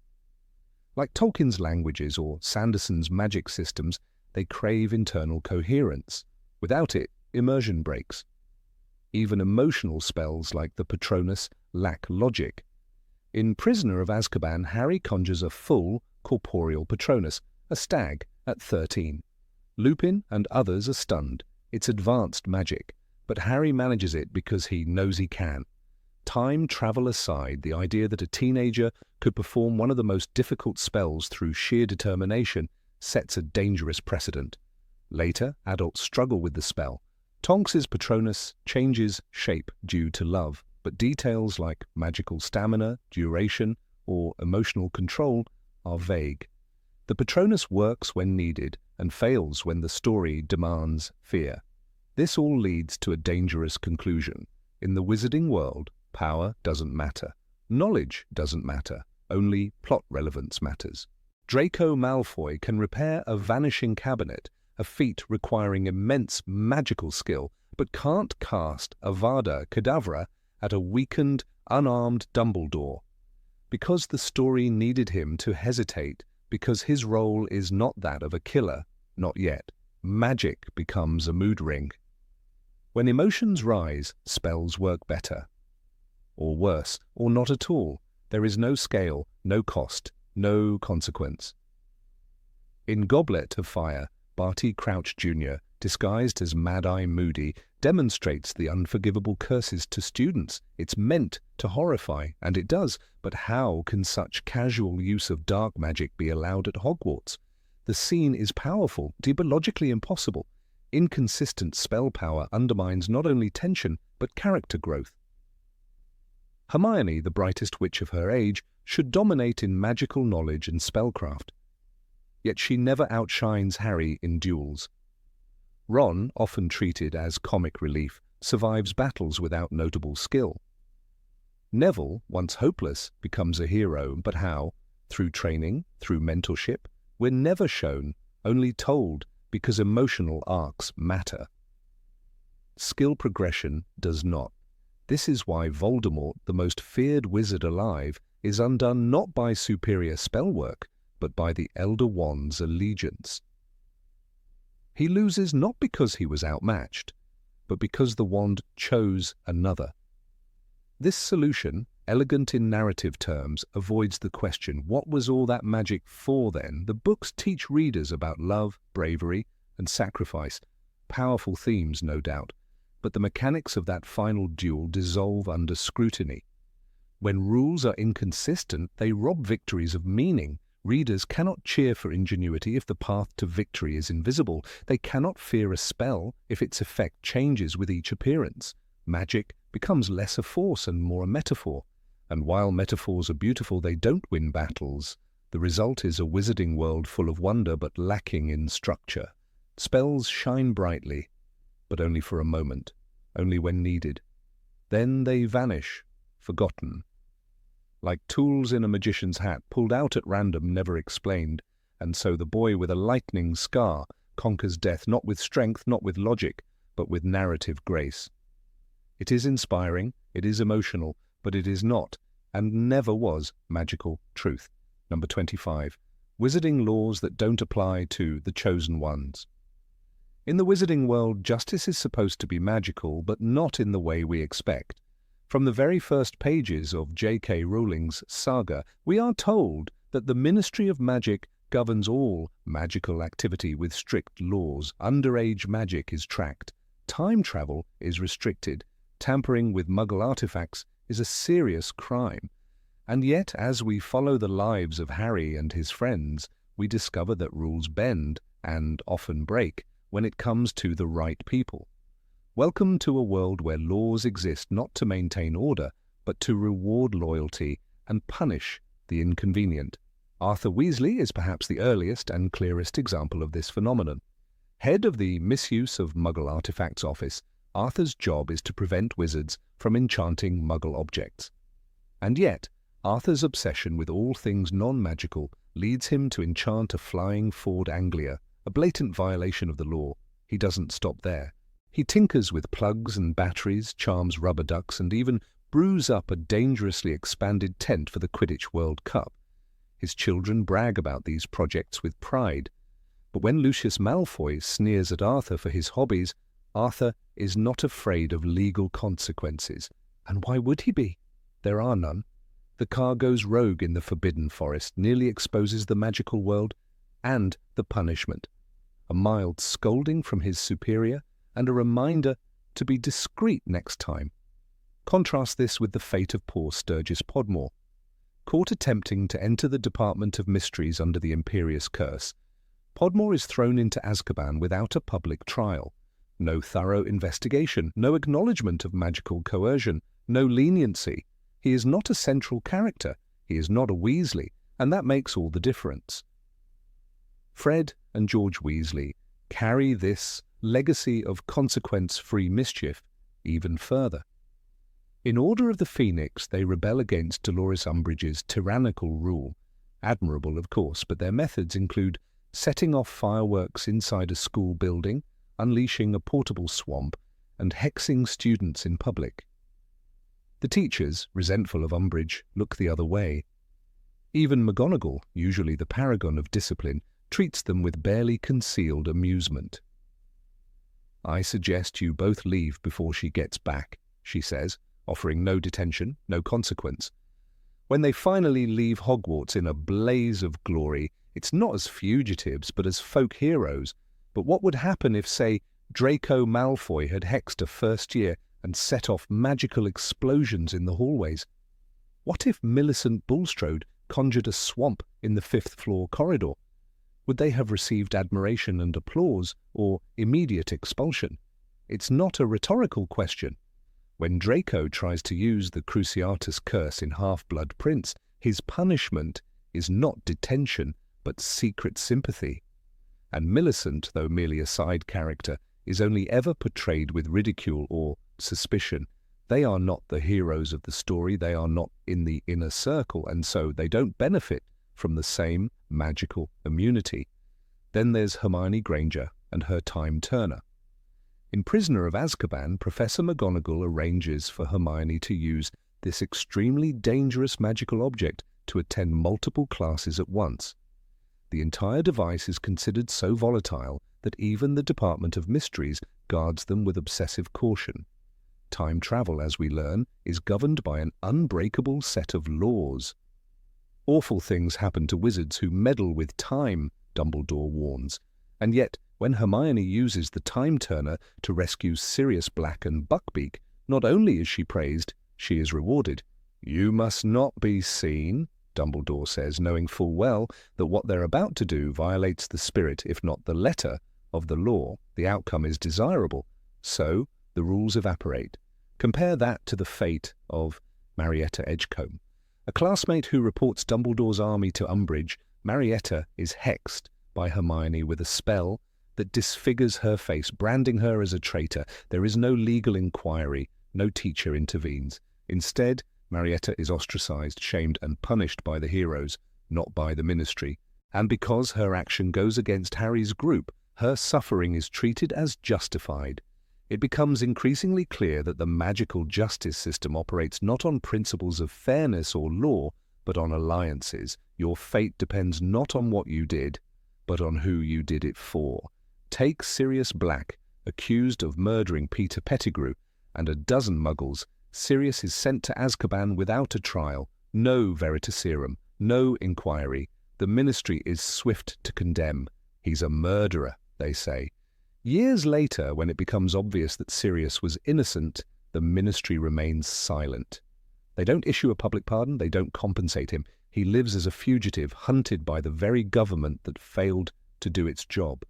Like Tolkien's languages or Sanderson's magic systems, they crave internal coherence. Without it, immersion breaks. Even emotional spells like the Patronus lack logic. In Prisoner of Azkaban, Harry conjures a full, corporeal Patronus, a stag, at 13. Lupin and others are stunned. It's advanced magic, but Harry manages it because he knows he can. Time travel aside, the idea that a teenager could perform one of the most difficult spells through sheer determination sets a dangerous precedent. Later, adults struggle with the spell. Tonks's Patronus changes shape due to love, but details like magical stamina, duration, or emotional control are vague. The Patronus works when needed and fails when the story demands fear. This all leads to a dangerous conclusion. In the wizarding world, power doesn't matter. Knowledge doesn't matter. Only plot relevance matters. Draco Malfoy can repair a vanishing cabinet, a feat requiring immense magical skill, but can't cast Avada Kedavra at a weakened, unarmed Dumbledore. Because the story needed him to hesitate, because his role is not that of a killer, not yet. Magic becomes a mood ring. When emotions rise, spells work better. Or worse, or not at all. There is no scale, no cost, no consequence. In Goblet of Fire, Barty Crouch Jr., disguised as Mad-Eye Moody, demonstrates the unforgivable curses to students. It's meant to horrify, and it does, but how can such casual use of dark magic be allowed at Hogwarts? The scene is powerful, demonologically impossible. Inconsistent spell power undermines not only tension, but character growth. Hermione, the brightest witch of her age, should dominate in magical knowledge and spellcraft. Yet she never outshines Harry in duels. Ron, often treated as comic relief, survives battles without notable skill. Neville, once hopeless, becomes a hero, but how? Through training, through mentorship? We're never shown, only told, because emotional arcs matter. Skill progression does not. This is why Voldemort, the most feared wizard alive, is undone not by superior spellwork, but by the Elder Wand's allegiance. He loses not because he was outmatched, but because the wand chose another. This solution, elegant in narrative terms, avoids the question, what was all that magic for then? The books teach readers about love, bravery, and sacrifice. Powerful themes, no doubt, but the mechanics of that final duel dissolve under scrutiny. When rules are inconsistent, they rob victories of meaning. Readers cannot cheer for ingenuity if the path to victory is invisible. They cannot fear a spell if its effect changes with each appearance. Magic becomes less a force and more a metaphor. And while metaphors are beautiful, they don't win battles. The result is a wizarding world full of wonder but lacking in structure. Spells shine brightly, but only for a moment, only when needed. Then they vanish, forgotten. Like tools in a magician's hat, pulled out at random, never explained, and so the boy with a lightning scar conquers death not with strength, not with logic, but with narrative grace. It is inspiring, it is emotional, but it is not, and never was, magical truth. Number 25. Wizarding laws that don't apply to the chosen ones. In the wizarding world, justice is supposed to be magical, but not in the way we expect. From the very first pages of J.K. Rowling's saga, we are told that the Ministry of Magic governs all magical activity with strict laws. Underage magic is tracked. Time travel is restricted. Tampering with Muggle artifacts is a serious crime. And yet, as we follow the lives of Harry and his friends, we discover that rules bend, and often break, when it comes to the right people. Welcome to a world where laws exist not to maintain order, but to reward loyalty and punish the inconvenient. Arthur Weasley is perhaps the earliest and clearest example of this phenomenon. Head of the Misuse of Muggle Artifacts Office, Arthur's job is to prevent wizards from enchanting Muggle objects. And yet, Arthur's obsession with all things non-magical leads him to enchant a flying Ford Anglia, a blatant violation of the law. He doesn't stop there. He tinkers with plugs and batteries, charms rubber ducks, and even brews up a dangerously expanded tent for the Quidditch World Cup. His children brag about these projects with pride. But when Lucius Malfoy sneers at Arthur for his hobbies, Arthur is not afraid of legal consequences. And why would he be? There are none. The car goes rogue in the Forbidden Forest, nearly exposes the magical world and the punishment. A mild scolding from his superior, and a reminder to be discreet next time. Contrast this with the fate of poor Sturgis Podmore. Caught attempting to enter the Department of Mysteries under the Imperious Curse, Podmore is thrown into Azkaban without a public trial. No thorough investigation, no acknowledgement of magical coercion, no leniency. He is not a central character, he is not a Weasley, and that makes all the difference. Fred and George Weasley carry this legacy of consequence-free mischief even further. In Order of the Phoenix, they rebel against Dolores Umbridge's tyrannical rule. Admirable, of course, but their methods include setting off fireworks inside a school building, unleashing a portable swamp, and hexing students in public. The teachers, resentful of Umbridge, look the other way. Even McGonagall, usually the paragon of discipline, treats them with barely concealed amusement. "I suggest you both leave before she gets back," she says, offering no detention, no consequence. When they finally leave Hogwarts in a blaze of glory, it's not as fugitives but as folk heroes. But what would happen if, say, Draco Malfoy had hexed a first year and set off magical explosions in the hallways? What if Millicent Bulstrode conjured a swamp in the fifth-floor corridor? Would they have received admiration and applause, or immediate expulsion? It's not a rhetorical question. When Draco tries to use the Cruciatus curse in Half-Blood Prince, his punishment is not detention, but secret sympathy. And Millicent, though merely a side character, is only ever portrayed with ridicule or suspicion. They are not the heroes of the story, they are not in the inner circle, and so they don't benefit from the same magical immunity. Then there's Hermione Granger and her Time Turner. In Prisoner of Azkaban, Professor McGonagall arranges for Hermione to use this extremely dangerous magical object to attend multiple classes at once. The entire device is considered so volatile that even the Department of Mysteries guards them with obsessive caution. Time travel, as we learn, is governed by an unbreakable set of laws. Awful things happen to wizards who meddle with time, Dumbledore warns, and yet when Hermione uses the Time Turner to rescue Sirius Black and Buckbeak, not only is she praised, she is rewarded. "You must not be seen," Dumbledore says, knowing full well that what they're about to do violates the spirit, if not the letter, of the law. The outcome is desirable, so the rules evaporate. Compare that to the fate of Marietta Edgecombe. A classmate who reports Dumbledore's army to Umbridge, Marietta is hexed by Hermione with a spell that disfigures her face, branding her as a traitor. There is no legal inquiry, no teacher intervenes. Instead, Marietta is ostracized, shamed, and punished by the heroes, not by the Ministry. And because her action goes against Harry's group, her suffering is treated as justified. It becomes increasingly clear that the magical justice system operates not on principles of fairness or law, but on alliances. Your fate depends not on what you did, but on who you did it for. Take Sirius Black, accused of murdering Peter Pettigrew, and a dozen muggles. Sirius is sent to Azkaban without a trial, no veritaserum, no inquiry. The Ministry is swift to condemn. He's a murderer, they say. Years later, when it becomes obvious that Sirius was innocent, the Ministry remains silent. They don't issue a public pardon, they don't compensate him. He lives as a fugitive, hunted by the very government that failed to do its job.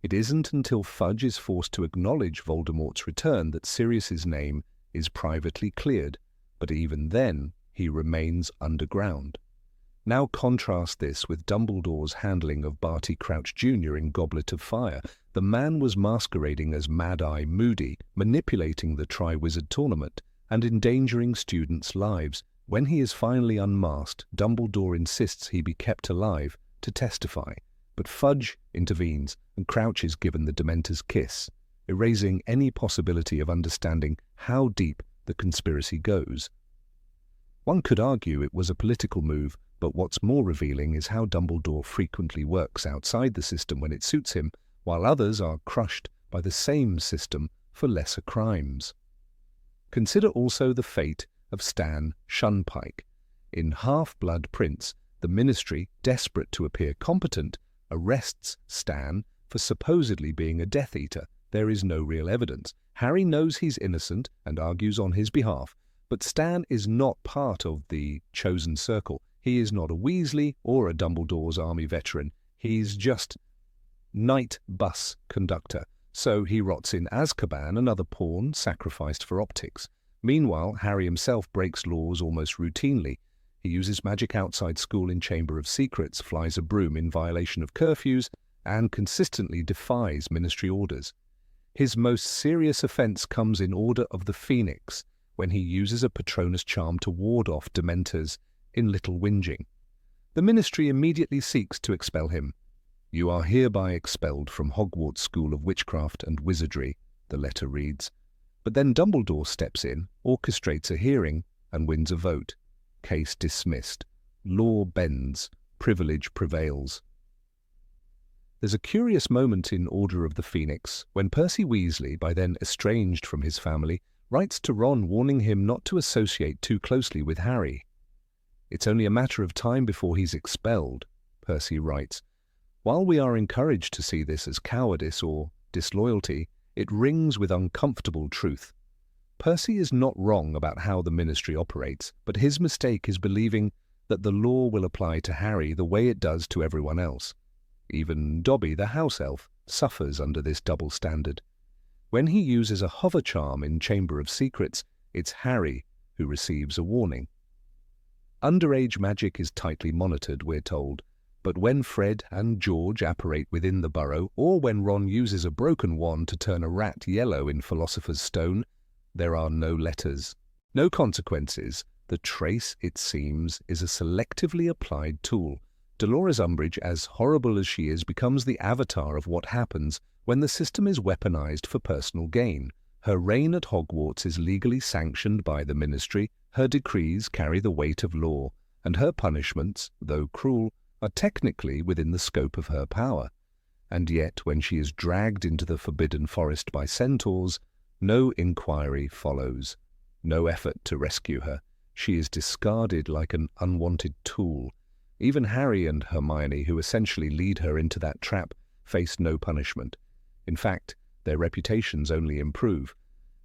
It isn't until Fudge is forced to acknowledge Voldemort's return that Sirius's name is privately cleared, but even then he remains underground. Now contrast this with Dumbledore's handling of Barty Crouch Jr. in Goblet of Fire. The man was masquerading as Mad-Eye Moody, manipulating the Triwizard Tournament and endangering students' lives. When he is finally unmasked, Dumbledore insists he be kept alive to testify, but Fudge intervenes and Crouch is given the Dementor's kiss, erasing any possibility of understanding how deep the conspiracy goes. One could argue it was a political move, but what's more revealing is how Dumbledore frequently works outside the system when it suits him, while others are crushed by the same system for lesser crimes. Consider also the fate of Stan Shunpike. In Half-Blood Prince, the Ministry, desperate to appear competent, arrests Stan for supposedly being a Death Eater. There is no real evidence. Harry knows he's innocent and argues on his behalf, but Stan is not part of the chosen circle. He is not a Weasley or a Dumbledore's army veteran. He's just night bus conductor. So he rots in Azkaban, another pawn sacrificed for optics. Meanwhile, Harry himself breaks laws almost routinely. He uses magic outside school in Chamber of Secrets, flies a broom in violation of curfews, and consistently defies Ministry orders. His most serious offence comes in Order of the Phoenix, when he uses a Patronus charm to ward off Dementors in Little Whinging. The Ministry immediately seeks to expel him. "You are hereby expelled from Hogwarts School of Witchcraft and Wizardry," the letter reads. But then Dumbledore steps in, orchestrates a hearing, and wins a vote. Case dismissed. Law bends. Privilege prevails. There's a curious moment in Order of the Phoenix when Percy Weasley, by then estranged from his family, writes to Ron warning him not to associate too closely with Harry. It's only a matter of time before he's expelled, Percy writes. While we are encouraged to see this as cowardice or disloyalty, it rings with uncomfortable truth. Percy is not wrong about how the Ministry operates, but his mistake is believing that the law will apply to Harry the way it does to everyone else. Even Dobby, the house elf, suffers under this double standard. When he uses a hover charm in Chamber of Secrets, it's Harry who receives a warning. Underage magic is tightly monitored, we're told, but when Fred and George apparate within the burrow, or when Ron uses a broken wand to turn a rat yellow in Philosopher's Stone, there are no letters, no consequences. The trace, it seems, is a selectively applied tool. Dolores Umbridge, as horrible as she is, becomes the avatar of what happens when the system is weaponized for personal gain. Her reign at Hogwarts is legally sanctioned by the Ministry, her decrees carry the weight of law, and her punishments, though cruel, are technically within the scope of her power. And yet, when she is dragged into the Forbidden Forest by centaurs, no inquiry follows, no effort to rescue her. She is discarded like an unwanted tool. Even Harry and Hermione, who essentially lead her into that trap, face no punishment. In fact, their reputations only improve.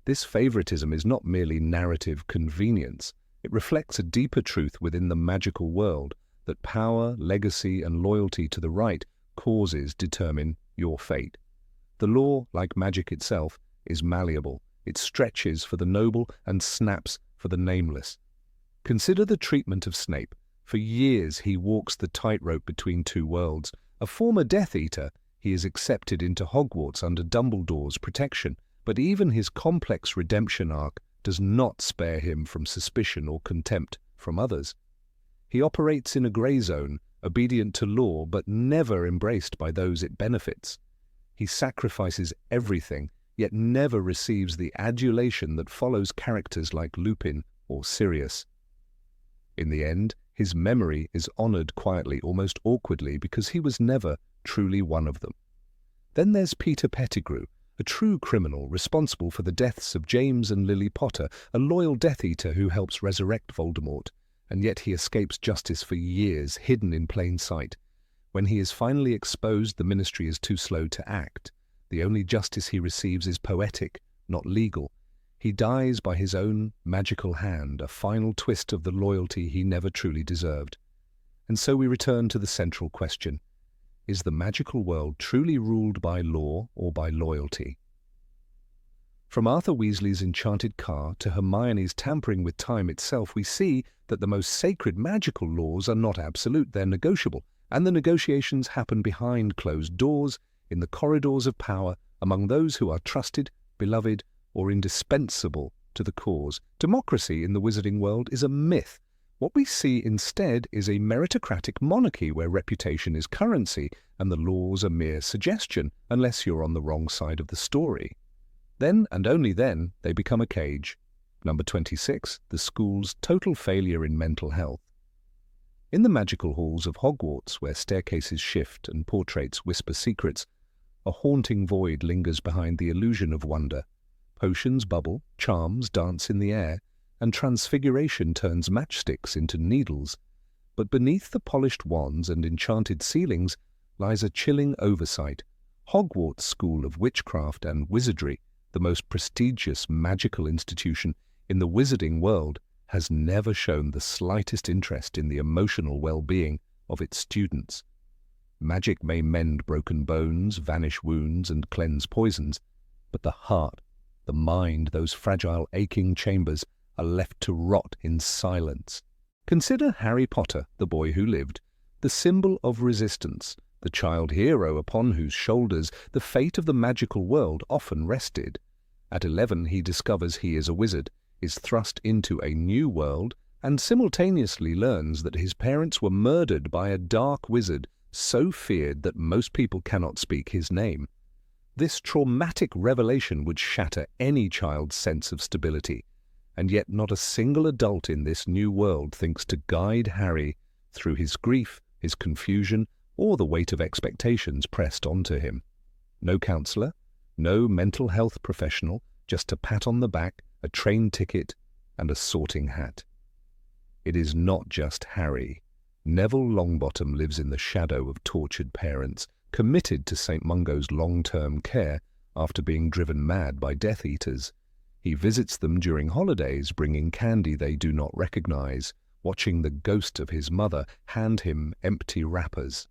This favoritism is not merely narrative convenience. It reflects a deeper truth within the magical world, that power, legacy, and loyalty to the right causes determine your fate. The law, like magic itself, is malleable. It stretches for the noble and snaps for the nameless. Consider the treatment of Snape. For years he walks the tightrope between two worlds. A former Death Eater, he is accepted into Hogwarts under Dumbledore's protection, but even his complex redemption arc does not spare him from suspicion or contempt from others. He operates in a grey zone, obedient to law but never embraced by those it benefits. He sacrifices everything, yet never receives the adulation that follows characters like Lupin or Sirius. In the end, his memory is honoured quietly, almost awkwardly, because he was never truly one of them. Then there's Peter Pettigrew, a true criminal responsible for the deaths of James and Lily Potter, a loyal Death Eater who helps resurrect Voldemort, and yet he escapes justice for years, hidden in plain sight. When he is finally exposed, the Ministry is too slow to act. The only justice he receives is poetic, not legal. He dies by his own magical hand, a final twist of the loyalty he never truly deserved. And so we return to the central question. Is the magical world truly ruled by law or by loyalty? From Arthur Weasley's enchanted car to Hermione's tampering with time itself, we see that the most sacred magical laws are not absolute, they're negotiable, and the negotiations happen behind closed doors, in the corridors of power, among those who are trusted, beloved, or indispensable to the cause. Democracy in the wizarding world is a myth. What we see instead is a meritocratic monarchy where reputation is currency and the laws are mere suggestion, unless you're on the wrong side of the story. Then, and only then, they become a cage. Number 26, the school's total failure in mental health. In the magical halls of Hogwarts, where staircases shift and portraits whisper secrets, a haunting void lingers behind the illusion of wonder. Potions bubble, charms dance in the air, and transfiguration turns matchsticks into needles. But beneath the polished wands and enchanted ceilings lies a chilling oversight. Hogwarts School of Witchcraft and Wizardry, the most prestigious magical institution in the wizarding world, has never shown the slightest interest in the emotional well-being of its students. Magic may mend broken bones, vanish wounds, and cleanse poisons, but the heart, the mind, those fragile, aching chambers are left to rot in silence. Consider Harry Potter, the boy who lived, the symbol of resistance, the child hero upon whose shoulders the fate of the magical world often rested. At 11 he discovers he is a wizard, is thrust into a new world, and simultaneously learns that his parents were murdered by a dark wizard so feared that most people cannot speak his name. This traumatic revelation would shatter any child's sense of stability, and yet not a single adult in this new world thinks to guide Harry through his grief, his confusion, or the weight of expectations pressed onto him. No counselor, no mental health professional, just a pat on the back, a train ticket, and a sorting hat. It is not just Harry. Neville Longbottom lives in the shadow of tortured parents, committed to St. Mungo's long-term care after being driven mad by Death Eaters. He visits them during holidays, bringing candy they do not recognize, watching the ghost of his mother hand him empty wrappers.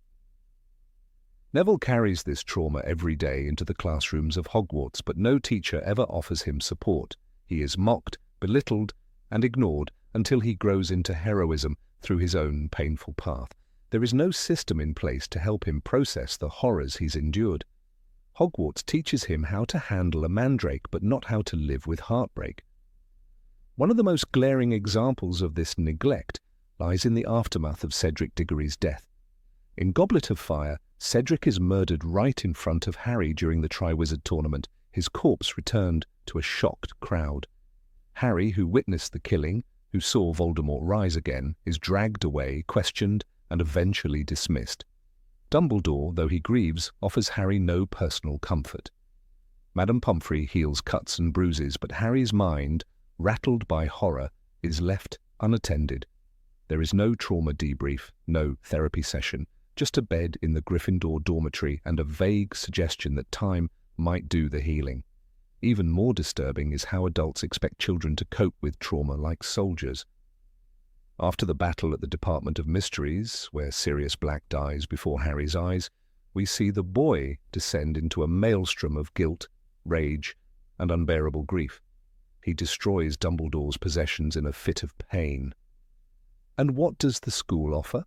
Neville carries this trauma every day into the classrooms of Hogwarts, but no teacher ever offers him support. He is mocked, belittled, and ignored until he grows into heroism through his own painful path. There is no system in place to help him process the horrors he's endured. Hogwarts teaches him how to handle a mandrake, but not how to live with heartbreak. One of the most glaring examples of this neglect lies in the aftermath of Cedric Diggory's death. In Goblet of Fire, Cedric is murdered right in front of Harry during the Triwizard Tournament, his corpse returned to a shocked crowd. Harry, who witnessed the killing, who saw Voldemort rise again, is dragged away, questioned, and eventually dismissed. Dumbledore, though he grieves, offers Harry no personal comfort. Madame Pomfrey heals cuts and bruises, but Harry's mind, rattled by horror, is left unattended. There is no trauma debrief, no therapy session, just a bed in the Gryffindor dormitory and a vague suggestion that time might do the healing. Even more disturbing is how adults expect children to cope with trauma like soldiers. After the battle at the Department of Mysteries, where Sirius Black dies before Harry's eyes, we see the boy descend into a maelstrom of guilt, rage, and unbearable grief. He destroys Dumbledore's possessions in a fit of pain. And what does the school offer?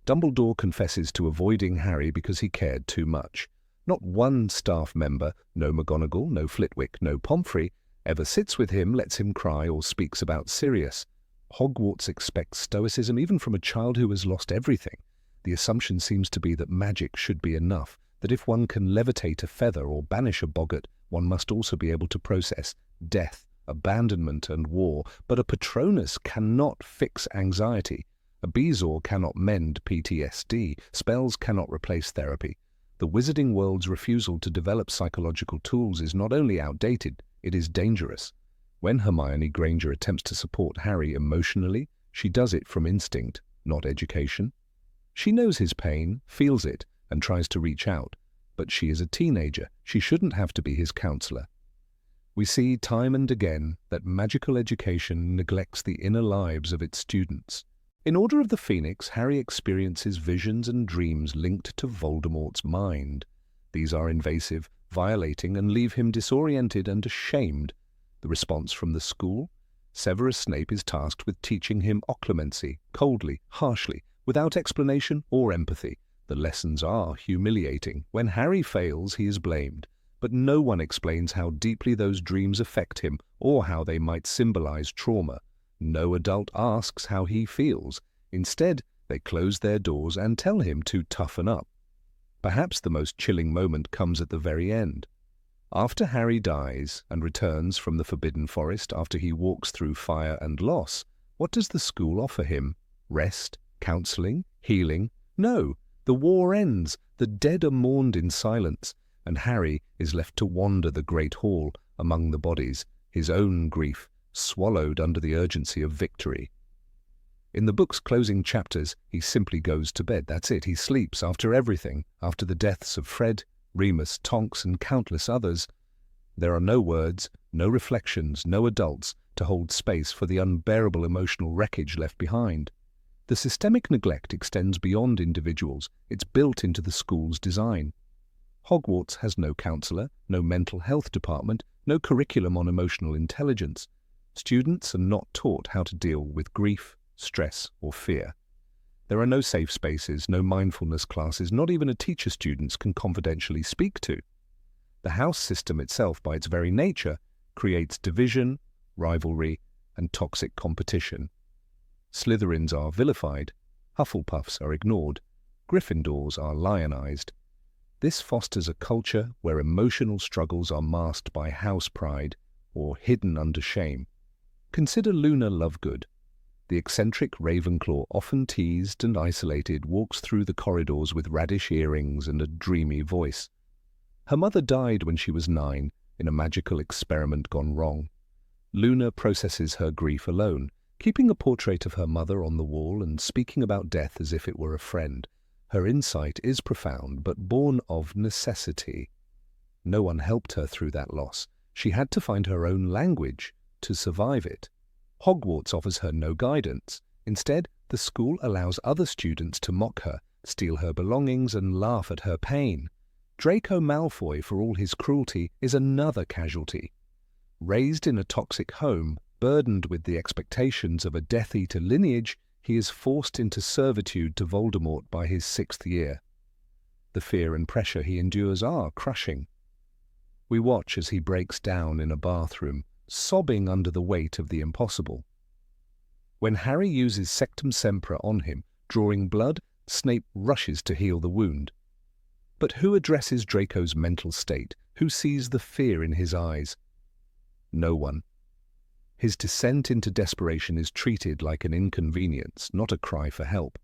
Dumbledore confesses to avoiding Harry because he cared too much. Not one staff member, no McGonagall, no Flitwick, no Pomfrey, ever sits with him, lets him cry, or speaks about Sirius. Hogwarts expects stoicism even from a child who has lost everything. The assumption seems to be that magic should be enough, that if one can levitate a feather or banish a boggart, one must also be able to process death, abandonment, and war. But a Patronus cannot fix anxiety. A Bezoar cannot mend PTSD. Spells cannot replace therapy. The wizarding world's refusal to develop psychological tools is not only outdated, it is dangerous. When Hermione Granger attempts to support Harry emotionally, she does it from instinct, not education. She knows his pain, feels it, and tries to reach out. But she is a teenager. She shouldn't have to be his counselor. We see time and again that magical education neglects the inner lives of its students. In Order of the Phoenix, Harry experiences visions and dreams linked to Voldemort's mind. These are invasive, violating, and leave him disoriented and ashamed. The response from the school? Severus Snape is tasked with teaching him occlumency, coldly, harshly, without explanation or empathy. The lessons are humiliating. When Harry fails, he is blamed. But no one explains how deeply those dreams affect him or how they might symbolize trauma. No adult asks how he feels. Instead, they close their doors and tell him to toughen up. Perhaps the most chilling moment comes at the very end. After Harry dies and returns from the Forbidden Forest after he walks through fire and loss, what does the school offer him? Rest? Counseling? Healing? No, the war ends, the dead are mourned in silence, and Harry is left to wander the Great Hall among the bodies, his own grief swallowed under the urgency of victory. In the book's closing chapters, he simply goes to bed. That's it. He sleeps after everything, after the deaths of Fred, Remus, Tonks, and countless others. There are no words, no reflections, no adults to hold space for the unbearable emotional wreckage left behind. The systemic neglect extends beyond individuals. It's built into the school's design. Hogwarts has no counselor, no mental health department, no curriculum on emotional intelligence. Students are not taught how to deal with grief, stress, or fear. There are no safe spaces, no mindfulness classes, not even a teacher students can confidentially speak to. The house system itself, by its very nature, creates division, rivalry, and toxic competition. Slytherins are vilified, Hufflepuffs are ignored, Gryffindors are lionized. This fosters a culture where emotional struggles are masked by house pride or hidden under shame. Consider Luna Lovegood. The eccentric Ravenclaw, often teased and isolated, walks through the corridors with radish earrings and a dreamy voice. Her mother died when she was 9 in a magical experiment gone wrong. Luna processes her grief alone, Keeping a portrait of her mother on the wall and speaking about death as if it were a friend, her insight is profound but born of necessity. No one helped her through that loss. She had to find her own language to survive it. Hogwarts offers her no guidance. Instead, the school allows other students to mock her, steal her belongings, and laugh at her pain. Draco Malfoy, for all his cruelty, is another casualty. Raised in a toxic home, burdened with the expectations of a Death Eater lineage, he is forced into servitude to Voldemort by his 6th year. The fear and pressure he endures are crushing. We watch as he breaks down in a bathroom, sobbing under the weight of the impossible. When Harry uses Sectum Sempra on him, drawing blood, Snape rushes to heal the wound. But who addresses Draco's mental state? Who sees the fear in his eyes? No one. His descent into desperation is treated like an inconvenience, not a cry for help.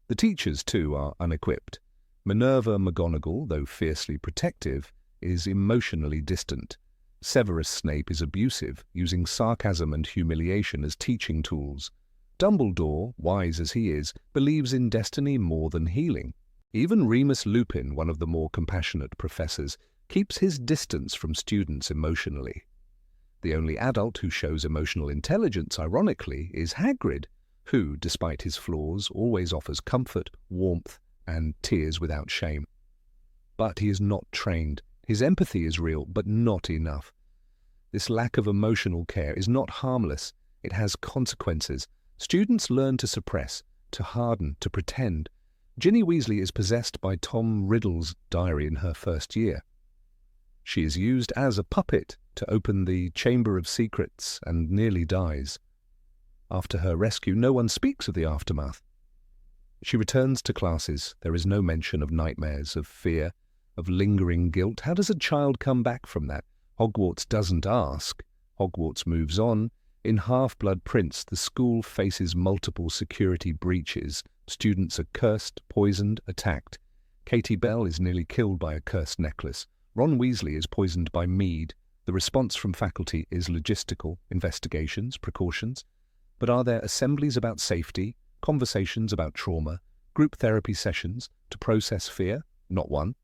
The teachers, too, are unequipped. Minerva McGonagall, though fiercely protective, is emotionally distant. Severus Snape is abusive, using sarcasm and humiliation as teaching tools. Dumbledore, wise as he is, believes in destiny more than healing. Even Remus Lupin, one of the more compassionate professors, keeps his distance from students emotionally. The only adult who shows emotional intelligence, ironically, is Hagrid, who, despite his flaws, always offers comfort, warmth, and tears without shame. But he is not trained. His empathy is real, but not enough. This lack of emotional care is not harmless. It has consequences. Students learn to suppress, to harden, to pretend. Ginny Weasley is possessed by Tom Riddle's diary in her first year. She is used as a puppet to open the Chamber of Secrets and nearly dies. After her rescue, no one speaks of the aftermath. She returns to classes. There is no mention of nightmares, of fear, of lingering guilt. How does a child come back from that? Hogwarts doesn't ask. Hogwarts moves on. In Half-Blood Prince, the school faces multiple security breaches. Students are cursed, poisoned, attacked. Katie Bell is nearly killed by a cursed necklace. Ron Weasley is poisoned by mead. The response from faculty is logistical, investigations, precautions. But are there assemblies about safety, conversations about trauma, group therapy sessions to process fear? Not one.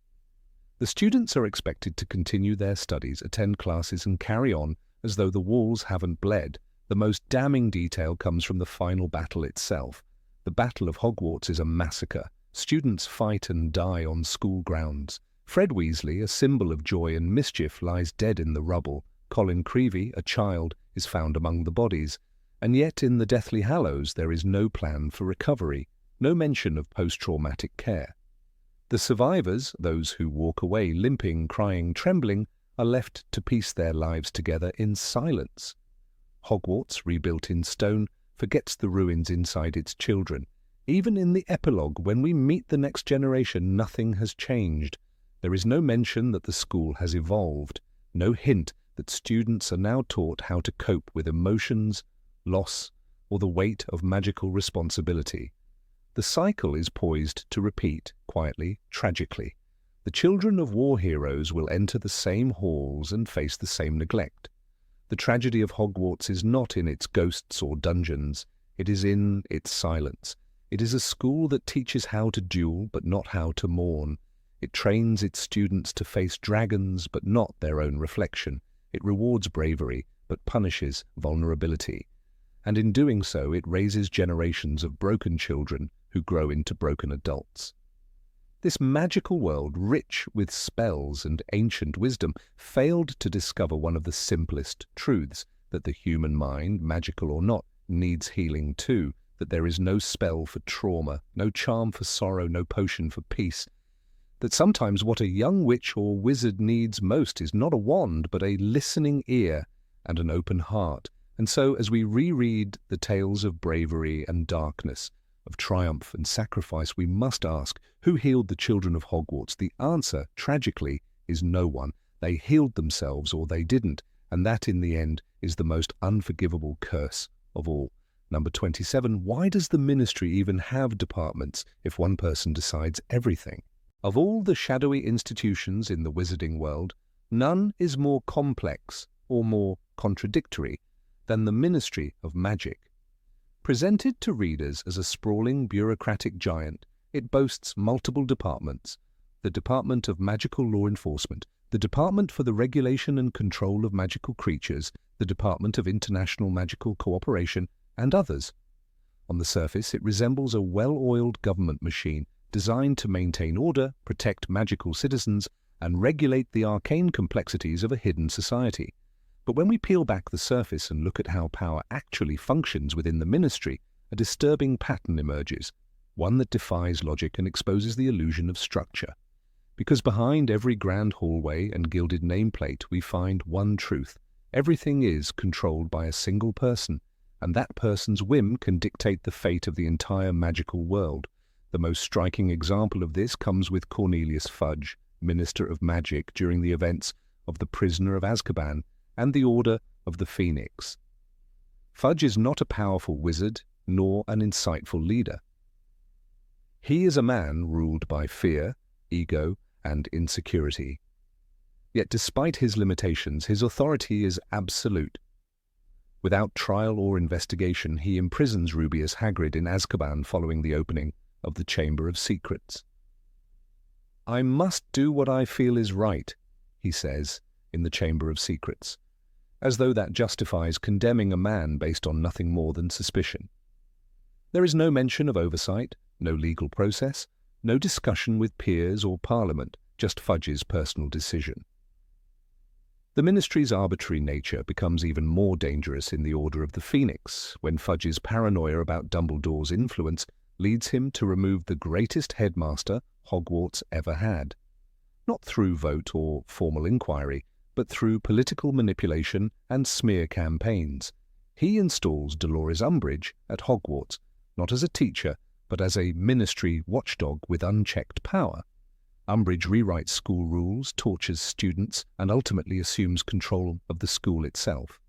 The students are expected to continue their studies, attend classes, and carry on as though the walls haven't bled. The most damning detail comes from the final battle itself. The Battle of Hogwarts is a massacre. Students fight and die on school grounds. Fred Weasley, a symbol of joy and mischief, lies dead in the rubble. Colin Creevey, a child, is found among the bodies. And yet in the Deathly Hallows there is no plan for recovery, no mention of post-traumatic care. The survivors, those who walk away limping, crying, trembling, are left to piece their lives together in silence. Hogwarts, rebuilt in stone, forgets the ruins inside its children. Even in the epilogue, when we meet the next generation, nothing has changed. There is no mention that the school has evolved, no hint that students are now taught how to cope with emotions, loss, or the weight of magical responsibility. The cycle is poised to repeat, quietly, tragically. The children of war heroes will enter the same halls and face the same neglect. The tragedy of Hogwarts is not in its ghosts or dungeons. It is in its silence. It is a school that teaches how to duel, but not how to mourn. It trains its students to face dragons, but not their own reflection. It rewards bravery, but punishes vulnerability. And in doing so, it raises generations of broken children who grow into broken adults. This magical world, rich with spells and ancient wisdom, failed to discover one of the simplest truths, that the human mind, magical or not, needs healing too, that there is no spell for trauma, no charm for sorrow, no potion for peace, that sometimes what a young witch or wizard needs most is not a wand, but a listening ear and an open heart. And so, as we reread the tales of bravery and darkness, of triumph and sacrifice, we must ask, who healed the children of Hogwarts? The answer, tragically, is no one. They healed themselves or they didn't, and that, in the end, is the most unforgivable curse of all. Number 27, why does the Ministry even have departments if one person decides everything? Of all the shadowy institutions in the wizarding world, none is more complex or more contradictory than the Ministry of Magic. Presented to readers as a sprawling bureaucratic giant, it boasts multiple departments: the Department of Magical Law Enforcement, the Department for the Regulation and Control of Magical Creatures, the Department of International Magical Cooperation, and others. On the surface, it resembles a well-oiled government machine designed to maintain order, protect magical citizens, and regulate the arcane complexities of a hidden society. But when we peel back the surface and look at how power actually functions within the ministry, a disturbing pattern emerges, one that defies logic and exposes the illusion of structure. Because behind every grand hallway and gilded nameplate we find one truth: everything is controlled by a single person, and that person's whim can dictate the fate of the entire magical world. The most striking example of this comes with Cornelius Fudge, Minister of Magic during the events of The Prisoner of Azkaban and the Order of the Phoenix. Fudge is not a powerful wizard, nor an insightful leader. He is a man ruled by fear, ego, and insecurity. Yet despite his limitations, his authority is absolute. Without trial or investigation, he imprisons Rubeus Hagrid in Azkaban following the opening of the Chamber of Secrets. "I must do what I feel is right," he says in the Chamber of Secrets, as though that justifies condemning a man based on nothing more than suspicion. There is no mention of oversight, no legal process, no discussion with peers or Parliament, just Fudge's personal decision. The ministry's arbitrary nature becomes even more dangerous in the Order of the Phoenix, when Fudge's paranoia about Dumbledore's influence leads him to remove the greatest headmaster Hogwarts ever had. Not through vote or formal inquiry, but through political manipulation and smear campaigns. He installs Dolores Umbridge at Hogwarts, not as a teacher, but as a ministry watchdog with unchecked power. Umbridge rewrites school rules, tortures students, and ultimately assumes control of the school itself.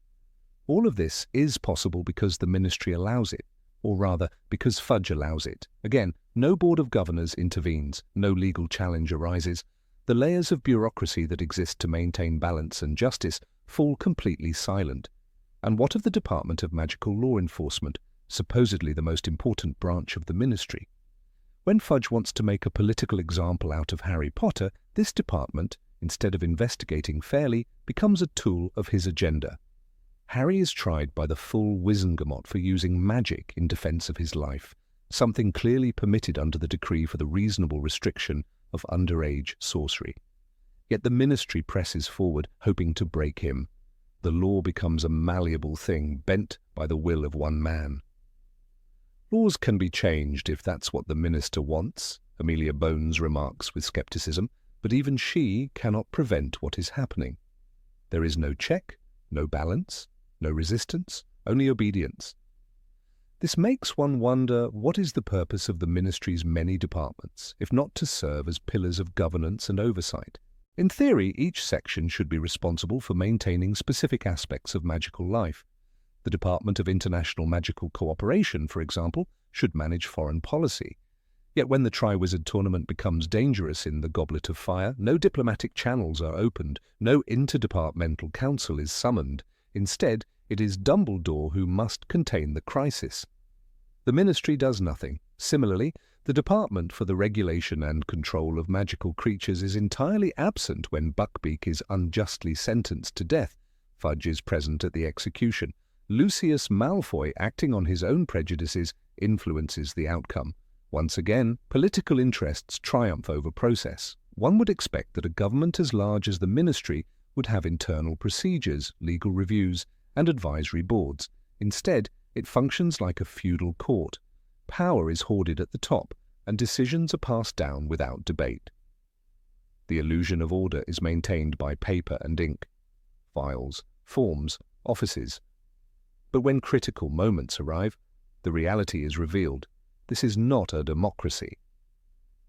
All of this is possible because the ministry allows it, or rather, because Fudge allows it. Again, no board of governors intervenes, no legal challenge arises. The layers of bureaucracy that exist to maintain balance and justice fall completely silent. And what of the Department of Magical Law Enforcement, supposedly the most important branch of the ministry? When Fudge wants to make a political example out of Harry Potter, this department, instead of investigating fairly, becomes a tool of his agenda. Harry is tried by the full Wizengamot for using magic in defense of his life, something clearly permitted under the decree for the reasonable restriction of underage sorcery. Yet the ministry presses forward, hoping to break him. The law becomes a malleable thing, bent by the will of one man. "Laws can be changed if that's what the minister wants," Amelia Bones remarks with skepticism, but even she cannot prevent what is happening. There is no check, no balance, no resistance, only obedience. This makes one wonder, what is the purpose of the ministry's many departments, if not to serve as pillars of governance and oversight? In theory, each section should be responsible for maintaining specific aspects of magical life. The Department of International Magical Cooperation, for example, should manage foreign policy. Yet when the Triwizard Tournament becomes dangerous in the Goblet of Fire, no diplomatic channels are opened, no interdepartmental council is summoned. Instead, it is Dumbledore who must contain the crisis. The ministry does nothing. Similarly, the Department for the Regulation and Control of Magical Creatures is entirely absent when Buckbeak is unjustly sentenced to death. Fudge is present at the execution. Lucius Malfoy, acting on his own prejudices, influences the outcome. Once again, political interests triumph over process. One would expect that a government as large as the ministry would have internal procedures, legal reviews, and advisory boards. Instead, it functions like a feudal court. Power is hoarded at the top, and decisions are passed down without debate. The illusion of order is maintained by paper and ink, files, forms, offices. But when critical moments arrive, the reality is revealed. This is not a democracy.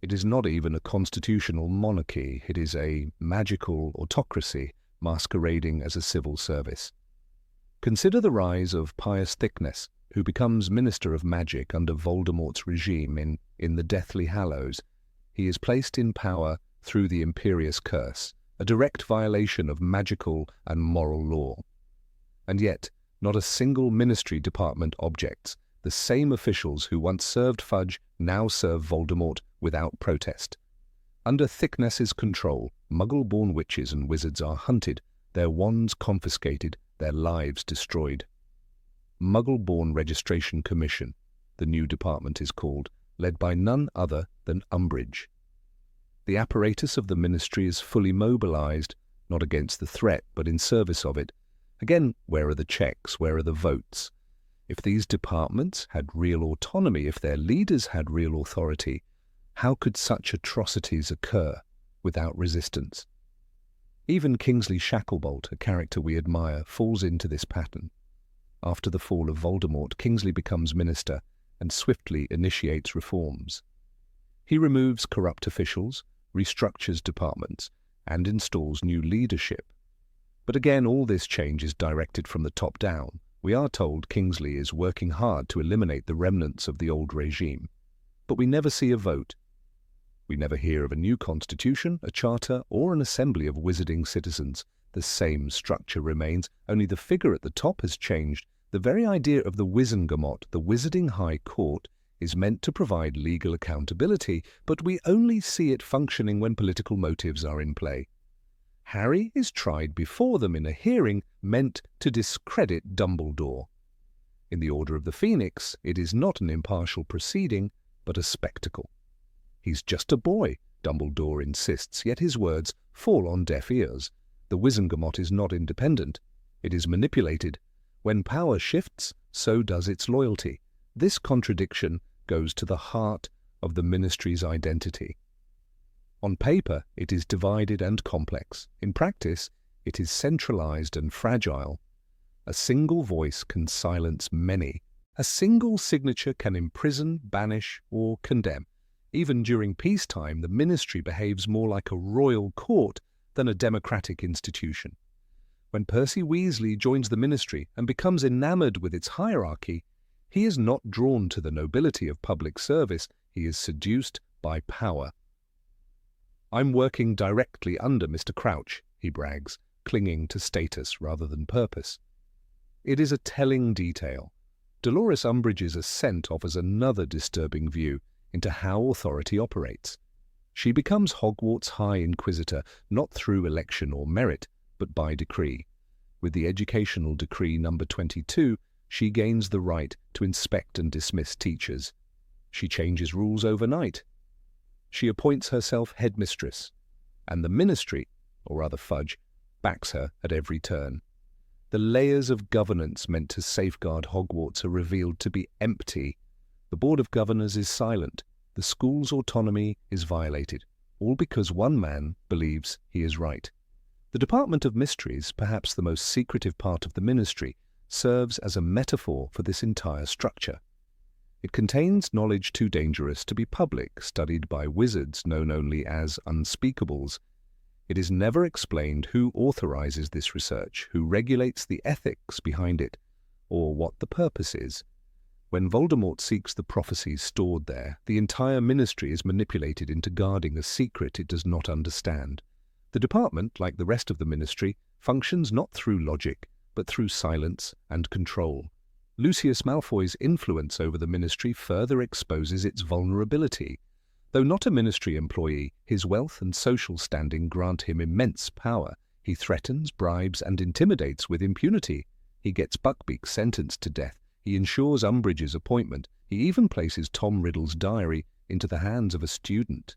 It is not even a constitutional monarchy. It is a magical autocracy masquerading as a civil service. Consider the rise of Pius Thickness, who becomes Minister of Magic under Voldemort's regime in the Deathly Hallows. He is placed in power through the Imperious Curse, a direct violation of magical and moral law. And yet, not a single ministry department objects. the same officials who once served Fudge now serve Voldemort without protest. Under Thickness's control, Muggle-born witches and wizards are hunted, their wands confiscated, their lives destroyed. Muggle-born Registration Commission, the new department is called, led by none other than Umbridge. The apparatus of the Ministry is fully mobilized, not against the threat, but in service of it. Again, where are the checks? Where are the votes? If these departments had real autonomy, if their leaders had real authority, how could such atrocities occur without resistance? Even Kingsley Shacklebolt, a character we admire, falls into this pattern. After the fall of Voldemort, Kingsley becomes minister and swiftly initiates reforms. He removes corrupt officials, restructures departments, and installs new leadership. But again, all this change is directed from the top down. We are told Kingsley is working hard to eliminate the remnants of the old regime. But we never see a vote. We never hear of a new constitution, a charter, or an assembly of wizarding citizens. The same structure remains, only the figure at the top has changed. The very idea of the Wizengamot, the Wizarding High Court, is meant to provide legal accountability, but we only see it functioning when political motives are in play. Harry is tried before them in a hearing meant to discredit Dumbledore. In the Order of the Phoenix, it is not an impartial proceeding, but a spectacle. He's just a boy, Dumbledore insists, yet his words fall on deaf ears. The Wizengamot is not independent. It is manipulated. When power shifts, so does its loyalty. This contradiction goes to the heart of the Ministry's identity. On paper, it is divided and complex. In practice, it is centralized and fragile. A single voice can silence many. A single signature can imprison, banish, or condemn. Even during peacetime, the Ministry behaves more like a royal court than a democratic institution. When Percy Weasley joins the Ministry and becomes enamored with its hierarchy, he is not drawn to the nobility of public service, he is seduced by power. "I'm working directly under Mr. Crouch," he brags, clinging to status rather than purpose. It is a telling detail. Dolores Umbridge's ascent offers another disturbing view into how authority operates. She becomes Hogwarts High Inquisitor not through election or merit, but by decree. With the Educational Decree number 22, she gains the right to inspect and dismiss teachers. She changes rules overnight. She appoints herself headmistress, and the Ministry, or rather Fudge, backs her at every turn. The layers of governance meant to safeguard Hogwarts are revealed to be empty. The Board of Governors is silent. The school's autonomy is violated, all because one man believes he is right. The Department of Mysteries, perhaps the most secretive part of the Ministry, serves as a metaphor for this entire structure. It contains knowledge too dangerous to be public, studied by wizards known only as unspeakables. It is never explained who authorizes this research, who regulates the ethics behind it, or what the purpose is. When Voldemort seeks the prophecies stored there, the entire Ministry is manipulated into guarding a secret it does not understand. The department, like the rest of the Ministry, functions not through logic, but through silence and control. Lucius Malfoy's influence over the Ministry further exposes its vulnerability. Though not a Ministry employee, his wealth and social standing grant him immense power. He threatens, bribes, and intimidates with impunity. He gets Buckbeak sentenced to death. He ensures Umbridge's appointment. He even places Tom Riddle's diary into the hands of a student.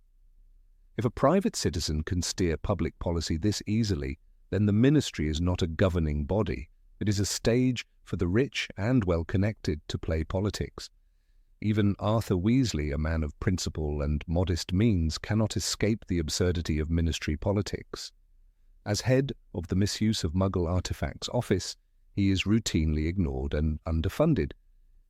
If a private citizen can steer public policy this easily, then the Ministry is not a governing body. It is a stage for the rich and well-connected to play politics. Even Arthur Weasley, a man of principle and modest means, cannot escape the absurdity of Ministry politics. As head of the Misuse of Muggle Artifacts Office, he is routinely ignored and underfunded.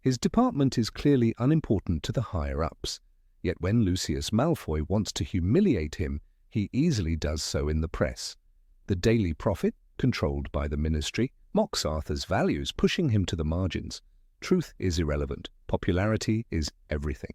His department is clearly unimportant to the higher-ups, yet when Lucius Malfoy wants to humiliate him, he easily does so in the press. The Daily Prophet, controlled by the Ministry, mocks Arthur's values, pushing him to the margins. Truth is irrelevant. Popularity is everything.